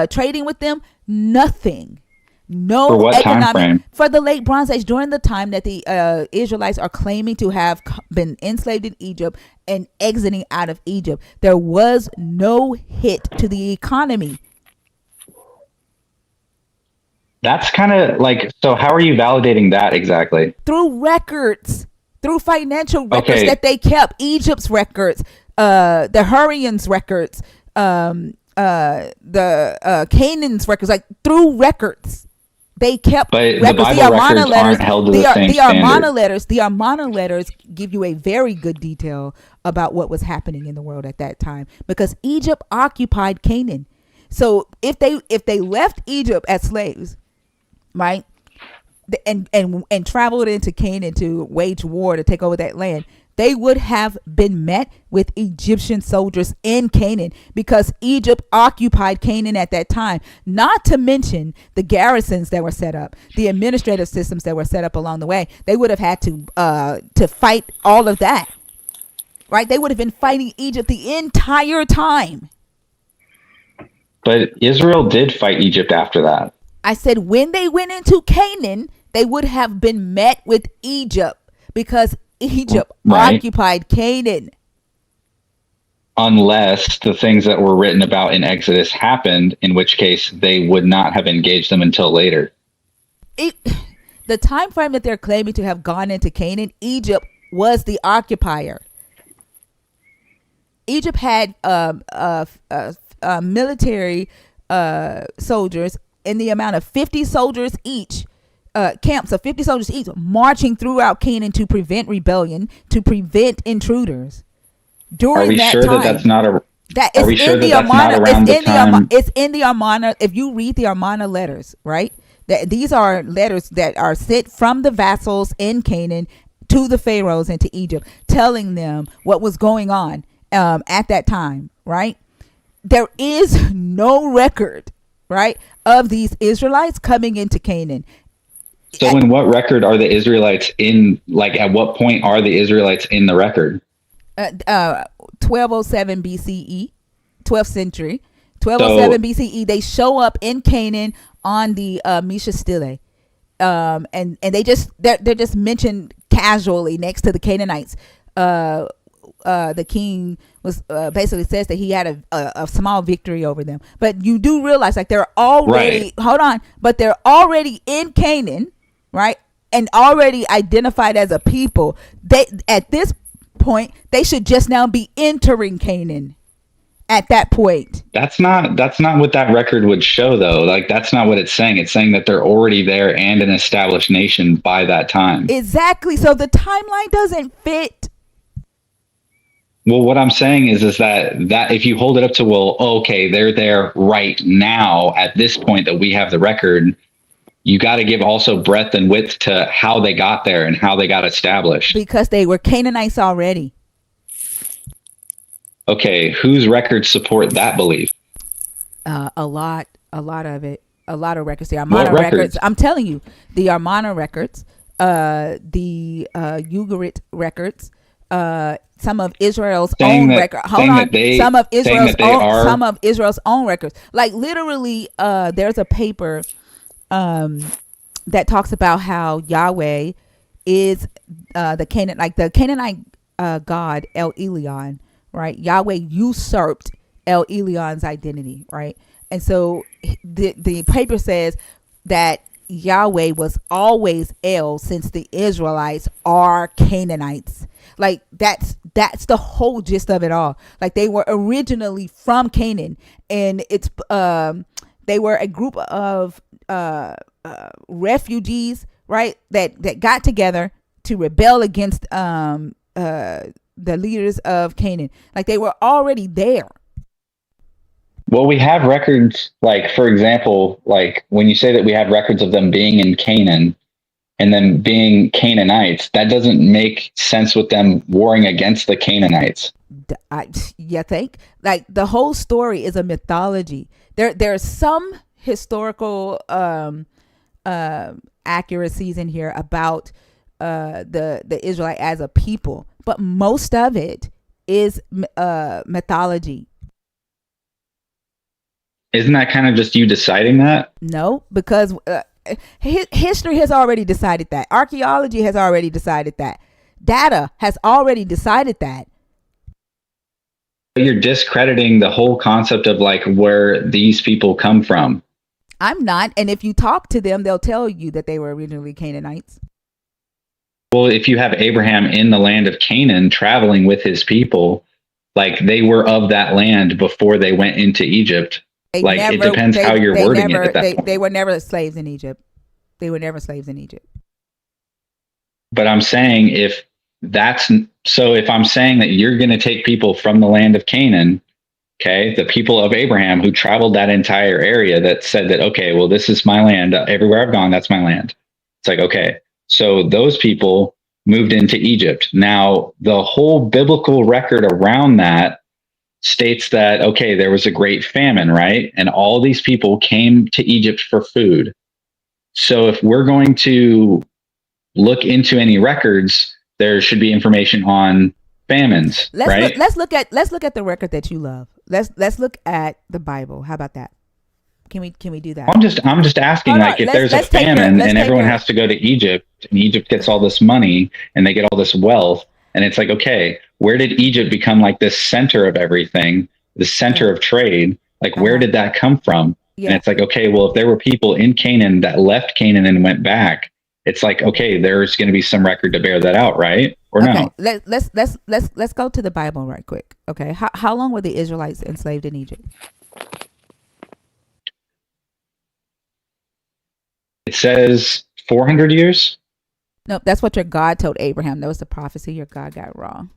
trading with them, nothing. No. For what time frame? For the late Bronze Age, during the time that the Israelites are claiming to have been enslaved in Egypt and exiting out of Egypt, there was no hit to the economy. That's kind of so how are you validating that exactly? Through records, through financial records that they kept, Egypt's records, the Hurrians records, the Canaan's records, through records. They kept but records. The Bible records aren't held to the same standard. The Armana letters give you a very good detail about what was happening in the world at that time, because Egypt occupied Canaan. So if they left Egypt as slaves, right, and traveled into Canaan to wage war to take over that land, they would have been met with Egyptian soldiers in Canaan, because Egypt occupied Canaan at that time. Not to mention the garrisons that were set up, the administrative systems that were set up along the way. They would have had to fight all of that, right? They would have been fighting Egypt the entire time. But Israel did fight Egypt after that. I said when they went into Canaan, they would have been met with Egypt, because Egypt occupied Canaan. Unless the things that were written about in Exodus happened, in which case they would not have engaged them until later. The time frame that they're claiming to have gone into Canaan, Egypt was the occupier. Egypt had military soldiers in the amount of 50 soldiers each. Camps of 50 soldiers each, marching throughout Canaan to prevent rebellion, to prevent intruders. Are we sure that that's not That Are is we sure in that the that's not Armana. around the time? It's in the Armana. If you read the Armana letters, right? That these are letters that are sent from the vassals in Canaan to the pharaohs and to Egypt, telling them what was going on at that time, right? There is no record, right, of these Israelites coming into Canaan. So in what record are the Israelites in? Like, at what point are the Israelites in the record? 1207 BCE, 12th century, So 1207 BCE. They show up in Canaan on the Misha Stele, and they're just mentioned casually next to the Canaanites. The king was basically says that he had a small victory over them, but you do realize like they're already but they're already in Canaan, right, and already identified as a people. They at this point they should just now be entering Canaan. At that point, that's not what that record would show, though. Like, that's not what it's saying. It's saying that they're already there and an established nation by that time. Exactly. So the timeline doesn't fit. Well, what I'm saying is that if you hold it up to, well, okay, they're there right now at this point that we have the record, you got to give also breadth and width to how they got there and how they got established. Because they were Canaanites already. Okay, whose records support that belief? A lot of it. A lot of records. The Armana records. I'm telling you, the Armana records, the Ugarit records, some of Israel's own records. Hold on. Some of Israel's own records. Like literally, there's a paper that talks about how Yahweh is the Canaanite god El Elyon, right? Yahweh usurped El Elion's identity, right? And so the paper says that Yahweh was always El since the Israelites are Canaanites. Like that's the whole gist of it all. Like they were originally from Canaan, and it's they were a group of refugees, right? That got together to rebel against the leaders of Canaan. Like they were already there. Well, we have records, like, for example, like when you say that we have records of them being in Canaan and them being Canaanites, that doesn't make sense with them warring against the Canaanites. You think? Like the whole story is a mythology. There's some historical accuracies in here about the Israelite as a people, but most of it is mythology. Isn't that kind of just you deciding that? No, because history has already decided that. Archaeology has already decided that. Data has already decided that. You're discrediting the whole concept of like where these people come from. I'm not. And if you talk to them, they'll tell you that they were originally Canaanites. Well, if you have Abraham in the land of Canaan traveling with his people, like they were of that land before they went into Egypt. It depends how you're wording it at that point. They were never slaves in Egypt. They were never slaves in Egypt. But I'm saying if I'm saying that you're going to take people from the land of Canaan, okay, the people of Abraham who traveled that entire area that said that, okay, well, this is my land. Everywhere I've gone, that's my land. It's like, okay, so those people moved into Egypt. Now, the whole biblical record around that states that, okay, there was a great famine, right? And all these people came to Egypt for food. So if we're going to look into any records, there should be information on famines, right? Let's look at the record that you love. Let's look at the Bible. How about that? Can we do that? I'm just asking, if there's a famine and everyone has to go to Egypt, and Egypt gets all this money and they get all this wealth, and it's like, okay, where did Egypt become like this center of everything, the center of trade? Like, where did that come from? Yeah. And it's like, okay, well, if there were people in Canaan that left Canaan and went back, it's like, okay, there's going to be some record to bear that out, right? Or no? Let's go to the Bible right quick. Okay, how long were the Israelites enslaved in Egypt? It says 400 years. No, that's what your God told Abraham. That was the prophecy your God got wrong.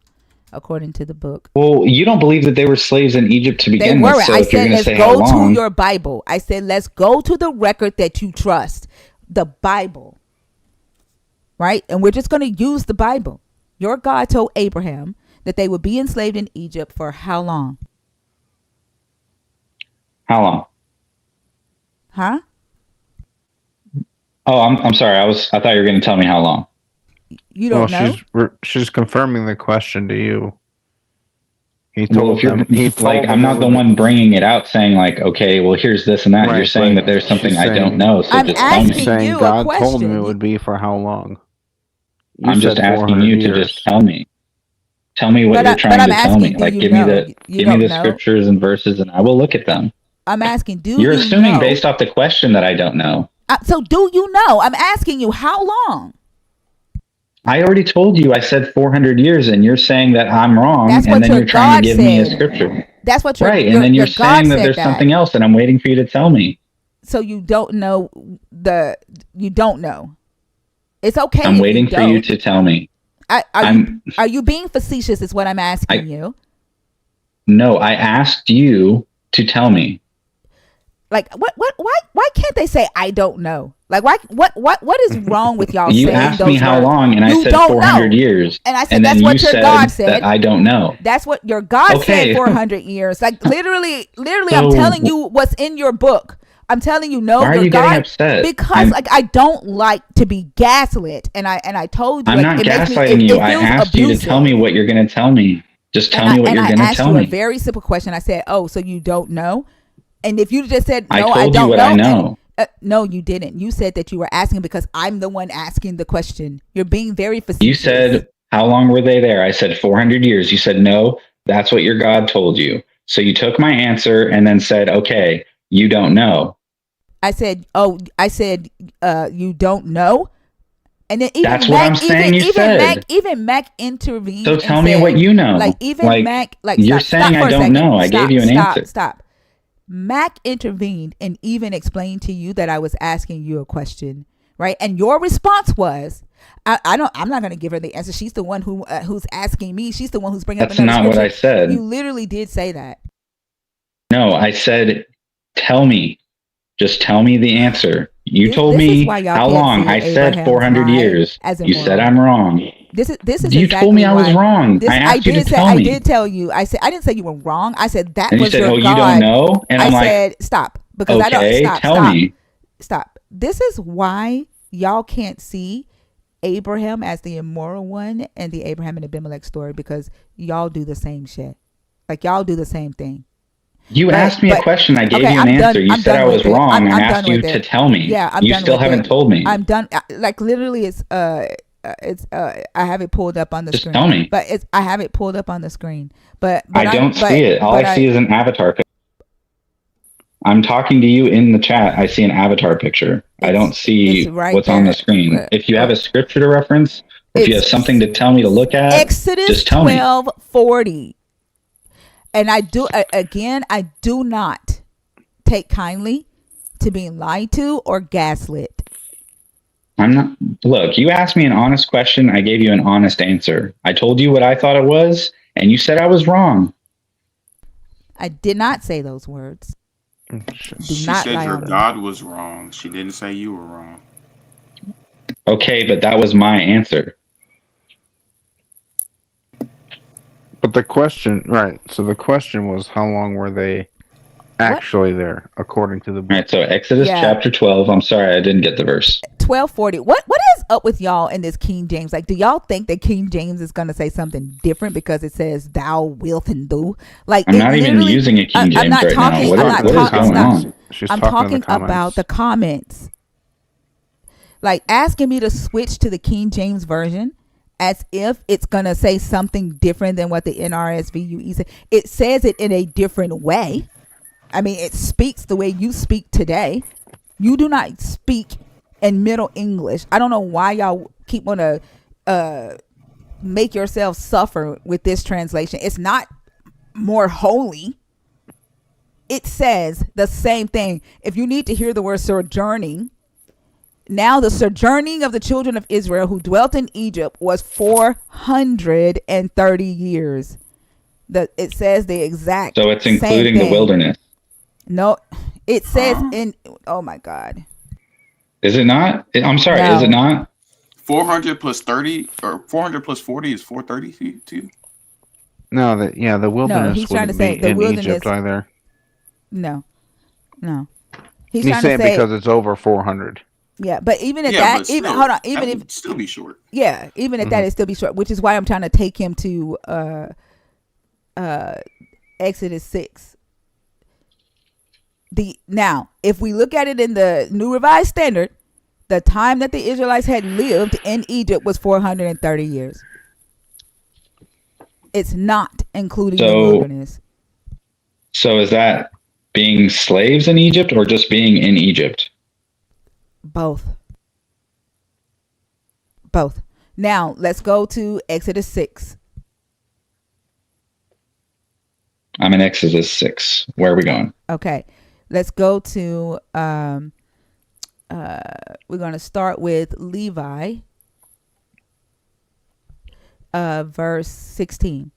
according to the book. Well, you don't believe that they were slaves in Egypt to They begin with. weren't. So I if you're said, going to let's say how go to long, your Bible. I said, let's go to the record that you trust, the Bible. Right? And we're just going to use the Bible. Your God told Abraham that they would be enslaved in Egypt for how long? how long? Huh? Oh, I'm sorry. I thought you were going to tell me how long. You don't know? She's confirming the question to you. He Well, told if you're them. He like, told I'm them not it the would one bringing it out saying like, okay, well, here's this and that. You're Right, saying but that there's something she's I don't saying- know. So I'm just tell asking me. saying you a God told him question. it would be for how long? You I'm just said asking 400 you years. to just tell me. Tell me what But you're I'm trying to tell me. asking, do Like, you give me know? the You give me don't the know? scriptures and verses, and I will look at them. I'm asking, do You're you assuming know? based off the question that I don't know. So do you know? I'm asking you, how long? I already told you. I said 400 years, and you're saying that I'm wrong, That's what and then your you're trying God to give me a said. scripture. That's what your Right, your, and then your you're God saying that said there's that. something else, and I'm waiting for you to tell me. So you don't know you don't know. It's okay. I'm if waiting you for you don't. to tell me. Are you being facetious? Is what I'm asking you. No, I asked you to tell me. Like why can't they say I don't know? Like what is wrong with y'all You saying asked those me how words? long, and I You said don't 400 know. years. And I said and that's then what you your said God said. that I don't know. That's what your God Okay. said 400 years. Like literally So- I'm telling you what's in your book. I'm telling you, no, Why are your you God, getting upset? because like I don't like to be gaslit, and I told you I'm like not it makes me gaslighting it you. I feels asked you to tell abusive. me what you're going to tell me. Just tell me what you're going to I asked tell you a me. very simple question. I said, "Oh, so you don't know?" And if you just said, I "No, told I you don't what know," I know. no, you didn't. You said that you were asking because I'm the one asking the question. You're being very facetious. You said, how long were they there? I said 400 years. You said, no, that's what your God told you. So you took my answer and then said, okay, you don't know. I said, you don't know. And then even That's Mac, what I'm saying you said. even Mac intervened. So and tell me said, what you know. Like even Mac, like you're stop saying for I a don't second. know. I gave you an answer. Stop. Mac intervened and even explained to you that I was asking you a question, right? And your response was, I'm not going to give her the answer. She's the one who's asking me. She's the one who's bringing That's up another not what I scripture. said. You literally did say that. No, I said, tell me. Just tell me the answer. You told me how long. I said 400 years. You said I'm wrong. This is You exactly told me I was why. wrong. I asked you to tell me. I did tell you. I said I didn't say you were wrong. I said that And you was said, your oh, God. you don't know? And I'm I like, said stop because I don't okay, stop. tell stop. me. Stop. This is why y'all can't see Abraham as the immoral one and the Abraham and Abimelech story, because y'all do the same shit. Like y'all do the same thing. You asked me a question. I gave you an answer. You said I was wrong. I asked you to tell me. Yeah, I'm you done still with haven't it. told me. I'm done. Like literally, it's I have it pulled up on the Just screen. tell me. But I have it pulled up on the screen. But I don't see it. All I see is an avatar picture. I'm talking to you in the chat. I see an avatar picture. I don't see right what's there. on the screen. If you have a scripture to reference, or if you have something to tell me to look at, Exodus just tell me. 12:40. And I do not take kindly to being lied to or gaslit. I'm not. Look, you asked me an honest question. I gave you an honest answer. I told you what I thought it was, and you said I was wrong. I did not say those words. She said your God was wrong. She didn't say you were wrong. Okay, but that was my answer. But the question, right? So the question was, how long were they actually there, according to the book? All right, so Exodus chapter 12. I'm sorry, I didn't get the verse. 12:40. What is up with y'all in this King James? Like, do y'all think that King James is gonna say something different because it says "thou wilt and do"? Like, I'm not even using a King James I'm not right talking. now. What is going on? I'm talking about the comments. Like asking me to switch to the King James version as if it's gonna say something different than what the NRSV said. It says it in a different way. I mean, it speaks the way you speak today. You do not speak in Middle English. I don't know why y'all keep want to make yourself suffer with this translation. It's not more holy. It says the same thing. If you need to hear the word sojourning, Now the sojourning of the children of Israel who dwelt in Egypt was 430 years. It says the exact So it's same including the thing. wilderness. No, it says in. Oh my God. Is it not? I'm sorry. No. Is it not? 400 plus 30 or 400 plus 40 is 430 to you? No, the wilderness he's trying to wouldn't say be the in wilderness. Egypt either. No. He's saying because it's over 400. Yeah, but even at Yeah, that, but still, even hold on, even that if would still be short. yeah, even at that, it'd still be short. Which is why I'm trying to take him to Exodus 6. Now, if we look at it in the New Revised Standard, the time that the Israelites had lived in Egypt was 430 years. It's not including the wilderness. So is that being slaves in Egypt or just being in Egypt? Both. Now, let's go to Exodus 6. I'm in Exodus 6. Where are we going? Okay. Let's go to we're going to start with Levi, verse 16.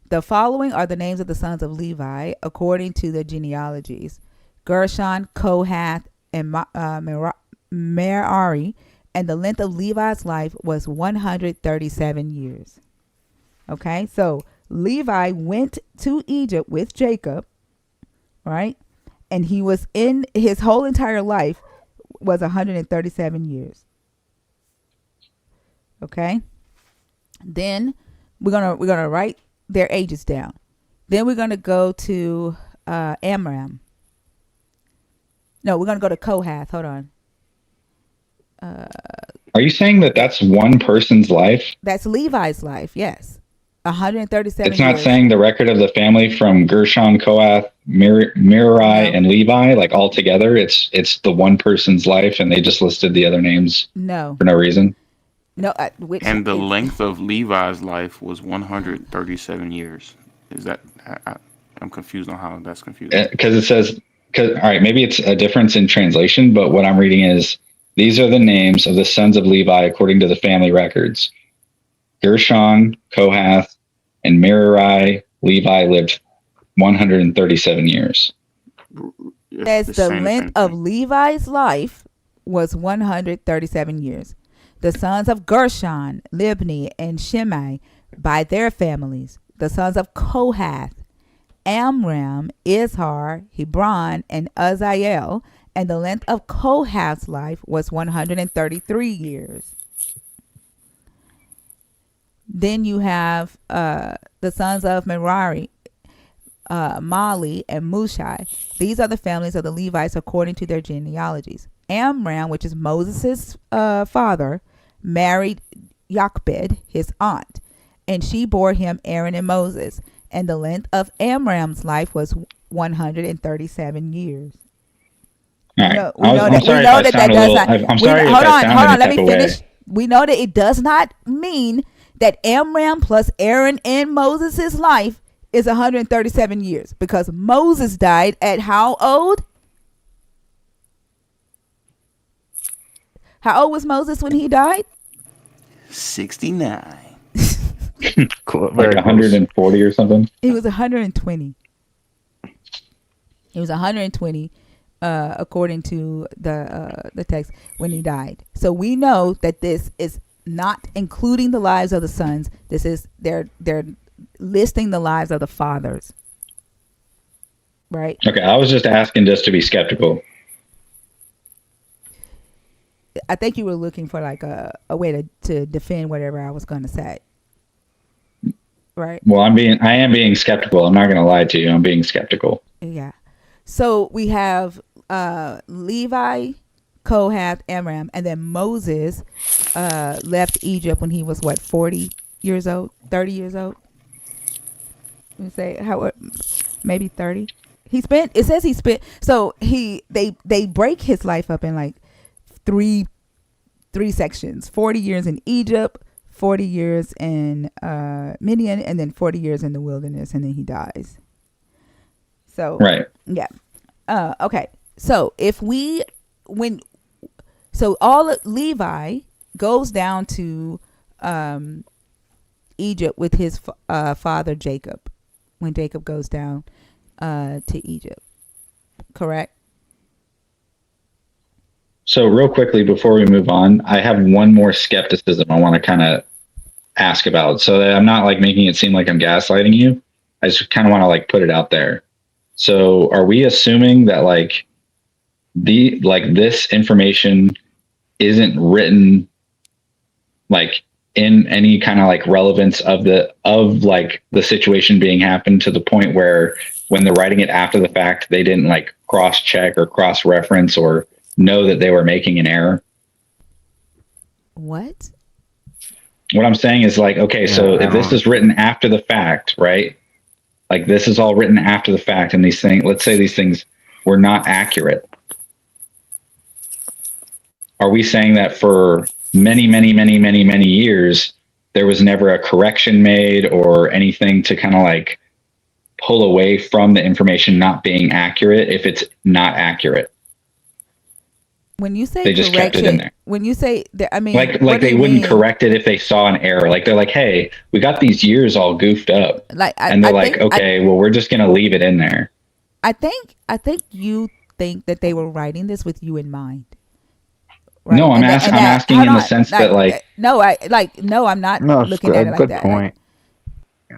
The following are the names of the sons of Levi according to their genealogies: Gershon, Kohath, and Merari. And the length of Levi's life was 137 years. Okay, so Levi went to Egypt with Jacob, right? And he was in his whole entire life was 137 years. Okay. Then we're gonna write their ages down. Then we're gonna go to Amram. No, we're gonna go to Kohath. Hold on. Are you saying that that's one person's life? That's Levi's life. Yes, 137. It's not years. saying the record of the family from Gershon, Kohath, Merari, and Levi, like all together. It's the one person's life, and they just listed the other names. No, for no reason. No, and the length of Levi's life was 137 years. Is that? I'm confused on how that's confusing. Because it says, all right, maybe it's a difference in translation, but what I'm reading is, these are the names of the sons of Levi according to the family records. Gershon, Kohath, and Merari. Levi lived 137 years. As the length of Levi's life was 137 years. The sons of Gershon, Libni, and Shimei by their families. The sons of Kohath, Amram, Izhar, Hebron, and Uzziel. And the length of Kohath's life was 133 years. Then you have the sons of Merari, Mali, and Mushai. These are the families of the Levites according to their genealogies. Amram, which is Moses' father, married Jochebed, his aunt, and she bore him Aaron and Moses. And the length of Amram's life was 137 years. All right. I'm sorry if I sound let me finish. We know that it does not mean that Amram plus Aaron and Moses' life is 137 years, because Moses died at how old? How old was Moses when he died? 69. Cool. Like 140 or something? He was 120. He was 120 according to the text when he died. So we know that this is not including the lives of the sons. This is they're listing the lives of the fathers. Right? Okay, I was just asking just to be skeptical. I think you were looking for like a way to defend whatever I was going to say. Right? Well, I am being skeptical. I'm not going to lie to you. I'm being skeptical. Yeah. So we have Levi, Kohath, Amram, and then Moses left Egypt when he was 40 years old, 30 years old. Let me say maybe 30. So they break his life up in like three sections: 40 years in Egypt, 40 years in Midian, and then 40 years in the wilderness, and then he dies. So right, yeah, okay. So So all of Levi goes down to Egypt with his father Jacob when Jacob goes down to Egypt. Correct? So real quickly before we move on, I have one more skepticism I want to kind of ask about, so that I'm not like making it seem like I'm gaslighting you. I just kind of want to like put it out there. So are we assuming that like this information isn't written like in any kind of like relevance of the situation being happened, to the point where when they're writing it after the fact, they didn't like cross check or cross reference or know that they were making an error? What I'm saying is like, okay, so if this is written after the fact, right? Like this is all written after the fact, and these things, let's say these things were not accurate. Are we saying that for many years, there was never a correction made or anything to kind of like pull away from the information not being accurate if it's not accurate? when you say They just kept it in there. when you say that, I mean, Like what do they you wouldn't mean? correct it if they saw an error. Like they're like, hey, we got these years all goofed up. Like And they're like, okay, well, we're just going to leave it in there. I think you think that they were writing this with you in mind. Right? No, I'm asking in the sense that like, I'm not No, it's looking a at it like good that. point.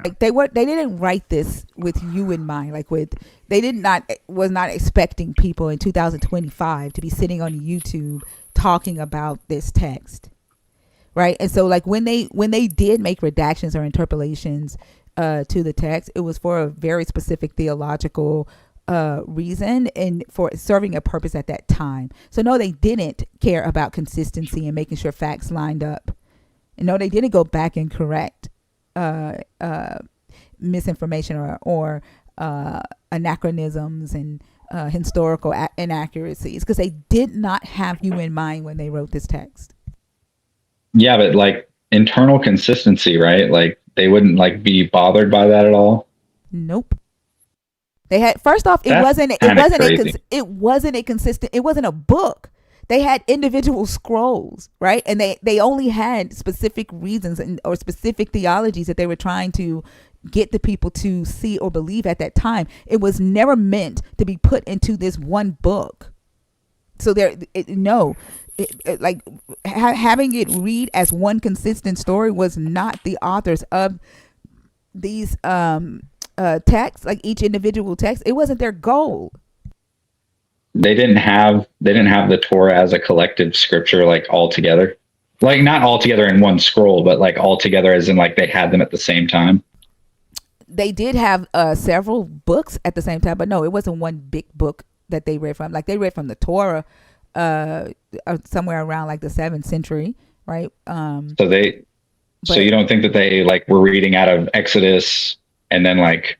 Like they didn't write this with you in mind. Like was not expecting people in 2025 to be sitting on YouTube talking about this text, right? And so like when they did make redactions or interpolations to the text, it was for a very specific theological reason and for serving a purpose at that time. So no, they didn't care about consistency and making sure facts lined up. And no, they didn't go back and correct misinformation or anachronisms and historical inaccuracies, because they did not have you in mind when they wrote this text. yeah, but like internal consistency, right? Like they wouldn't like be bothered by that at all. Nope. They had, first off, it wasn't a consistent, it wasn't a book. They had individual scrolls, right? And they only had specific reasons or specific theologies that they were trying to get the people to see or believe at that time. It was never meant to be put into this one book. So having it read as one consistent story was not the authors of these texts, like each individual text. It wasn't their goal. They didn't have the Torah as a collective scripture, like all together, like not all together in one scroll, but like all together as in like they had them at the same time. They did have several books at the same time, but no, it wasn't one big book that they read from. Like they read from the Torah somewhere around like the 7th century, right? So you don't think that they like were reading out of Exodus and then like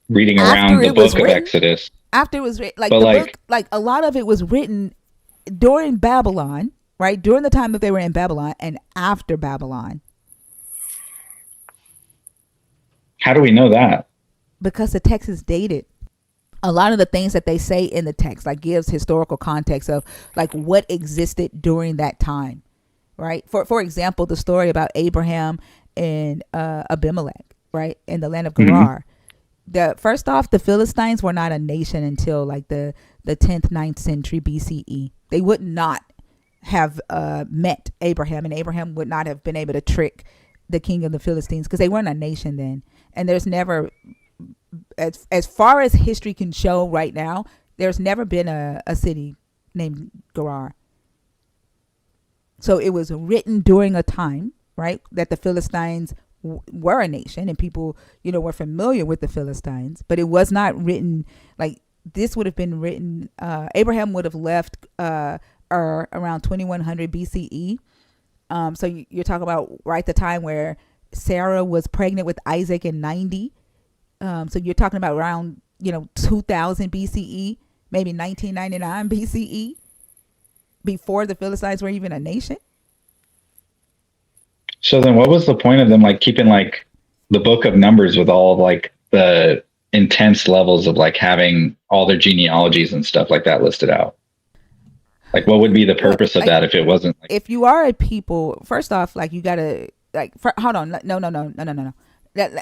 reading around the book of Exodus? After it was written, like the book, like a lot of it was written during Babylon, right? During the time that they were in Babylon and after Babylon. How do we know that? Because the text is dated. A lot of the things that they say in the text like gives historical context of like what existed during that time, right? For example, the story about Abraham and Abimelech, right, in the land of Gerar. First off, the Philistines were not a nation until like the 10th, 9th century BCE. They would not have met Abraham, and Abraham would not have been able to trick the king of the Philistines because they weren't a nation then. And there's never, as far as history can show right now, there's never been a city named Gerar. So it was written during a time, right, that the Philistines were a nation and people, were familiar with the Philistines, but it was not written like this. Would have been written, Abraham would have left around 2100 BCE. So you're talking about right the time where Sarah was pregnant with Isaac in 90. So you're talking about around 2000 BCE, maybe 1999 BCE, before the Philistines were even a nation. So then what was the point of them like keeping like the book of Numbers with all of, like the intense levels of like having all their genealogies and stuff like that listed out? Like, what would be the purpose of that if it wasn't like? If you are a people, first off, like you gotta hold on, no.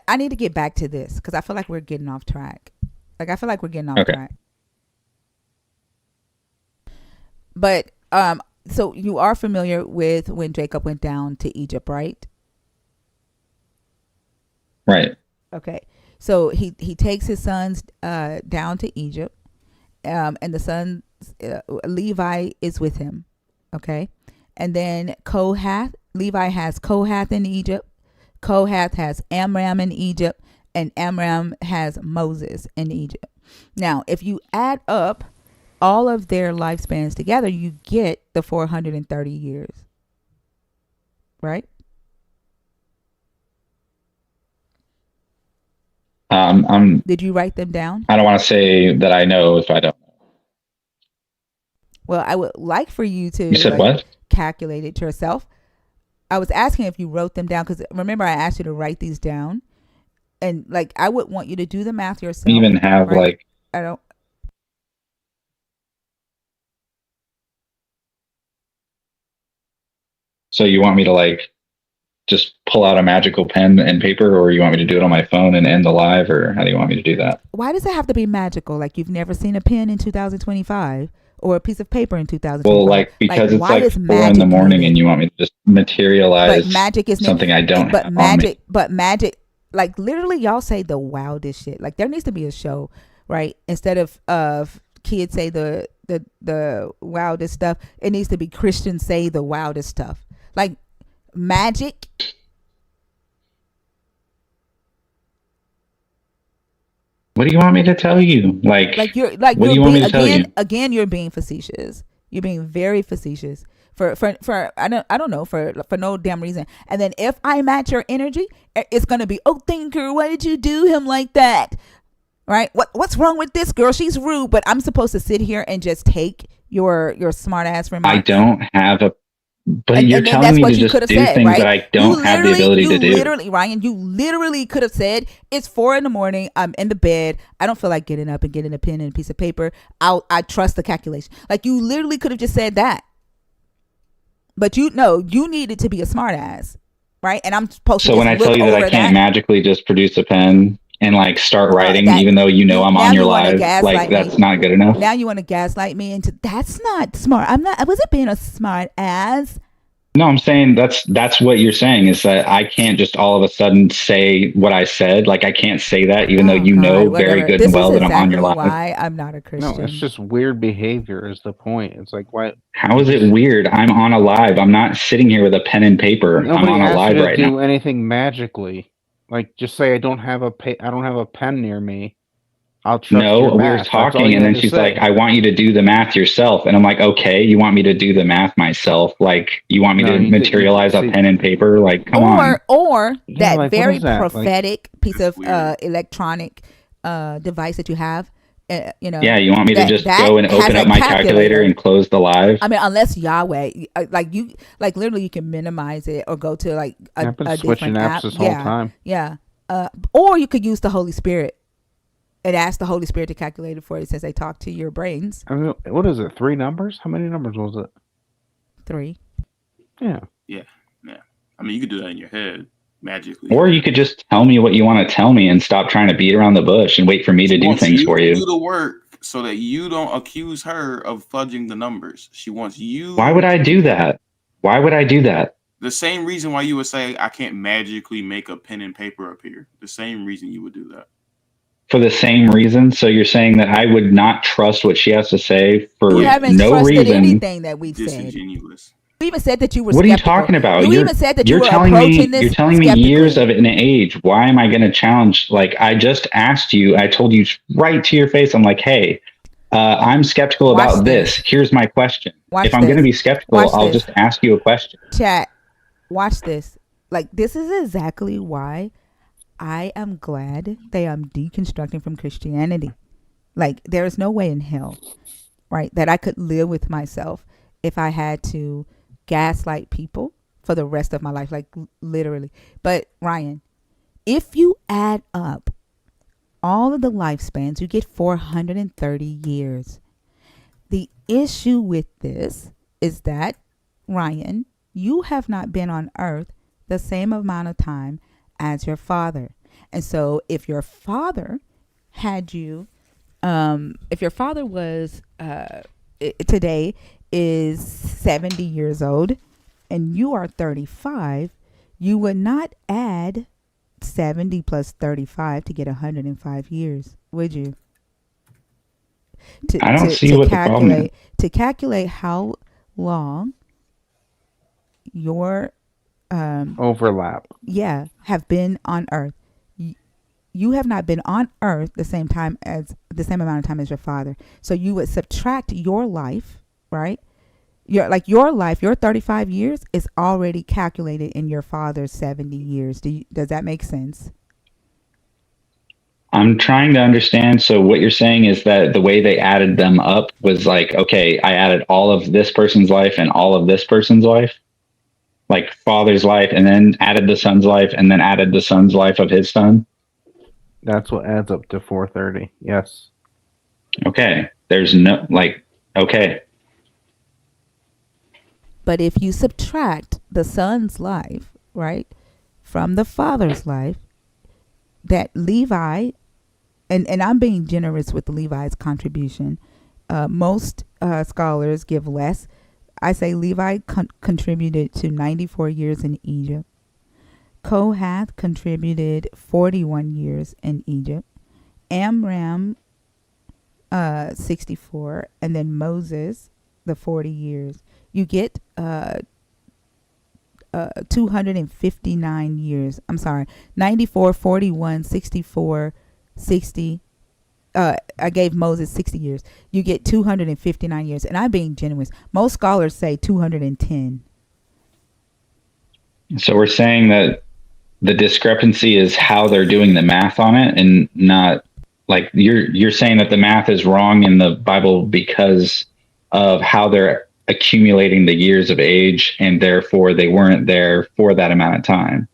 I need to get back to this because I feel like we're getting off track. Like I feel like we're getting off track. But so you are familiar with when Jacob went down to Egypt, right? Right. Okay. So he takes his sons down to Egypt, and the son Levi is with him. Okay, and then Levi has Kohath in Egypt. Kohath has Amram in Egypt, and Amram has Moses in Egypt. Now, if you add up all of their lifespans together, you get the 430 years. Right? Did you write them down? I don't want to say that I know if I don't. Well, I would like for you to. You said what? Calculate it yourself. I was asking if you wrote them down because remember I asked you to write these down, and like I would want you to do the math yourself. Even have like I don't. So you want me to like just pull out a magical pen and paper, or you want me to do it on my phone and end the live, or how do you want me to do that? Why does it have to be magical? Like you've never seen a pen in 2025 or a piece of paper in 2025? Well, like because it's like 4 in the morning and you want me to just materialize but magic is something I don't but have magic, on me. But magic, like literally y'all say the wildest shit. Like there needs to be a show, right? Instead of kids say the wildest stuff, it needs to be Christians say the wildest stuff. Like magic. What do you want me to tell you? Like you're what do you want me to tell you? Again, you're being facetious. You're being very facetious for I don't know for no damn reason. And then if I match your energy, it's gonna be, oh thinker, why did you do him like that? Right? What's wrong with this girl? She's rude. But I'm supposed to sit here and just take your smart ass remarks. I don't have a. But you're telling me to just do things that I don't have the ability to do. Ryan, you literally could have said, it's 4 a.m. I'm in the bed. I don't feel like getting up and getting a pen and a piece of paper. I trust the calculation. Like you literally could have just said that. But you needed to be a smart ass, right? And I'm supposed to. So when I tell you that I can't magically just produce a pen and like start writing, even though I'm on your live, like that's not good enough. Now you want to gaslight me into that's not smart. I wasn't being a smart ass. No, I'm saying that's what you're saying is that I can't just all of a sudden say what I said. Like I can't say that even though very good and well that I'm on your live. Why I'm not a Christian. No, it's just weird behavior is the point. It's like why? How is it weird? I'm on a live. I'm not sitting here with a pen and paper. Nobody I'm on a live right now. Do anything magically. Like just say I don't have a pen near me. I'll trust your we were talking and then she's like, I want you to do the math yourself. And I'm like, okay, you want me to do the math myself? Like you want me to materialize a pen and paper? Like, come on. Or that very prophetic piece of electronic device that you have. Yeah, you want me to just go and open up my calculator and close the live? I mean, unless Yahweh, like literally you can minimize it or go to like a switching different apps app. This whole time. Yeah. Or you could use the Holy Spirit and ask the Holy Spirit to calculate it for you since they talk to your brains. I mean, what is it? 3 numbers? How many numbers was it? 3. Yeah. I mean, you could do that in your head magically. Or you could just tell me what you want to tell me and stop trying to beat around the bush and wait for me to do things for you. Do the work so that you don't accuse her of fudging the numbers. She wants you. Why would I do that? The same reason why you would say I can't magically make a pen and paper appear. The same reason you would do that. For the same reason, so you're saying that I would not trust what she has to say for you haven't no trusted reason. Anything that we said. Disingenuous. You even said that you were. What skeptical. Are you talking about? You even said that you were telling approaching me. This you're telling me years of an age. Why am I going to challenge? Like I just asked you. I told you right to your face. I'm like, hey, I'm skeptical about this. Here's my question. If I'm going to be skeptical, I'll just ask you a question. Chat. Watch this. Like this is exactly why I am glad that I'm deconstructing from Christianity. Like there is no way in hell, right, that I could live with myself if I had to gaslight people for the rest of my life, like literally. But Ryan, if you add up all of the lifespans, you get 430 years. The issue with this is that, Ryan, you have not been on earth the same amount of time as your father. And so if your father had you, if your father was today is 70 years old and you are 35, you would not add 70 plus 35 to get 105 years, would you? I don't see what the problem is. To calculate how long your overlap have been on earth. You have not been on earth the same amount of time as your father. So you would subtract your life, right? Your life, your 35 years is already calculated in your father's 70 years. Does that make sense? I'm trying to understand. So what you're saying is that the way they added them up was like, okay, I added all of this person's life and all of this person's life, like father's life, and then added the son's life, and then added the son's life of his son. That's what adds up to 430. Yes. Okay. There's no okay. But if you subtract the son's life, right, from the father's life, that Levi, and I'm being generous with Levi's contribution. Most scholars give less. I say Levi contributed to 94 years in Egypt. Kohath contributed 41 years in Egypt. Amram, 64, and then Moses, the 40 years. You get 259 years. I'm sorry, 94, 41, 64, 60. I gave Moses 60 years. You get 259 years. And I'm being generous. Most scholars say 210. So we're saying that the discrepancy is how they're doing the math on it, and not like you're saying that the math is wrong in the Bible because of how they're accumulating the years of age, and therefore they weren't there for that amount of time.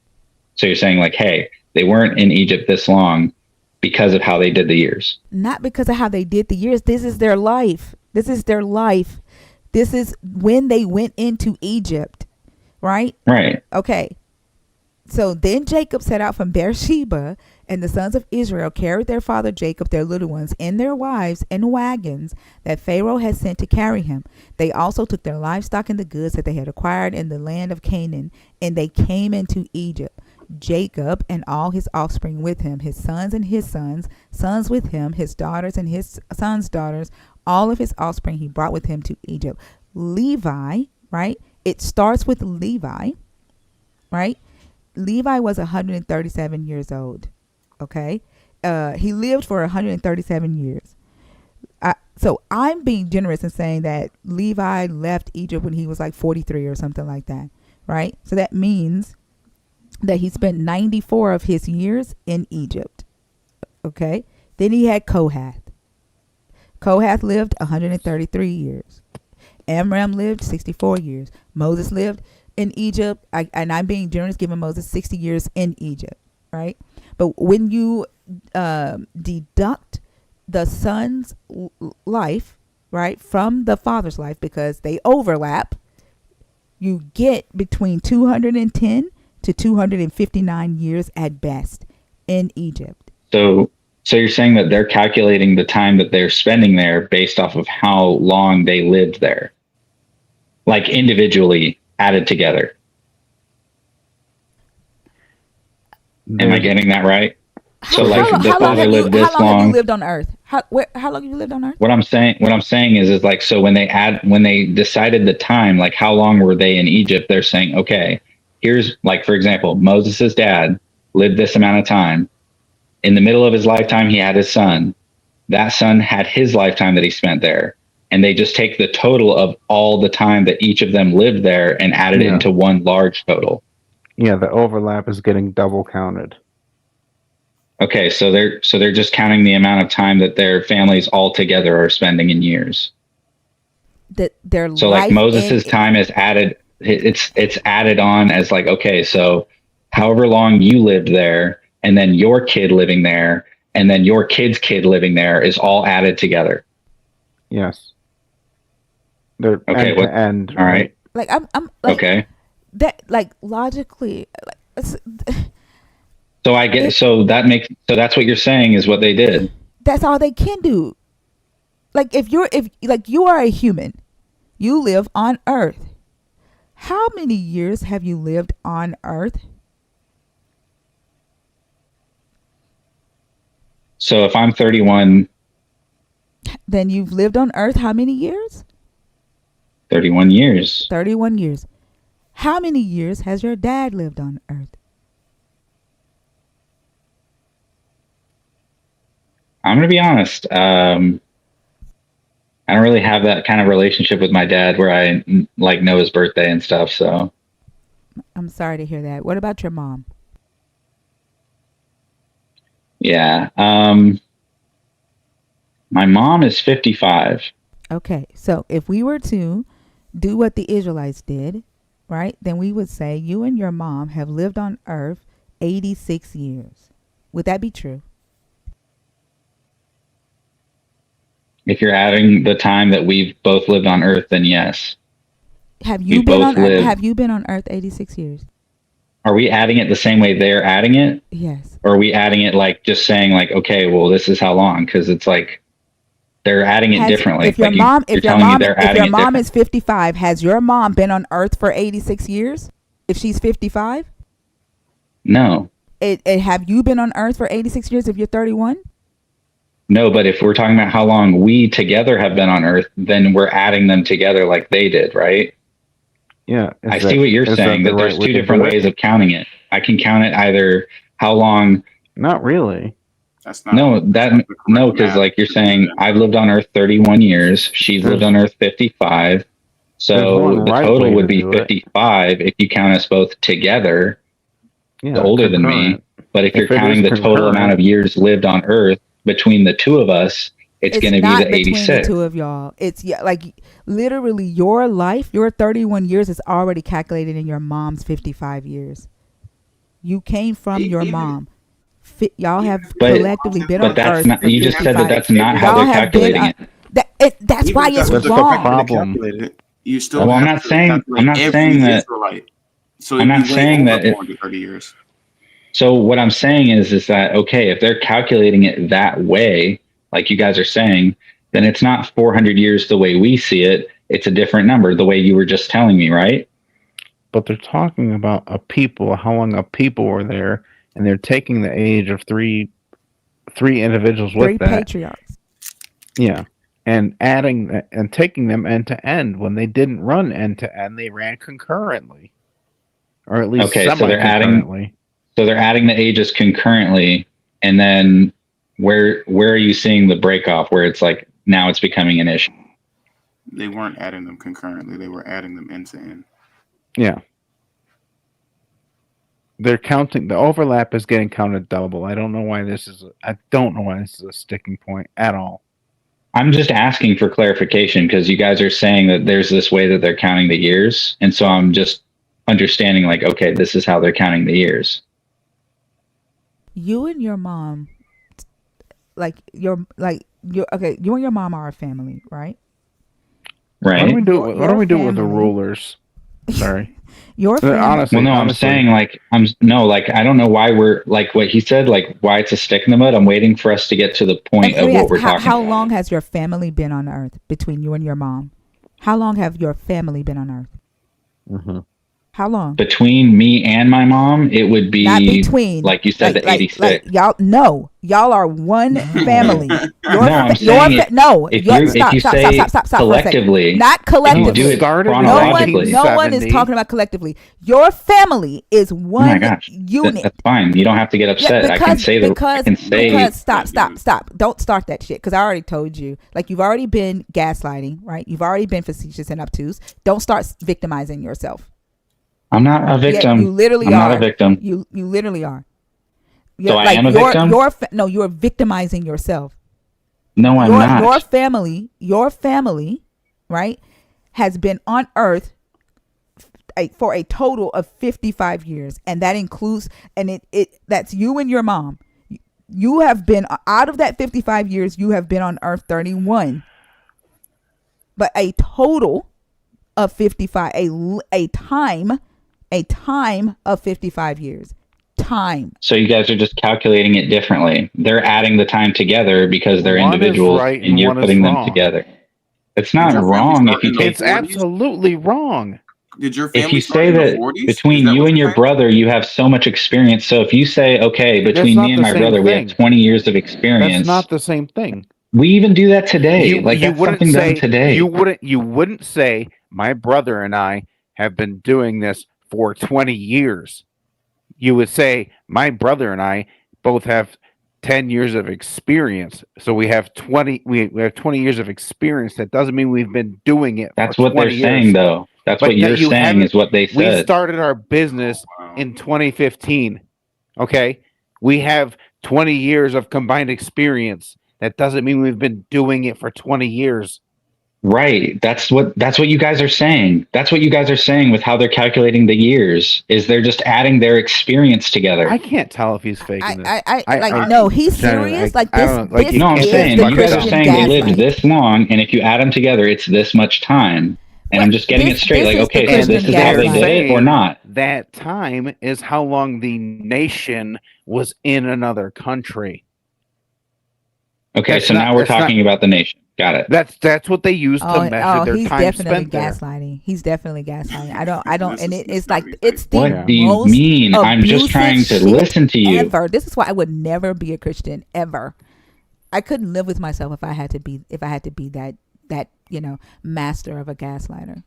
So you're saying like, hey, they weren't in Egypt this long because of how they did the years. Not because of how they did the years. This is their life. This is their life. This is when they went into Egypt, right? Right. Okay. So then Jacob set out from Beersheba, and the sons of Israel carried their father Jacob, their little ones, and their wives in wagons that Pharaoh had sent to carry him. They also took their livestock and the goods that they had acquired in the land of Canaan, and they came into Egypt. Jacob and all his offspring with him, his sons and his sons with him, his daughters and his sons' daughters, all of his offspring he brought with him to Egypt. Levi, right? It starts with Levi, right? Levi was 137 years old. Okay. He lived for 137 years. So I'm being generous in saying that Levi left Egypt when he was like 43 or something like that. Right. So that means that he spent 94 of his years in Egypt. Okay. Then he had Kohath. Kohath lived 133 years. Amram lived 64 years. Moses lived in Egypt, and I'm being generous, giving Moses 60 years in Egypt, right? But when you deduct the son's life, right, from the father's life, because they overlap, you get between 210 to 259 years at best in Egypt. So you're saying that they're calculating the time that they're spending there based off of how long they lived there, like individually added together. Am I getting that right? How long have you lived on Earth? How long have you lived on Earth? What I'm saying is like, so when they decided the time, like how long were they in Egypt? They're saying, okay, here's like, for example, Moses' dad lived this amount of time. In the middle of his lifetime, he had his son. That son had his lifetime that he spent there. And they just take the total of all the time that each of them lived there and added it into one large total. Yeah, the overlap is getting double counted. Okay, so they're just counting the amount of time that their families all together are spending in years. So like Moses' time is added. It's added on as like, okay, so however long you lived there, and then your kid living there, and then your kid's kid living there is all added together. Yes. They're Okay, end what? to end, All right? right. Like I'm like Okay. that. Like logically, like So I get. So that's what you're saying is what they did. that's all they can do. Like if you are a human, you live on Earth. How many years have you lived on Earth? So if I'm 31, Then you've lived on Earth how many years? 31 years. 31 years. How many years has your dad lived on Earth? I'm gonna be honest. I don't really have that kind of relationship with my dad where I like know his birthday and stuff. So I'm sorry to hear that. What about your mom? yeah. My mom is 55. Okay, so if we were to do what the Israelites did, right, then we would say you and your mom have lived on Earth 86 years. Would that be true? If you're adding the time that we've both lived on Earth, then yes. Have you We've been both on Earth? lived. Have you been on Earth 86 years? Are we adding it the same way they're adding it? Yes. Or are we adding it like just saying like, okay, well, this is how long? Because it's like they're adding it differently. If your like mom, you're if your telling me mom, they're if adding your it mom different. is 55, has your mom been on Earth for 86 years? If she's 55, No, have you been on Earth for 86 years? If you're 31, no. But if we're talking about how long we together have been on Earth, then we're adding them together like they did, right? Yeah. I see what you're saying, that there's two different ways of counting it. I can count it either how long. Not really. That's not. No, because like you're saying, I've lived on Earth 31 years. She's lived on Earth 55. So the total would be 55 if you count us both together, older than me. But if you're counting the total amount of years lived on Earth between the two of us, it's going to be the 86. between the two of y'all. It's like literally your life, your 31 years is already calculated in your mom's 55 years. You came from your mom. Y'all have collectively been on Earth. Not, you just said that that's not how they're calculating it. That's why it's wrong. You still. Well, I'm not saying that. Israelite. So I'm not saying that 430 years. So what I'm saying is that okay, if they're calculating it that way, like you guys are saying, then it's not 400 years the way we see it. It's a different number, the way you were just telling me, right? But they're talking about a people, how long a people were there, and they're taking the age of three individuals with three patriarchs. Yeah. And adding that and taking them end to end. When they didn't run end to end, they ran concurrently. Or at least semi-concurrently. So they're adding the ages concurrently, and then where are you seeing the break off where it's like now it's becoming an issue? They weren't adding them concurrently, they were adding them end to end. Yeah. They're counting, the overlap is getting counted double. I don't know why this is a sticking point at all. I'm just asking for clarification because you guys are saying that there's this way that they're counting the years, and so I'm just understanding like, okay, this is how they're counting the years. You and your mom, you and your mom are a family, right? Right. What do we do with the rulers? Sorry. Your family. Honestly, I'm saying like I don't know why we're like what he said, like why it's a stick in the mud. I'm waiting for us to get to the point of what we're talking about. How long has your family been on Earth between you and your mom? How long have your family been on Earth? Mm-hmm. How long? Between me and my mom, it would be not between, like you said, the 86. Y'all are one family. If you stop collectively, not collectively. Do it chronologically. No one is talking about collectively. Your family is one unit. That's fine. You don't have to get upset. I can say stop. Don't start that shit because I already told you. Like you've already been gaslighting, right? You've already been facetious and obtuse. Don't start victimizing yourself. I'm not a victim. You literally I'm are. not a victim. You literally are. So I am a victim? You're victimizing yourself. No, I'm not. Your family, right, has been on Earth for a total of 55 years. And that includes, and that's you and your mom. You have been, out of that 55 years, you have been on Earth 31. But a total of 55, a time of 55 years. Time. So you guys are just calculating it differently. They're adding the time together because they're One is individuals, right and and you're one is putting them wrong. together. It's Did not your family wrong start if you in the take. It's 40s? absolutely wrong. Did your If family you start say in the that 40s? Is between that you what and you're your saying? brother you have so much experience, so if you say, okay, That's between me not and the my same brother we have thing. 20 years of That's experience, not the same thing. we even do that today. Like You that's wouldn't something done say today. you wouldn't say my brother and I have been doing this for 20 years. You would say my brother and I both have 10 years of experience. So we have 20 years of experience. That doesn't mean we've been doing it That's for what they're 20 saying, years. though. That's But what that you're you saying haven't is what they we said. started our business Wow. in 2015. Okay? We have 20 years of combined experience. That doesn't mean we've been doing it for 20 years. Right. That's what you guys are saying. That's what you guys are saying with how they're calculating the years. Is they're just adding their experience together. I can't tell if he's faking this. No, he's generally, serious. Like I this, don't know, like this you No, I'm is can't saying the you guys are Christian saying they lived gaslighting. this long, and if you add them together, it's this much time. And I'm just getting it straight. This Like, is the okay, so Christian this is how they did it, or saying not? that time is how long the nation was in another country. Okay, so now we're talking about the nation. Got it. That's what they use to measure their he's time definitely spent there. gaslighting. He's definitely gaslighting. I don't, and it's like disturbing. it's the What do you most mean? I'm just abusive trying to shit listen to you. ever. This is why I would never be a Christian ever. I couldn't live with myself if I had to be that master of a gaslighter.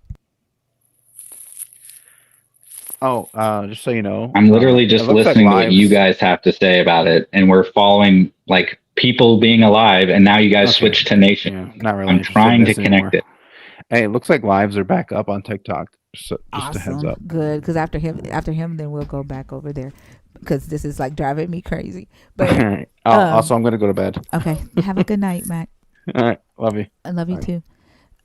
Oh, just so you know, I'm literally it just looks like listening to what you Lives- guys have to say about it, and we're following like people being alive, and now you guys Okay. switch to nation. Yeah, not really I'm interested trying in to this connect anymore. it. Hey, it looks like lives are back up on TikTok. So just a heads Awesome, up. good. Because after him, then we'll go back over there because this is like driving me crazy. But All right. Also, I'm gonna go to bed. okay, have a good night, Mac. All right, love you. I love you Bye. too.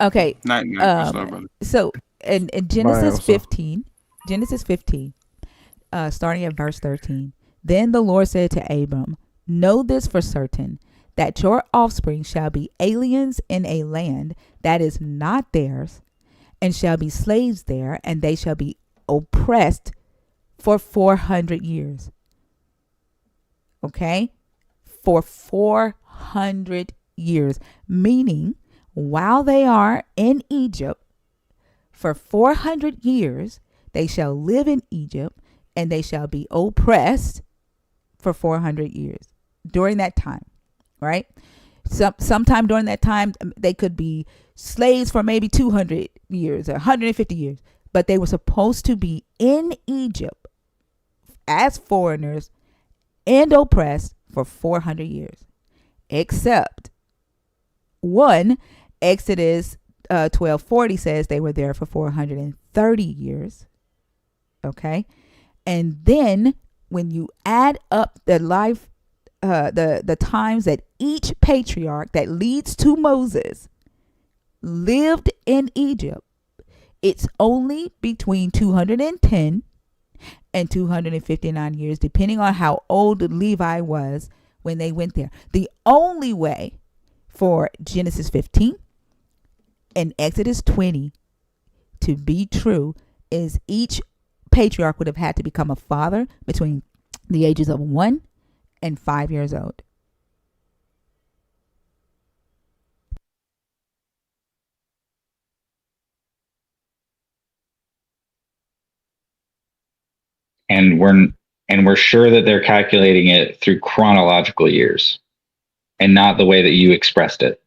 Okay. Night, much love, brother. So in Genesis 15, starting at verse 13, then the Lord said to Abram, "Know this for certain, that your offspring shall be aliens in a land that is not theirs, and shall be slaves there, and they shall be oppressed for 400 years." Okay? For 400 years, meaning while they are in Egypt, for 400 years, they shall live in Egypt, and they shall be oppressed for 400 years during that time, right? Sometime during that time, they could be slaves for maybe 200 years or 150 years, but they were supposed to be in Egypt as foreigners and oppressed for 400 years, except one, Exodus 12:40 says they were there for 430 years. Okay. And then when you add up the life, the times that each patriarch that leads to Moses lived in Egypt, it's only between 210 and 259 years, depending on how old Levi was when they went there. The only way for Genesis 15 and Exodus 20 to be true is each patriarch would have had to become a father between the ages of 1 and 5 years old. And we're sure that they're calculating it through chronological years and not the way that you expressed it.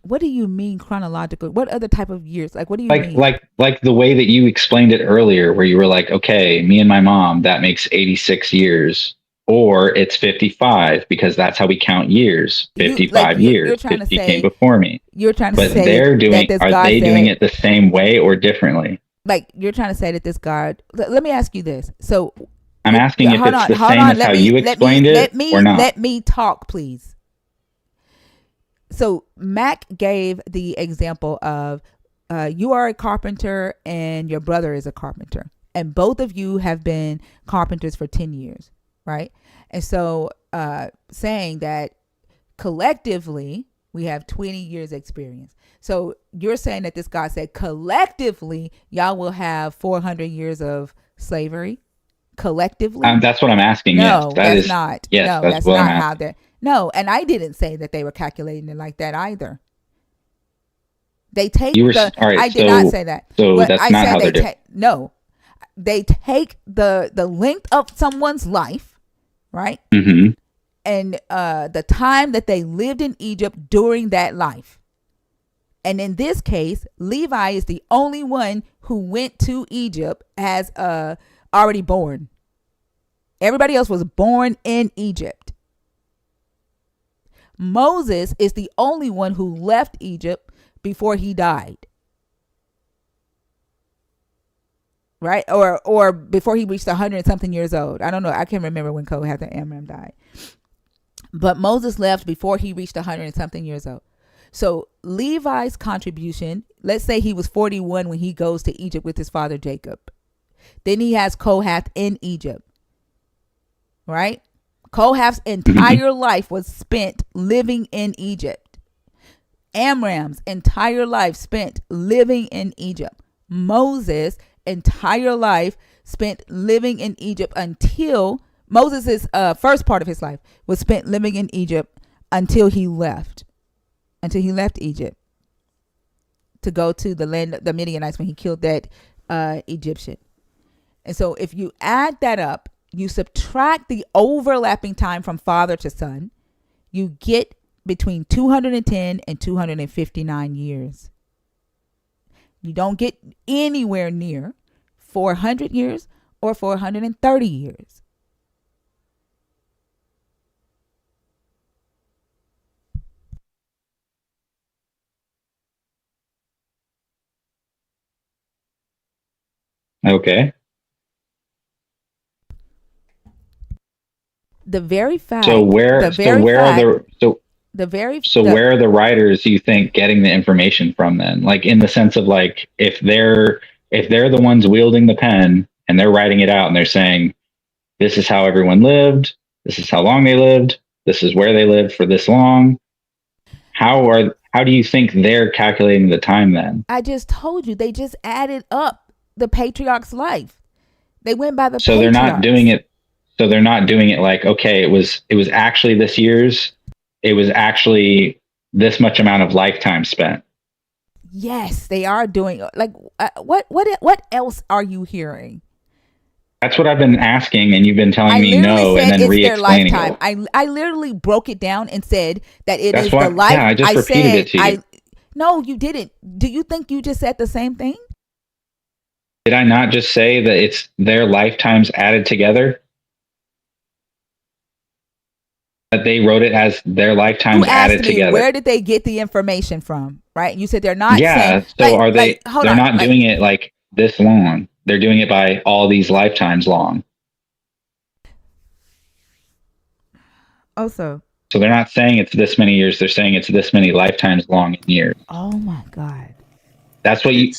What do you mean chronological? What other type of years? Like, what do you mean? Like the way that you explained it earlier, where you were like, okay, me and my mom, that makes 86 years, or it's 55 because that's how we count years. 55 years. You're trying 50 to say, came before me. You're trying to But say they're doing. that this Are God they said, doing it the same way or differently? Like, you're trying to say that this God. Let me ask you this. So I'm asking if it's the same as how you explained it or not. Let me talk, please. So Mac gave the example of you are a carpenter and your brother is a carpenter, and both of you have been carpenters for 10 years, right? And so saying that collectively We have 20 years experience. So you're saying that this God said collectively y'all will have 400 years of slavery? Collectively? That's what I'm asking. No, Yes, that's not. Yes, No, that's that's what I'm not how asking. they're. No, and I didn't say that they were calculating it like that either. They take You were the. all right. I did not say that. So What that's I not said, how they they're doing. take. No, they take the length of someone's life, right? Mm-hmm. And the time that they lived in Egypt during that life. And in this case, Levi is the only one who went to Egypt as already born. Everybody else was born in Egypt. Moses is the only one who left Egypt before he died. Right? Or before he reached 100 and something years old. I don't know. I can't remember when Kohath and Amram died. But Moses left before he reached 100 and something years old. So Levi's contribution, let's say he was 41 when he goes to Egypt with his father Jacob. Then he has Kohath in Egypt. Right? Kohath's entire life was spent living in Egypt. Amram's entire life spent living in Egypt. Moses' entire life spent living in Egypt until Moses' first part of his life was spent living in Egypt until he left Egypt to go to the land, the Midianites, when he killed that Egyptian. And so if you add that up, you subtract the overlapping time from father to son, you get between 210 and 259 years. You don't get anywhere near 400 years or 430 years. Okay. The very fact. Where are the writers, you think, getting the information from then? Like, in the sense of, like, if they're the ones wielding the pen and they're writing it out and they're saying, this is how everyone lived, this is how long they lived, this is where they lived for this long. How do you think they're calculating the time then? I just told you, they just added up the patriarch's life. They went by the So patriarchs. they're not doing it like, okay, it was actually this year's, it was actually this much amount of lifetime spent. Yes, they are doing, like, what else are you hearing? That's what I've been asking, and you've been telling me no, and then re-explaining it. I literally broke it down and said that That's the life. Yeah, I just repeated it to you. No, you didn't. Do you think you just said the same thing? Did I not just say that it's their lifetimes added together? That they wrote it as their lifetimes added together. Where did they get the information from? Right? You said they're not. Yeah. Saying, so are they? They're not doing it like this long. They're doing it by all these lifetimes long. Also. So they're not saying it's this many years. They're saying it's this many lifetimes long in years. Oh my God. That's what you.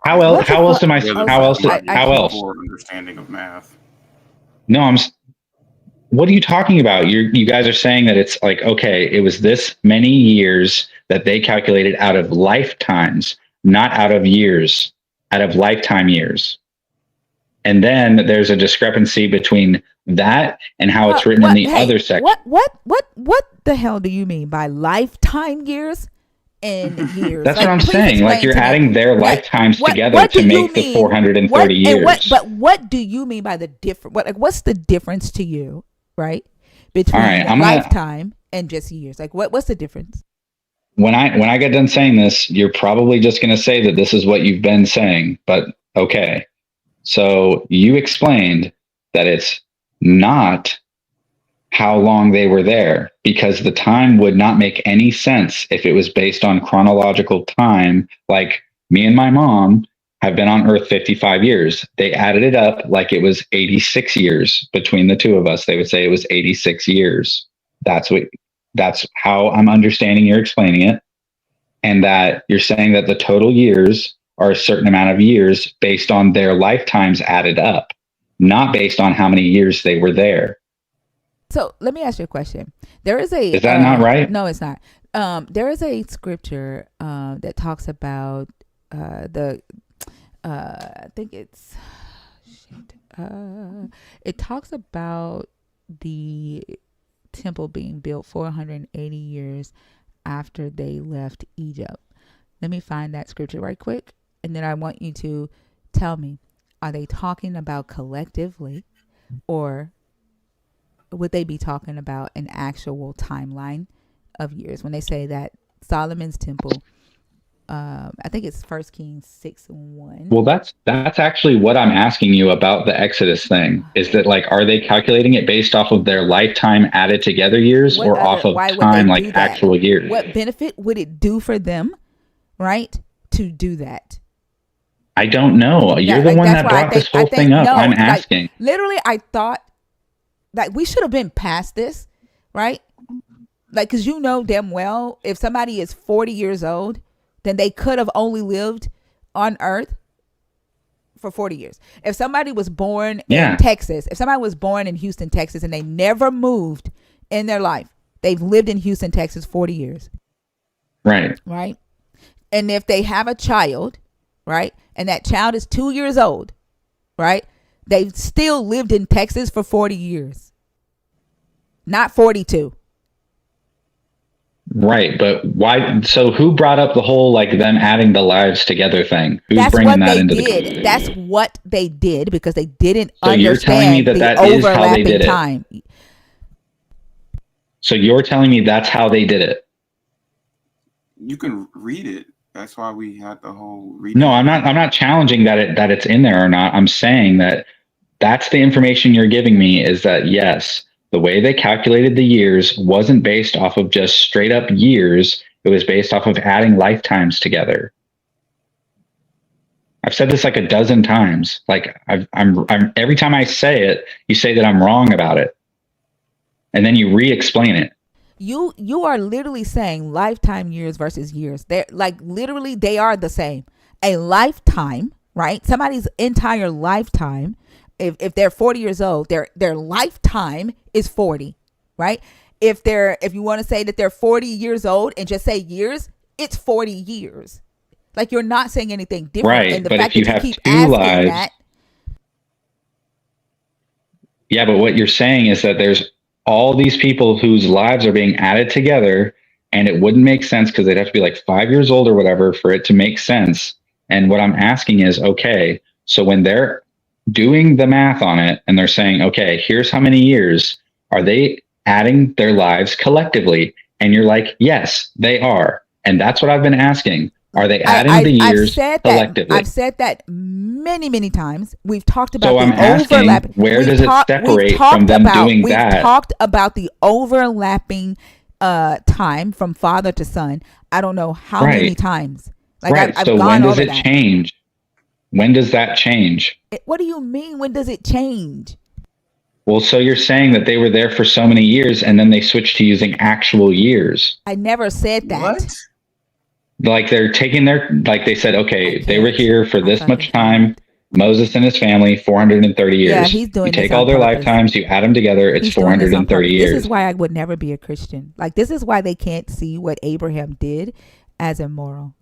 How else? How else am I? How else? How else? Understanding of math. No, what are you talking about? You guys are saying that it's like, okay, it was this many years that they calculated out of lifetimes, not out of years, out of lifetime years. And then there's a discrepancy between that and how it's written in the other section. What the hell do you mean by lifetime years and years? That's what I'm saying. Like, you're adding their lifetimes together to make the 430 years. But what do you mean by the difference? What's the difference to you, right? Between lifetime and just years. Like, what's the difference? When I get done saying this, you're probably just going to say that this is what you've been saying, but okay. So you explained that it's not how long they were there, because the time would not make any sense if it was based on chronological time. Like, me and my mom have been on Earth 55 years. They added it up like it was 86 years between the two of us. They would say it was 86 years. That's how I'm understanding you're explaining it. And that you're saying that the total years are a certain amount of years based on their lifetimes added up, not based on how many years they were there. So let me ask you a question. Is that not right? No, it's not. There is a scripture that talks about I think it's it talks about the temple being built 480 years after they left Egypt. Let me find that scripture right quick, and then I want you to tell me, are they talking about collectively, or would they be talking about an actual timeline of years when they say that Solomon's temple, I think it's 1 Kings 6:1. Well, that's actually what I'm asking you about the Exodus thing. Is that like, are they calculating it based off of their lifetime added together years, or off of time, like actual years? What benefit would it do for them, right, to do that? I don't know. You're the one that brought this whole thing up. I'm asking. Literally, I thought that we should have been past this, right? Like, because you know damn well, if somebody is 40 years old, then they could have only lived on earth for 40 years. If somebody was born in Texas, if somebody was born in Houston, Texas, and they never moved in their life, they've lived in Houston, Texas 40 years. Right. Right. And if they have a child, right, and that child is 2 years old, right, they've still lived in Texas for 40 years. Not 42. Right, but why? So who brought up the whole like them adding the lives together thing? Who's bringing that into the? That's what they did because they didn't so understand you're telling me that the is how they did time. It. So you're telling me that's how they did it? You can read it. That's why we had the whole reading. No, I'm not challenging that it's in there or not. I'm saying that that's the information you're giving me. Is that yes? The way they calculated the years wasn't based off of just straight up years. It was based off of adding lifetimes together. I've said this like a dozen times. Like I'm every time I say it, you say that I'm wrong about it. And then you re-explain it. You are literally saying lifetime years versus years. They're like literally they are the same. A lifetime, right? Somebody's entire lifetime. If they're 40 years old, their lifetime is 40, right? If you want to say that they're 40 years old and just say years, it's 40 years. Like you're not saying anything different. Right, and the but fact if you that have keep two asking lives, that. Yeah, but what you're saying is that there's all these people whose lives are being added together, and it wouldn't make sense because they'd have to be like 5 years old or whatever for it to make sense. And what I'm asking is, okay, so when they're doing the math on it and they're saying, okay, here's how many years, are they adding their lives collectively? And you're like, yes, they are. And that's what I've been asking. Are they adding the years collectively? I've said that many, many times. We've talked about so I'm asking, where does it separate from them doing that? We've talked about the overlapping time from father to son. I don't know how many times. Like I've so gone when does over it change? When does that change? What do you mean? When does it change? Well, so you're saying that they were there for so many years and then they switched to using actual years. I never said that. What? Like they're taking like they said, okay, they were here for this much time. Moses and his family, 430 years. Yeah, he's doing you take all their lifetimes, you add them together, it's 430 years. This is why I would never be a Christian. Like, this is why they can't see what Abraham did as immoral.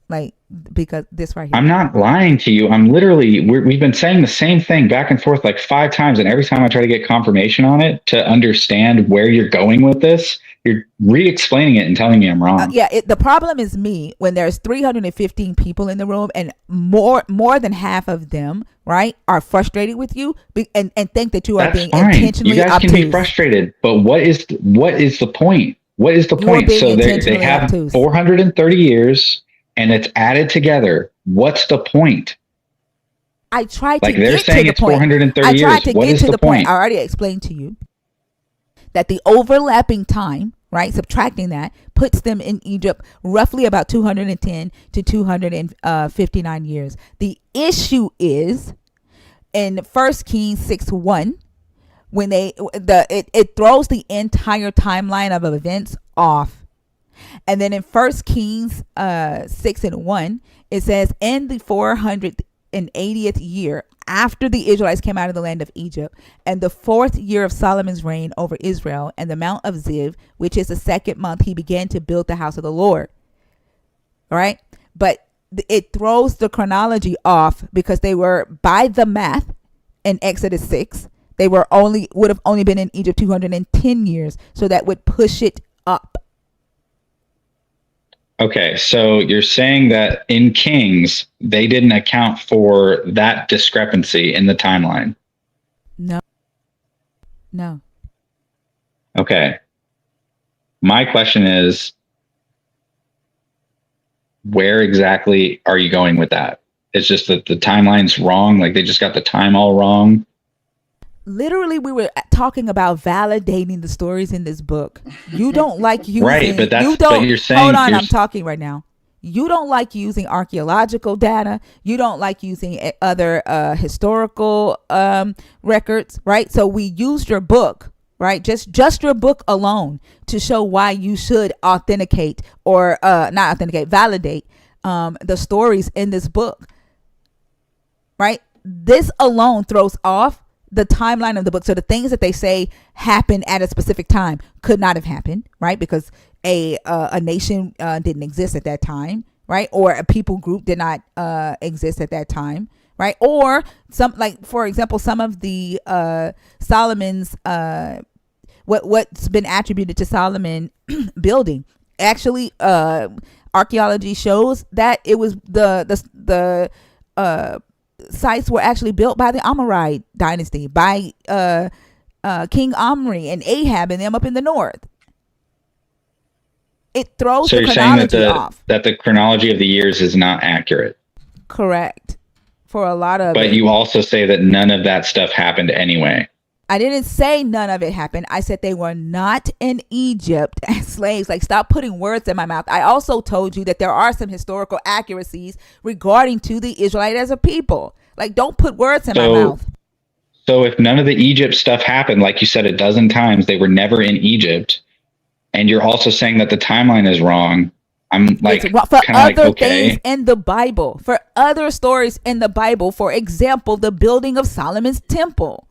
Like, because this right here. I'm not lying to you. I'm literally, we've been saying the same thing back and forth like 5 times. And every time I try to get confirmation on it to understand where you're going with this, you're re-explaining it and telling me I'm wrong. The problem is me when there's 315 people in the room and more than half of them, right, are frustrated with you and think that you are being intentionally You guys obtuse. can be frustrated, but what is the point? What is the point? So they have obtuse. 430 years. And it's added together. What's the point? I tried like to they're get saying to the it's point. 430 I years. tried to what get is to the point? I already explained to you that the overlapping time, right, subtracting that, puts them in Egypt roughly about 210 to 259 years. The issue is in 1 Kings 6:1, when it throws the entire timeline of events off. And then in 1 Kings 6:1, it says, in the 400th 180th year after the Israelites came out of the land of Egypt, and the 4th year of Solomon's reign over Israel, and the Mount of Ziv, which is the 2nd month, he began to build the house of the Lord. All right. But it throws the chronology off because they were, by the math in Exodus 6, they would have only been in Egypt 210 years. So that would push it up. Okay, so you're saying that in Kings, they didn't account for that discrepancy in the timeline? No. Okay. My question is, where exactly are you going with that? It's just that the timeline's wrong, like they just got the time all wrong? Literally, we were talking about validating the stories in this book. You don't like using... Right, but that's... You don't, but you're saying... hold on, I'm talking right now. You don't like using archaeological data. You don't like using other historical records, right? So we used your book, right? Just your book alone to show why you should authenticate or not authenticate, validate the stories in this book, right? This alone throws off the timeline of the book. So the things that they say happened at a specific time could not have happened, right? Because a nation didn't exist at that time, right? Or a people group did not exist at that time, right? Or some, like, for example, some of the Solomon's what's been attributed to Solomon building, actually archaeology shows that it was the sites were actually built by the Amorite dynasty, by King Omri and Ahab and them up in the north. It throws the chronology off. That the chronology of the years is not accurate. Correct. For a lot of it. But you also say that none of that stuff happened anyway. I didn't say none of it happened. I said they were not in Egypt as slaves. Like, stop putting words in my mouth. I also told you that there are some historical accuracies regarding to the Israelite as a people. Like, don't put words in my mouth. So if none of the Egypt stuff happened, like you said a dozen times, they were never in Egypt, and you're also saying that the timeline is wrong, I'm like, for other things in the Bible, for other stories in the Bible, for example, the building of Solomon's temple.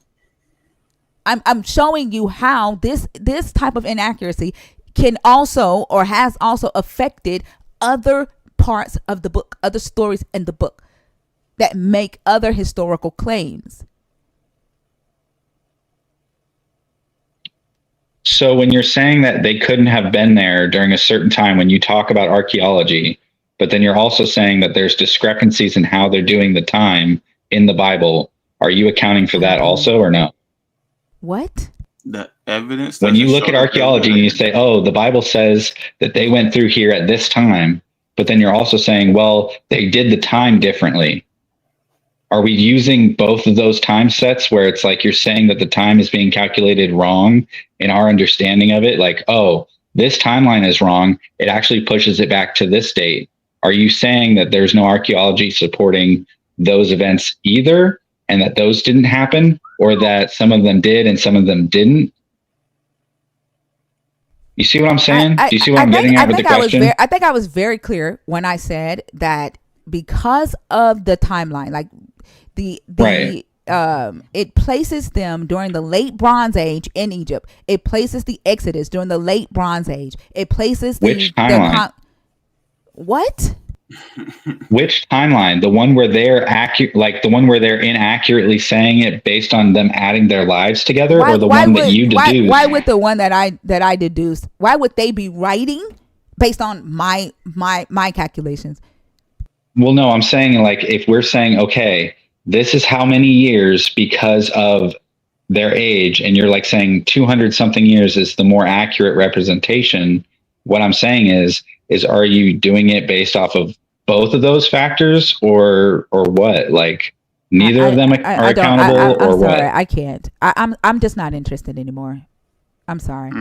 I'm showing you how this type of inaccuracy can also, or has also, affected other parts of the book, other stories in the book that make other historical claims. So when you're saying that they couldn't have been there during a certain time, when you talk about archaeology, but then you're also saying that there's discrepancies in how they're doing the time in the Bible, are you accounting for that also, or no? What? The evidence. When you look at archaeology and you say, oh, the Bible says that they went through here at this time, but then you're also saying, well, they did the time differently. Are we using both of those time sets where it's like you're saying that the time is being calculated wrong in our understanding of it? Like, oh, this timeline is wrong. It actually pushes it back to this date. Are you saying that there's no archaeology supporting those events either, and that those didn't happen, or that some of them did and some of them didn't? You see what I'm saying? Do you see what I'm getting at with the question? I think I was very clear when I said that because of the timeline, like right. It places them during the late Bronze Age in Egypt. It places the Exodus during the late Bronze Age. It places which timeline? What? Which timeline? The one where they're accurate, like the one where they're inaccurately saying it based on them adding their lives together, or the one that you deduced? Why would the one that I deduced? Why would they be writing based on my calculations? Well, no, I'm saying, like, if we're saying, okay, this is how many years because of their age, and you're like saying 200 something years is the more accurate representation. What I'm saying is are you doing it based off of both of those factors, or what? Like, neither of them are accountable, or what? Sorry, I can't. I'm just not interested anymore. I'm sorry.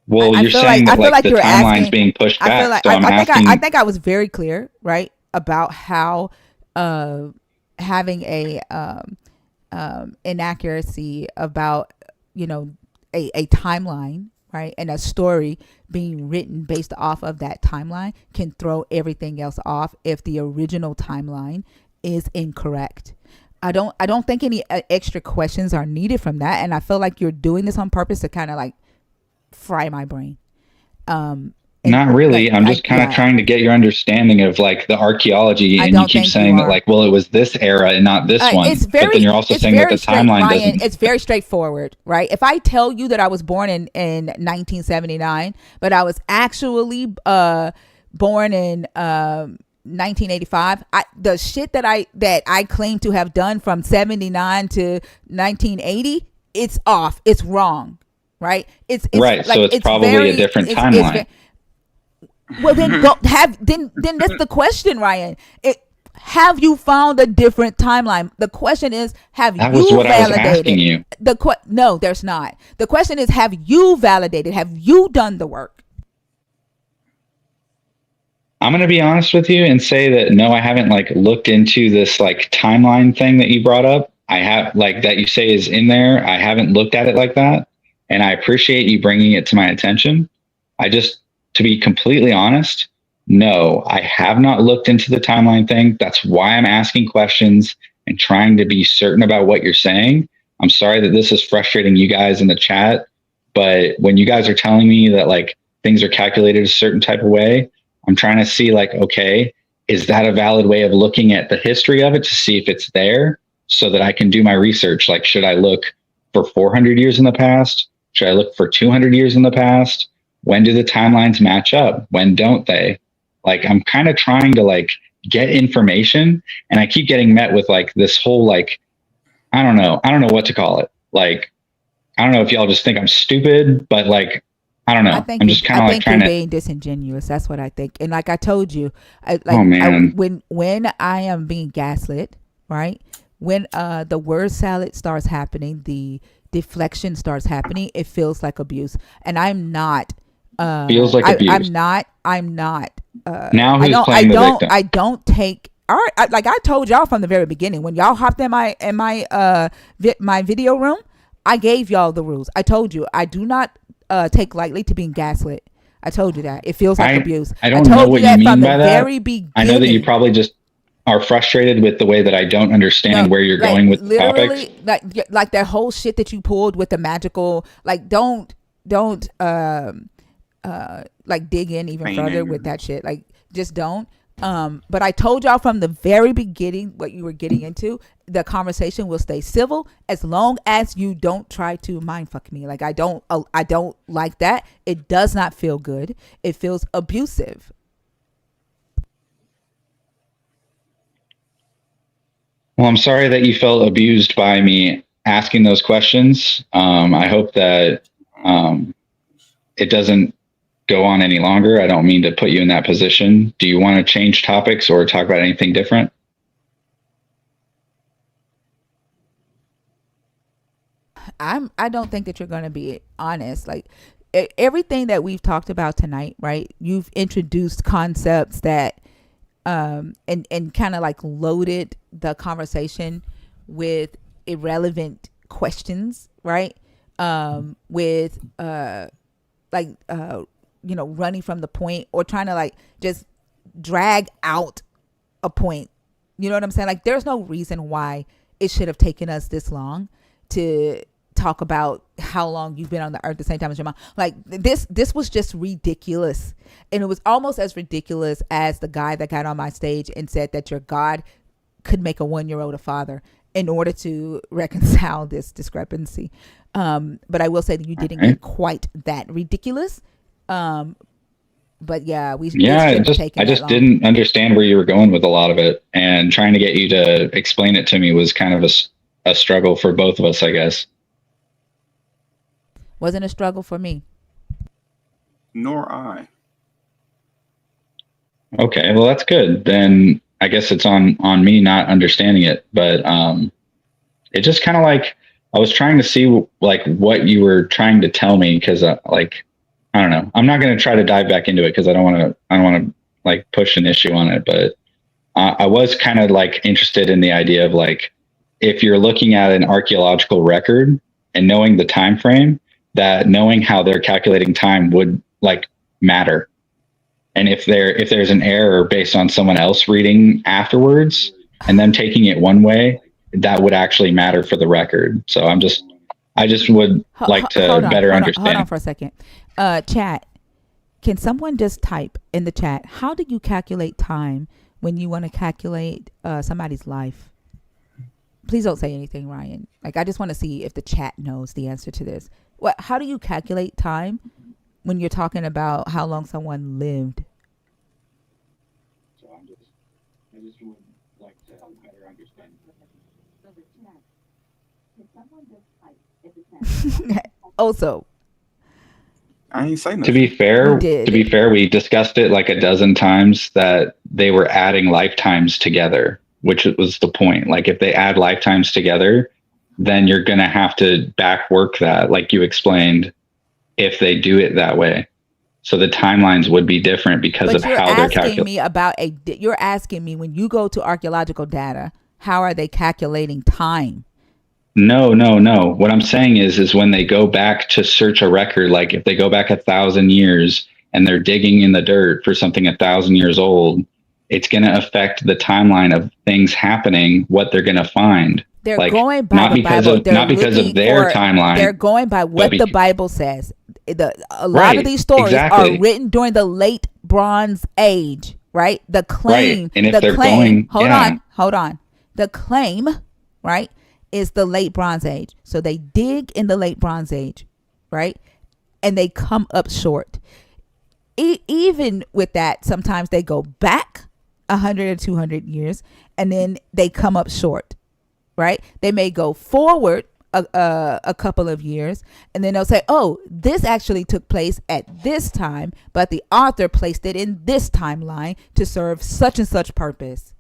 Well, you're saying that like the timeline's being pushed back. So I'm asking. I think I was very clear, right, about how having a inaccuracy about a timeline, right? And a story being written based off of that timeline can throw everything else off if the original timeline is incorrect. I don't think any extra questions are needed from that, and I feel like you're doing this on purpose to kind of like fry my brain. Not really. I'm just kind of trying to get your understanding of like the archaeology, and you keep saying that like, well, it was this era and not this one. But then you're also saying that the timeline doesn't. It's very straightforward, right? If I tell you that I was born in 1979, but I was actually born in 1985, the shit that I claim to have done from 79 to 1980, it's off. It's wrong, right? It's right. Like, so it's probably a different timeline. Well, then then that's the question, Ryan. Have you found a different timeline? The question is, have that you was what validated? I was asking you. No, there's not. The question is, have you validated? Have you done the work? I'm going to be honest with you and say that no, I haven't like looked into this like timeline thing that you brought up. I have like that you say is in there. I haven't looked at it like that, and I appreciate you bringing it to my attention. To be completely honest, no, I have not looked into the timeline thing. That's why I'm asking questions and trying to be certain about what you're saying. I'm sorry that this is frustrating you guys in the chat, but when you guys are telling me that like things are calculated a certain type of way, I'm trying to see like, okay, is that a valid way of looking at the history of it to see if it's there so that I can do my research? Like, should I look for 400 years in the past? Should I look for 200 years in the past? When do the timelines match up? When don't they? Like, I'm kind of trying to like get information, and I keep getting met with like this whole, like, I don't know what to call it. Like, I don't know if y'all just think I'm stupid, but like, I don't know. I'm just kind of like trying to. I think you're being disingenuous. That's what I think. And like I told you, when I am being gaslit, right? When the word salad starts happening, the deflection starts happening, it feels like abuse. And I'm not. Feels like abuse. I'm not. Now who's playing the victim? I don't take. All right, like I told y'all from the very beginning, when y'all hopped in my video room, I gave y'all the rules. I told you I do not take lightly to being gaslit. I told you that. It feels like abuse. I don't know what you mean by that. I know that you beginning. probably just are frustrated with the way that I don't understand where you're going with the topics. Like that whole shit that you pulled with the magical. Like don't like dig in even further with that shit. Like just don't. But I told y'all from the very beginning what you were getting into. The conversation will stay civil as long as you don't try to mindfuck me. Like I don't like that. It does not feel good. It feels abusive. Well, I'm sorry that you felt abused by me asking those questions. I hope that it doesn't go on any longer. I don't mean to put you in that position. Do you want to change topics or talk about anything different? I don't think that you're going to be honest. Like everything that we've talked about tonight, right? You've introduced concepts that and kind of like loaded the conversation with irrelevant questions, right? With running from the point or trying to like just drag out a point. You know what I'm saying? Like there's no reason why it should have taken us this long to talk about how long you've been on the earth at the same time as your mom. Like this was just ridiculous. And it was almost as ridiculous as the guy that got on my stage and said that your God could make a 1-year-old a father in order to reconcile this discrepancy. But I will say that you didn't get quite that ridiculous. But yeah, I just didn't understand where you were going with a lot of it, and trying to get you to explain it to me was kind of a struggle for both of us, I guess. Wasn't a struggle for me. Nor I. Okay, well that's good. Then I guess it's on me not understanding it, but it just kind of like I was trying to see like what you were trying to tell me, because I don't know. I'm not going to try to dive back into it because I don't want to like push an issue on it, but I was kind of like interested in the idea of like, if you're looking at an archaeological record and knowing the time frame, that knowing how they're calculating time would like matter. And if there's an error based on someone else reading afterwards and them taking it one way, that would actually matter for the record. So I just would like to better understand. Hold on for a second. Chat. Can someone just type in the chat, how do you calculate time when you want to calculate somebody's life? Please don't say anything, Ryan. Like, I just want to see if the chat knows the answer to this. How do you calculate time when you're talking about how long someone lived? So I just would like to better understand. Also, I ain't saying to nothing. be fair, we discussed it like a dozen times that they were adding lifetimes together, which was the point. Like if they add lifetimes together, then you're going to have to back work that, like you explained, if they do it that way. So the timelines would be different because of how they're calculating. You're asking me when you go to archaeological data, how are they calculating time? No. What I'm saying is when they go back to search a record, like if they go back 1,000 years and they're digging in the dirt for something 1,000 years old, it's going to affect the timeline of things happening, what they're going to find. They're like, going by the Bible. Not because of their timeline. They're going by what the Bible says. A lot of these stories are written during the late Bronze Age, right? The claim, right. And if they're going, hold on. The claim, right, is the late Bronze Age. So they dig in the late Bronze Age, right? And they come up short. Even with that, sometimes they go back 100 or 200 years and then they come up short, right? They may go forward a couple of years and then they'll say, oh, this actually took place at this time, but the author placed it in this timeline to serve such and such purpose.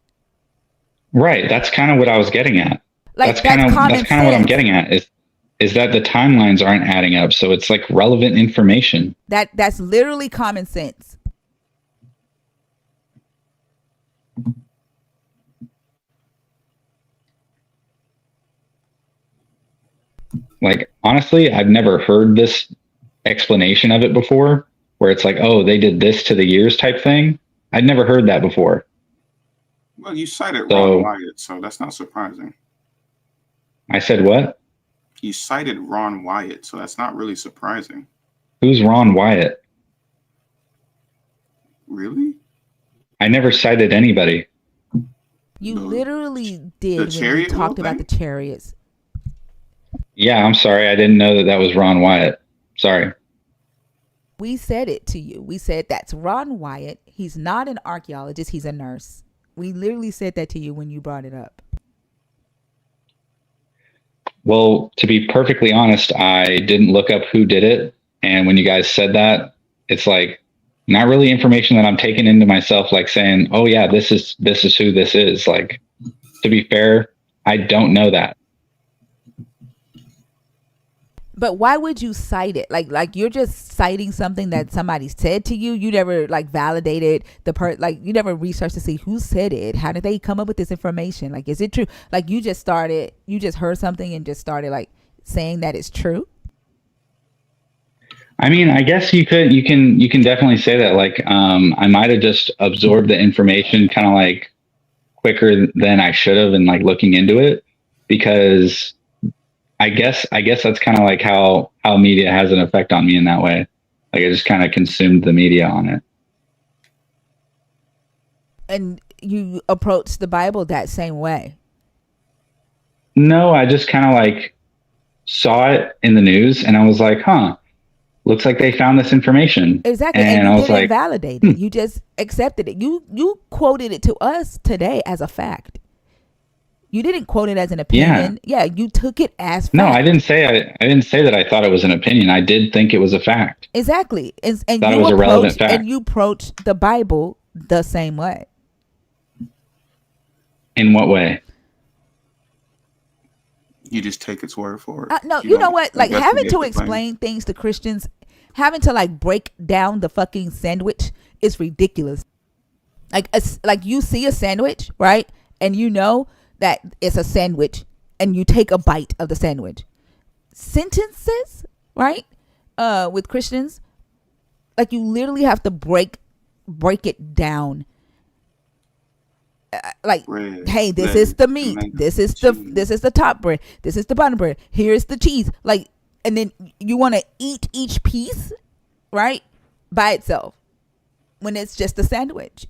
Right. That's kind of what I was getting at. Like, that's kind of what I'm getting at is that the timelines aren't adding up. So it's like relevant information. That's literally common sense. Like, honestly, I've never heard this explanation of it before where it's like, oh, they did this to the years type thing. I'd never heard that before. Well, you cited Ron Wyatt, so that's not surprising. I said what? You cited Ron Wyatt, so that's not really surprising. Who's Ron Wyatt? Really? I never cited anybody. You literally did when you talked about the chariots. Yeah, I'm sorry. I didn't know that was Ron Wyatt. Sorry. We said it to you. We said that's Ron Wyatt. He's not an archaeologist. He's a nurse. We literally said that to you when you brought it up. Well, to be perfectly honest, I didn't look up who did it. And when you guys said that, it's like not really information that I'm taking into myself, like saying, oh yeah, this is who this is. Like, to be fair, I don't know that. But why would you cite it? Like you're just citing something that somebody said to you. You never like validated you never researched to see who said it. How did they come up with this information? Like, is it true? Like you just heard something and just started like saying that it's true. I mean, I guess you can definitely say that. Like, I might have just absorbed the information kind of like quicker than I should have, and like looking into it, because I guess that's kind of like how media has an effect on me in that way. Like I just kind of consumed the media on it. And you approach the Bible that same way? No, I just kind of like saw it in the news and I was like, huh, looks like they found this information. Exactly. And you didn't validate it. You just accepted it. You quoted it to us today as a fact. You didn't quote it as an opinion. Yeah, you took it as fact. No, I didn't say that I thought it was an opinion. I did think it was a fact. Exactly. And thought it was a relevant fact. And you approached the Bible the same way. In what way? You just take its word for it. No, you know what? Like having to explain things to Christians, having to like break down the fucking sandwich is ridiculous. Like you see a sandwich, right? And you know that it's a sandwich and you take a bite of the sandwich. Sentences, right? with Christians, like you literally have to break it down. Like, Bread, hey, this is the meat, tomato, this is cheese. the top bread, this is the bottom bread, here's the cheese. Like, and then you want to eat each piece, right, by itself, when it's just a sandwich.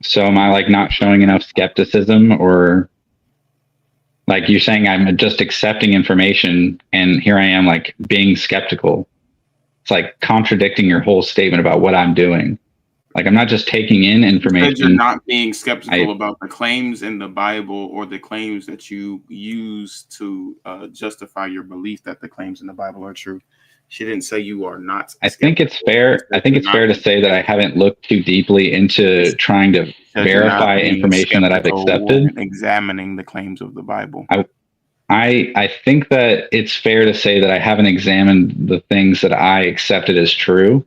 So am I like not showing enough skepticism, or like you're saying I'm just accepting information and here I am like being skeptical? It's like contradicting your whole statement about what I'm doing. Like I'm not just taking in information. Because you're not being skeptical about the claims in the Bible or the claims that you use to justify your belief that the claims in the Bible are true. She didn't say you are not. I think it's fair. I think it's fair to say that I haven't looked too deeply into trying to verify information that I've accepted. Examining the claims of the Bible. I think that it's fair to say that I haven't examined the things that I accepted as true.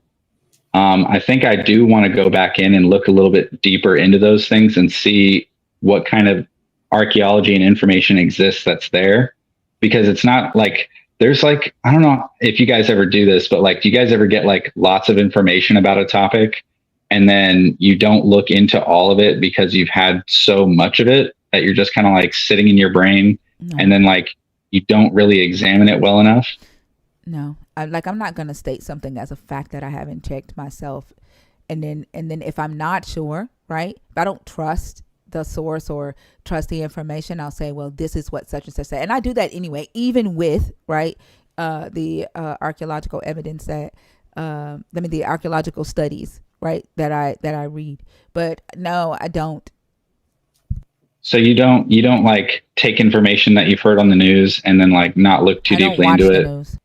I think I do want to go back in and look a little bit deeper into those things and see what kind of archaeology and information exists that's there, because it's not like there's like, I don't know if you guys ever do this, but like, do you guys ever get like lots of information about a topic and then you don't look into all of it because you've had so much of it that you're just kind of like sitting in your brain and then like you don't really examine it well enough? No, I'm not going to state something as a fact that I haven't checked myself. And then if I'm not sure, right, if I don't trust the source or trust the information, I'll say, well, this is what such and such said. And I do that anyway, even with, right, the archaeological evidence that, the archaeological studies, right, that I read. But no, I don't. So you don't like take information that you've heard on the news and then like not look too deeply into it? News.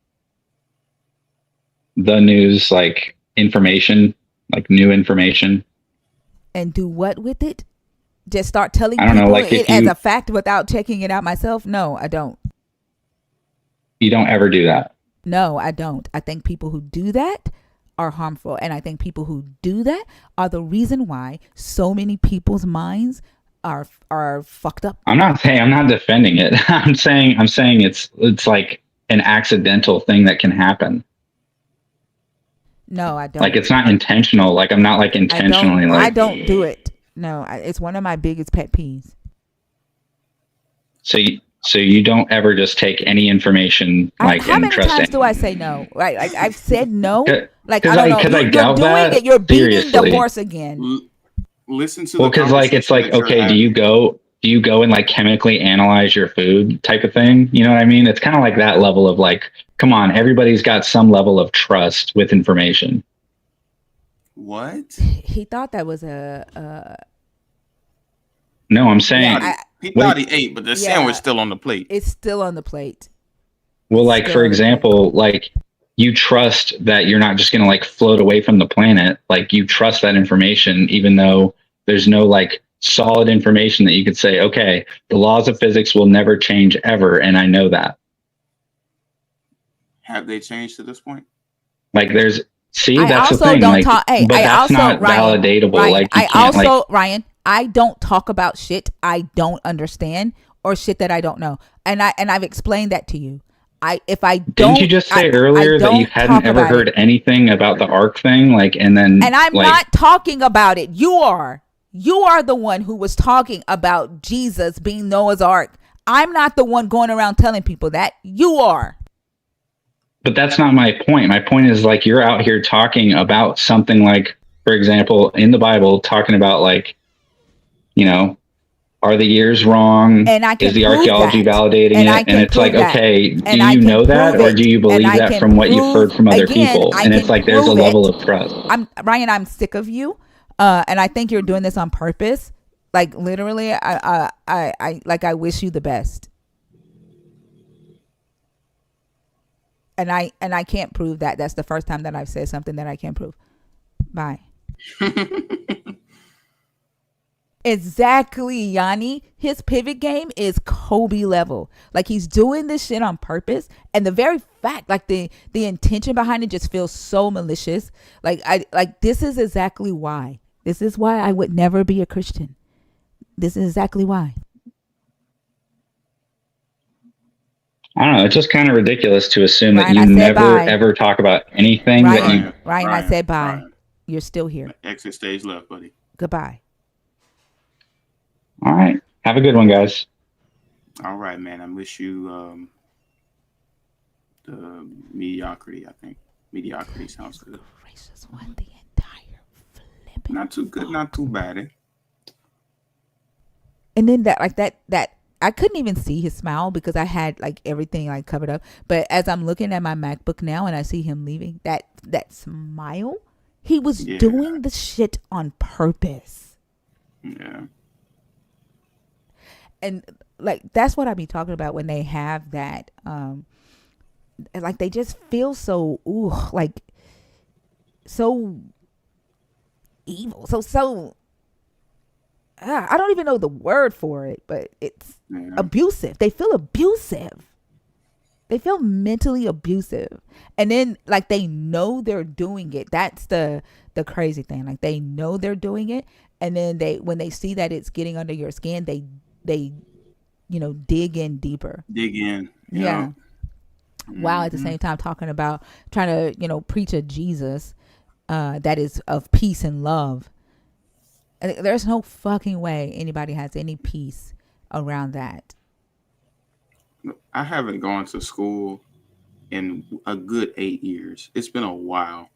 The news, like information, like new information. And do what with it? Just start telling people it as a fact without checking it out myself? No, I don't. You don't ever do that? No, I don't. I think people who do that are harmful. And I think people who do that are the reason why so many people's minds are fucked up. I'm not defending it. I'm saying it's like an accidental thing that can happen. No, I don't. Like it's not intentional. Like I'm not like intentionally. I don't do it. No, it's one of my biggest pet peeves. So you don't ever just take any information like how many times do I say no? Right, like I've said no. Like I don't know. You're doing it. You're beating the horse again. Listen to because like it's like, okay, do you go and like chemically analyze your food type of thing? You know what I mean? It's kind of like that level of like, come on, everybody's got some level of trust with information. What? He thought that was a No, I'm saying he thought he ate, but the sandwich still on the plate. It's still on the plate. Well, like for example, like you trust that you're not just going to like float away from the planet. Like you trust that information, even though there's no like solid information that you could say, okay, the laws of physics will never change ever. And I know that. Have they changed to this point? Like that's the thing. Don't like, talk. Hey, but that's not Ryan, validatable. Ryan, like Ryan, I don't talk about shit I don't understand or shit that I don't know. And I've explained that to you. Didn't you just say earlier that you hadn't ever heard anything about the Ark thing? And I'm not talking about it. You are the one who was talking about Jesus being Noah's Ark. I'm not the one going around telling people that. You are. But that's not my point. My point is like you're out here talking about something like, for example, in the Bible, talking about like, you know, are the years wrong? Is the archaeology validating it? And it's like, okay, do you know that, or do you believe that from what you've heard from other people? And it's like there's a level of trust. Ryan, I'm sick of you, and I think you're doing this on purpose. Like literally, I wish you the best. And I can't prove that. That's the first time that I've said something that I can't prove. Bye. Exactly, Yanni. His pivot game is Kobe level. Like he's doing this shit on purpose, and the very fact, like the intention behind it, just feels so malicious. Like this is exactly why. This is why I would never be a Christian. This is exactly why. I don't know. It's just kind of ridiculous to assume Ryan, that I you said never bye. ever talk about anything that you. Ryan, I said bye. You're still here. Exit stage left, buddy. Goodbye. All right. Have a good one, guys. All right, man. I wish you the mediocrity. I think mediocrity sounds good. Gracious, what the entire flipping. Not too good, not too bad. Eh? And then that I couldn't even see his smile because I had like everything like covered up. But as I'm looking at my MacBook now and I see him leaving, that smile, he was doing the shit on purpose. Yeah. And like that's what I be talking about when they have that like they just feel so like so evil, so I don't even know the word for it, but it's abusive. They feel abusive. They feel mentally abusive. And then like they know they're doing it. That's the crazy thing. Like they know they're doing it, and then when they see that it's getting under your skin, they dig in deeper. Dig in. Yeah. While at the same time talking about trying to, preach a Jesus that is of peace and love. There's no fucking way anybody has any peace around that. I haven't gone to school in a good 8 years. It's been a while.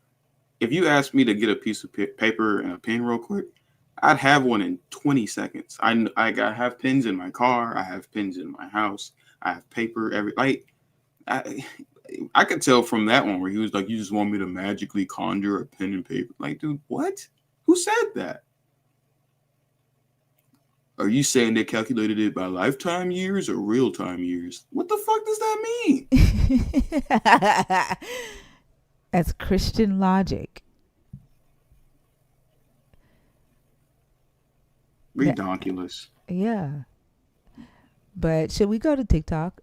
If you asked me to get a piece of paper and a pen real quick, I'd have one in 20 seconds. I have pens in my car. I have pens in my house. I have paper. I could tell from that one where he was like, "You just want me to magically conjure a pen and paper?" Like, dude, what? Who said that? Are you saying they calculated it by lifetime years or real time years? What the fuck does that mean? That's Christian logic. Redonkulous. Yeah. But should we go to TikTok?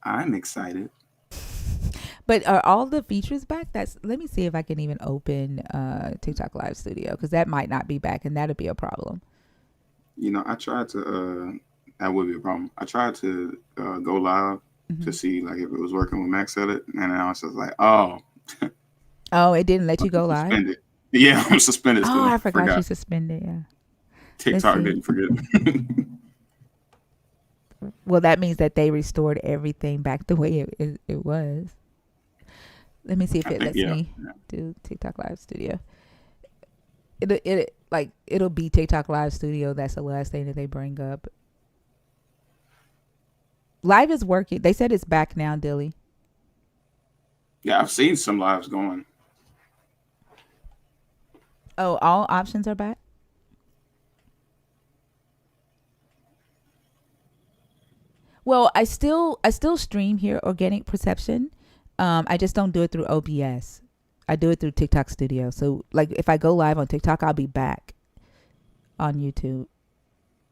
I'm excited. But are all the features back? Let me see if I can even open TikTok Live Studio, because that might not be back, and that'd be a problem. I tried to that would be a problem. I tried to go live to see like if it was working when Max said it, and I was just like, oh. Oh, it didn't let you go live? Suspended. Yeah, I'm suspended. Oh, I forgot you suspended, yeah. TikTok didn't forget. Well, that means that they restored everything back the way it was. Let me see if it lets me do TikTok Live Studio. It'll be TikTok Live Studio. That's the last thing that they bring up. Live is working. They said it's back now, Dilly. Yeah, I've seen some lives going. Oh, all options are back? Well, I still stream here, Organic Perception. I just don't do it through OBS. I do it through TikTok Studio. So, like, if I go live on TikTok, I'll be back on YouTube.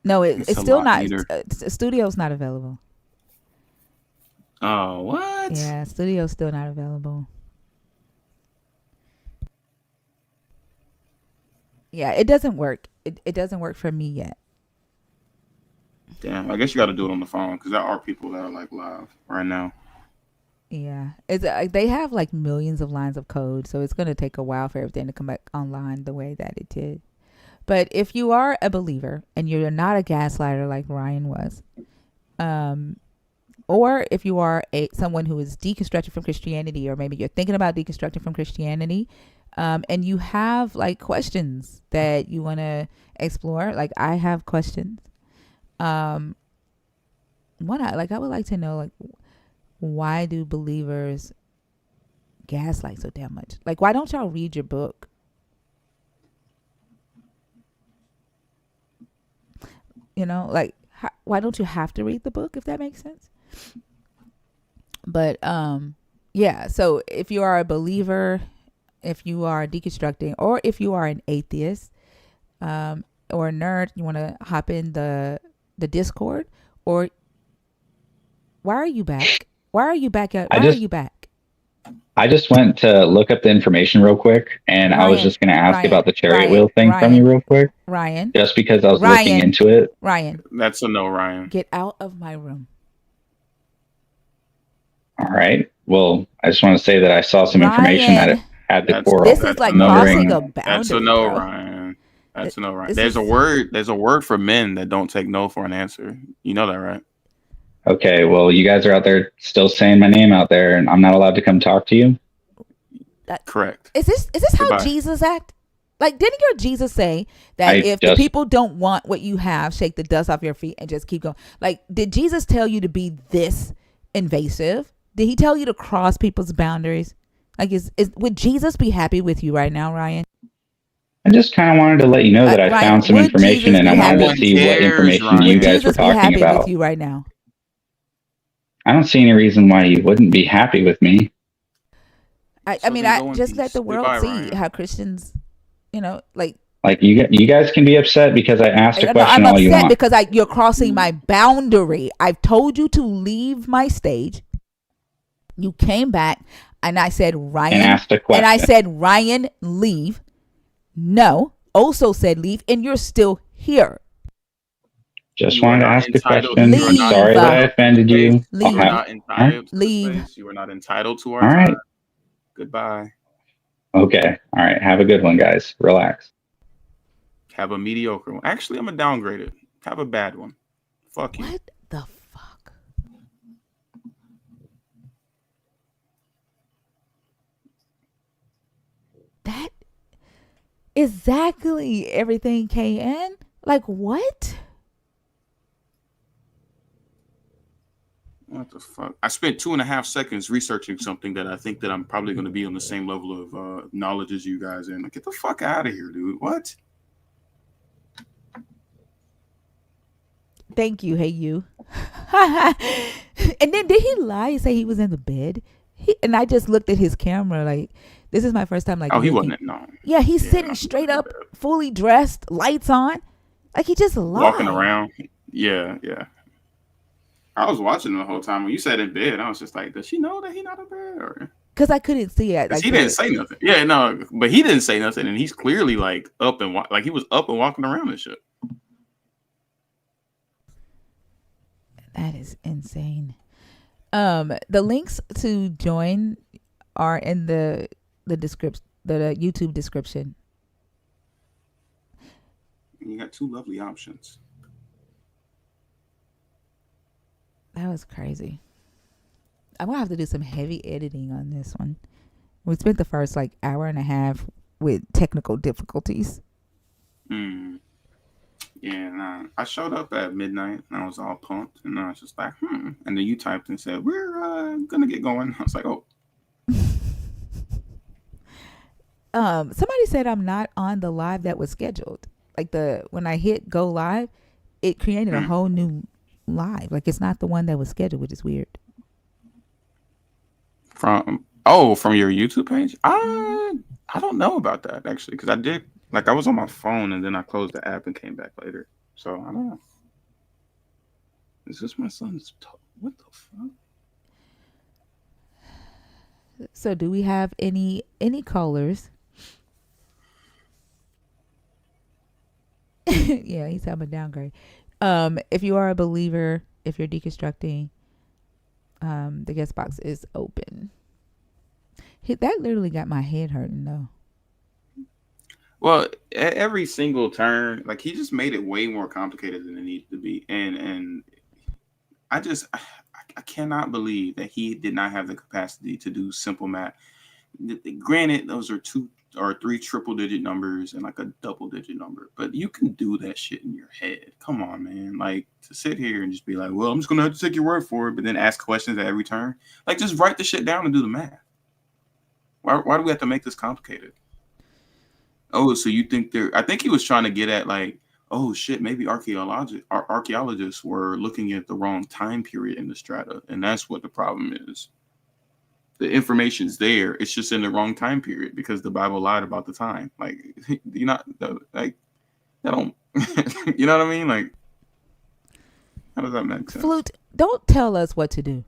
No, it's still not. Studio's not available. Oh, what? Yeah, Studio's still not available. Yeah, it doesn't work. It doesn't work for me yet. Damn, I guess you got to do it on the phone, because there are people that are like live right now. Yeah, they have like millions of lines of code, so it's going to take a while for everything to come back online the way that it did. But if you are a believer and you're not a gaslighter like Ryan was, or if you are someone who is deconstructing from Christianity, or maybe you're thinking about deconstructing from Christianity, and you have like questions that you want to explore, like I have questions. I would like to know, like, why do believers gaslight so damn much? Like, why don't y'all read your book? Why don't you have to read the book, if that makes sense? But yeah, so if you are a believer, if you are deconstructing, or if you are an atheist or a nerd, you want to hop in the Discord, or why are you back? Why are you back? Why are you back? I just went to look up the information real quick, and I was just going to ask about the chariot wheel thing from you real quick. Ryan. Just because I was looking into it. Ryan. That's a no, Ryan. Get out of my room. All right. Well, I just want to say that I saw some information that it Ryan, had the That's quarrel. this is that's a like I'm no, crossing a wondering. Ryan. That's a boundary, no, bro. Ryan. That's a no, Ryan. This There's a is word. There's a word for men that don't take no for an answer. You know that, right? Okay, well, you guys are out there still saying my name out there, and I'm not allowed to come talk to you. Correct. is this how Goodbye. Jesus act? Like, didn't your Jesus say that I if the just people don't want what you have, shake the dust off your feet and just keep going? Like, did Jesus tell you to be this invasive? Did he tell you to cross people's boundaries? Like, would Jesus be happy with you right now, Ryan? I just kind of wanted to let you know that I Ryan, found some would information, Jesus and be I No wanted to one happy? see what cares, information you Would guys were Jesus be talking happy with about. you right now? I don't see any reason why you wouldn't be happy with me. I So mean, then I go in just let peace. the world Goodbye, see Ryan. how Christians, like. Like you guys can be upset because I asked a No, question I'm all you upset want. because you're crossing my boundary. I've told you to leave my stage. You came back, and I said, And Ryan, asked a and I question. said, Ryan, leave. No, also said leave, and you're still here. Just You are wanted to not ask a entitled. question. You are Leave. not Sorry that I entitled to the offended space. you. You are Leave. not All right. entitled to the Leave. space. You are not entitled to our All time. right. Goodbye. Okay. All right. Have a good one, guys. Relax. Have a mediocre one. Actually, I'm gonna downgrade it. Have a bad one. Fuck you. What the fuck? That exactly everything KN? Like, what? What the fuck? I spent 2.5 seconds researching something that I think that I'm probably going to be on the same level of knowledge as you guys. And get the fuck out of here, dude. What? Thank you. Hey, you. And then did he lie and say he was in the bed? And I just looked at his camera like, this is my first time like Oh, he looking. wasn't. No. Yeah, he's Yeah, sitting no, straight up, fully dressed, lights on. Like, he just lied. walking around. Yeah, yeah. I was watching the whole time when you said in bed. I was just like, does she know that he's not in bed? Or because I couldn't see it. because Like, he didn't say nothing. Yeah, no, but he didn't say nothing, and he's clearly like up and like he was up and walking around and shit. that is insane. The links to join are in the description, the YouTube description. You got two lovely options. That was crazy. I'm gonna have to do some heavy editing on this one. We spent the first like hour and a half with technical difficulties. Yeah, nah. I showed up at midnight and I was all pumped, and I was just like, And then you typed and said, we're gonna get going. I was like, oh. Somebody said I'm not on the live that was scheduled. Like when I hit go live, it created a whole new live. Like, it's not the one that was scheduled, which is weird. From your YouTube page? I don't know about that actually, because I was on my phone and then I closed the app and came back later. So I don't know. Is this my son's? What the fuck? So, do we have any callers? Yeah, he's having a downgrade. If you are a believer, if you're deconstructing, the guest box is open. That literally got my head hurting though. Well, every single turn, like he just made it way more complicated than it needed to be, and I cannot believe that he did not have the capacity to do simple math. Granted, those are 2 or 3 triple-digit numbers and like a double-digit number, but you can do that shit in your head. Come on, man! Like, to sit here and just be like, "Well, I'm just gonna have to take your word for it," but then ask questions at every turn. Like, just write the shit down and do the math. Why do we have to make this complicated? Oh, so you think I think he was trying to get at like, oh shit, maybe archaeologists were looking at the wrong time period in the strata, and that's what the problem is. The information's there, it's just in the wrong time period because the Bible lied about the time. Like, you're not like that don't you know what I mean? Like, how does that make sense? Flute, don't tell us what to do.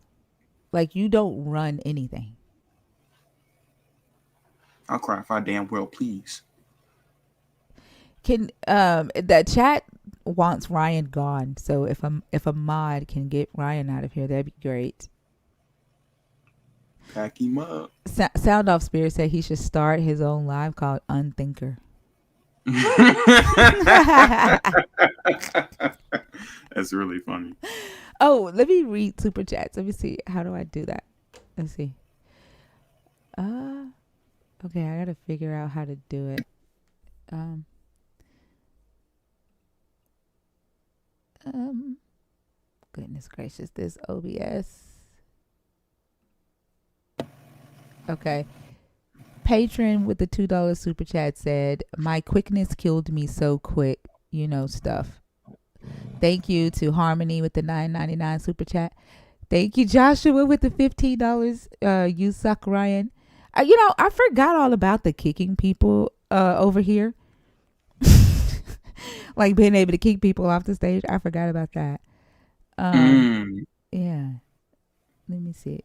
Like, you don't run anything. I'll cry if I damn well please. Can the chat wants Ryan gone, so if a mod can get Ryan out of here, that'd be great. Pack him up. Sound Off Spirit said he should start his own live called Unthinker. That's really funny. Oh, let me read super chats. Let me see. How do I do that? Let's see. Okay, I gotta figure out how to do it. Goodness gracious, this OBS. Okay. Patron with the $2 super chat said, "My quickness killed me so quick, you know stuff." Thank you to Harmony with the $9.99 super chat. Thank you, Joshua, with the $15. You suck, Ryan. I forgot all about the kicking people over here. Like being able to kick people off the stage. I forgot about that. Yeah. Let me see.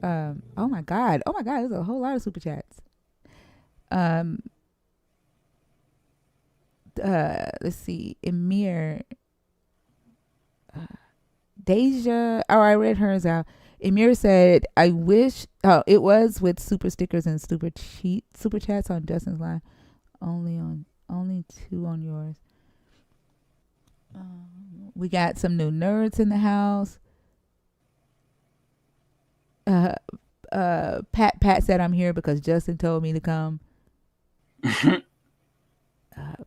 Oh my God. There's a whole lot of super chats. Let's see. Emir. Deja. Oh, I read hers out. Emir said, "I wish." Oh, it was with super stickers and super chats on Justin's line. Only 2 on yours. We got some new nerds in the house. Pat said, "I'm here because Justin told me to come."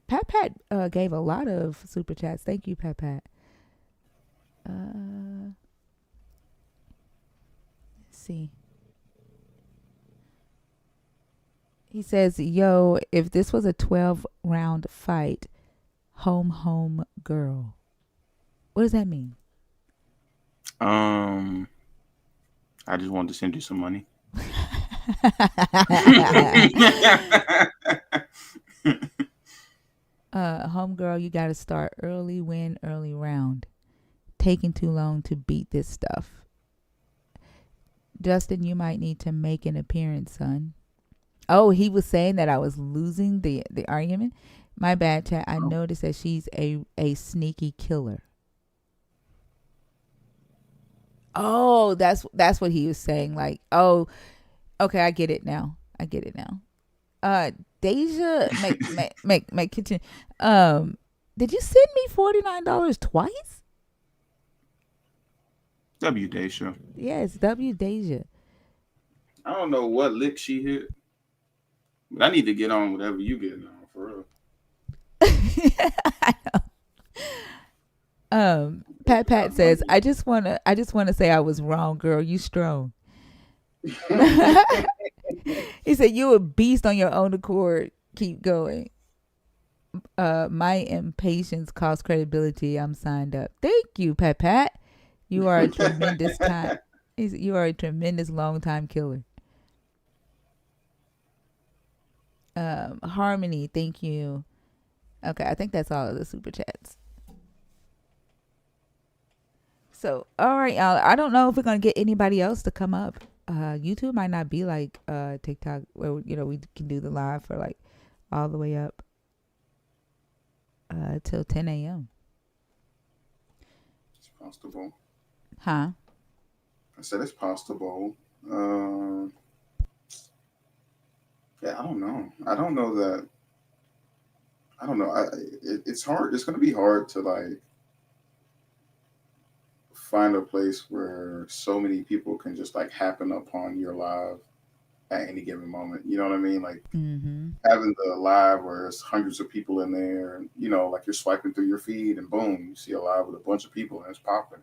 Pat gave a lot of super chats. Thank you, Pat. Let's see. He says, "Yo, if this was a 12-round fight, home girl." What does that mean? I just wanted to send you some money. Home girl, you got to start early, win early round. Taking too long to beat this stuff. Justin, you might need to make an appearance, son. Oh, he was saying that I was losing the argument. My bad, chat. I noticed that she's a sneaky killer. Oh, that's what he was saying. Like, oh, okay, I get it now. Deja, make kitchen. Did you send me $49 twice? W Deja. Yes, W Deja. I don't know what lick she hit, but I need to get on whatever you get on for real. I know. Pat says, I just wanna say I was wrong, girl. You strong. He said, "You a beast on your own accord. Keep going." My impatience costs credibility. I'm signed up. Thank you, Pat. You are a tremendous time. You are a tremendous long time killer. Harmony, thank you. Okay, I think that's all of the super chats. So, all right, y'all. I don't know if we're gonna get anybody else to come up. YouTube might not be like TikTok, where we can do the live for like all the way up till 10 a.m. It's possible. Huh? I said it's possible. Yeah, I don't know. I don't know that. I don't know. It's hard. It's going to be hard to like find a place where so many people can just like happen upon your live at any given moment. You know what I mean? Like having the live where there's hundreds of people in there, and like you're swiping through your feed, and boom, you see a live with a bunch of people, and it's popping.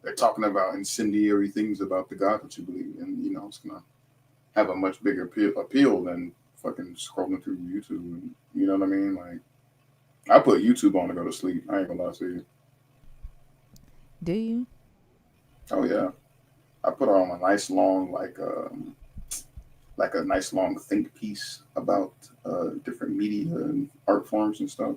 They're talking about incendiary things about the God that you believe in. It's gonna have a much bigger appeal than fucking scrolling through YouTube. You know what I mean? Like, I put YouTube on to go to sleep. I ain't gonna lie to you. Do you? Oh yeah, I put on a nice long like a nice long think piece about different media and art forms and stuff.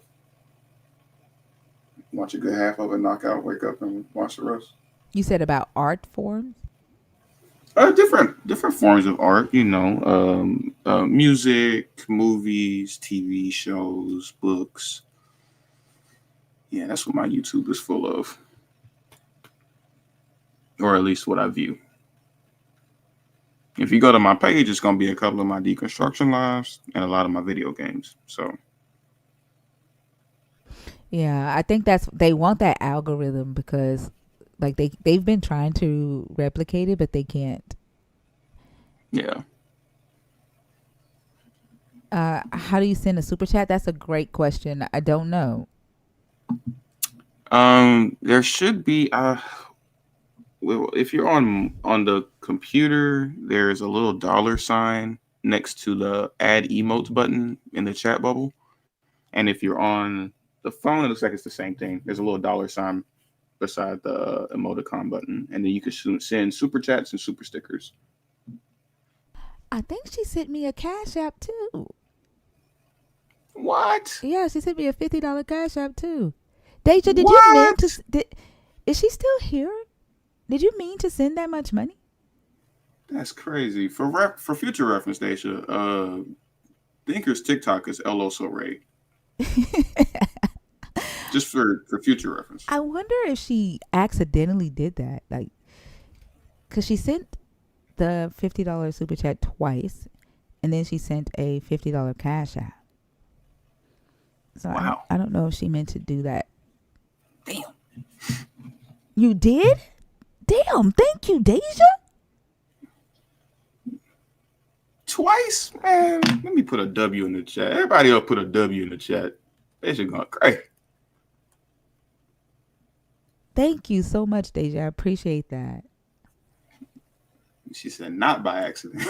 Watch a good half of it, knock out, wake up, and watch the rest. You said about art forms? Different forms of art, music, movies, TV shows, books. Yeah, that's what my YouTube is full of. Or at least what I view. If you go to my page, it's gonna be a couple of my deconstruction lives and a lot of my video games. So Yeah, I think they want that algorithm because like they've been trying to replicate it, but they can't. yeah. How do you send a super chat? That's a great question. I don't know. There should be well, if you're on the computer, there's a little $sign next to the add emotes button in the chat bubble. And if you're on the phone, it looks like it's the same thing. There's a little $sign beside the emoticon button, and then you can send super chats and super stickers. I think she sent me a Cash App too. What? Yeah, she sent me a $50 Cash App too. Deja, did you mean to? Is she still here? Did you mean to send that much money? That's crazy. For future reference, Deja, Thinker's TikTok is LOSoRay. Just for future reference. I wonder if she accidentally did that, like, cause she sent the $50 super chat twice, and then she sent a $50 Cash App. So wow. I don't know if she meant to do that. Damn. You did? Damn, thank you, Deja. Twice? Man, let me put a W in the chat. Everybody else put a W in the chat. They should go crazy. Thank you so much, Deja. I appreciate that. She said not by accident.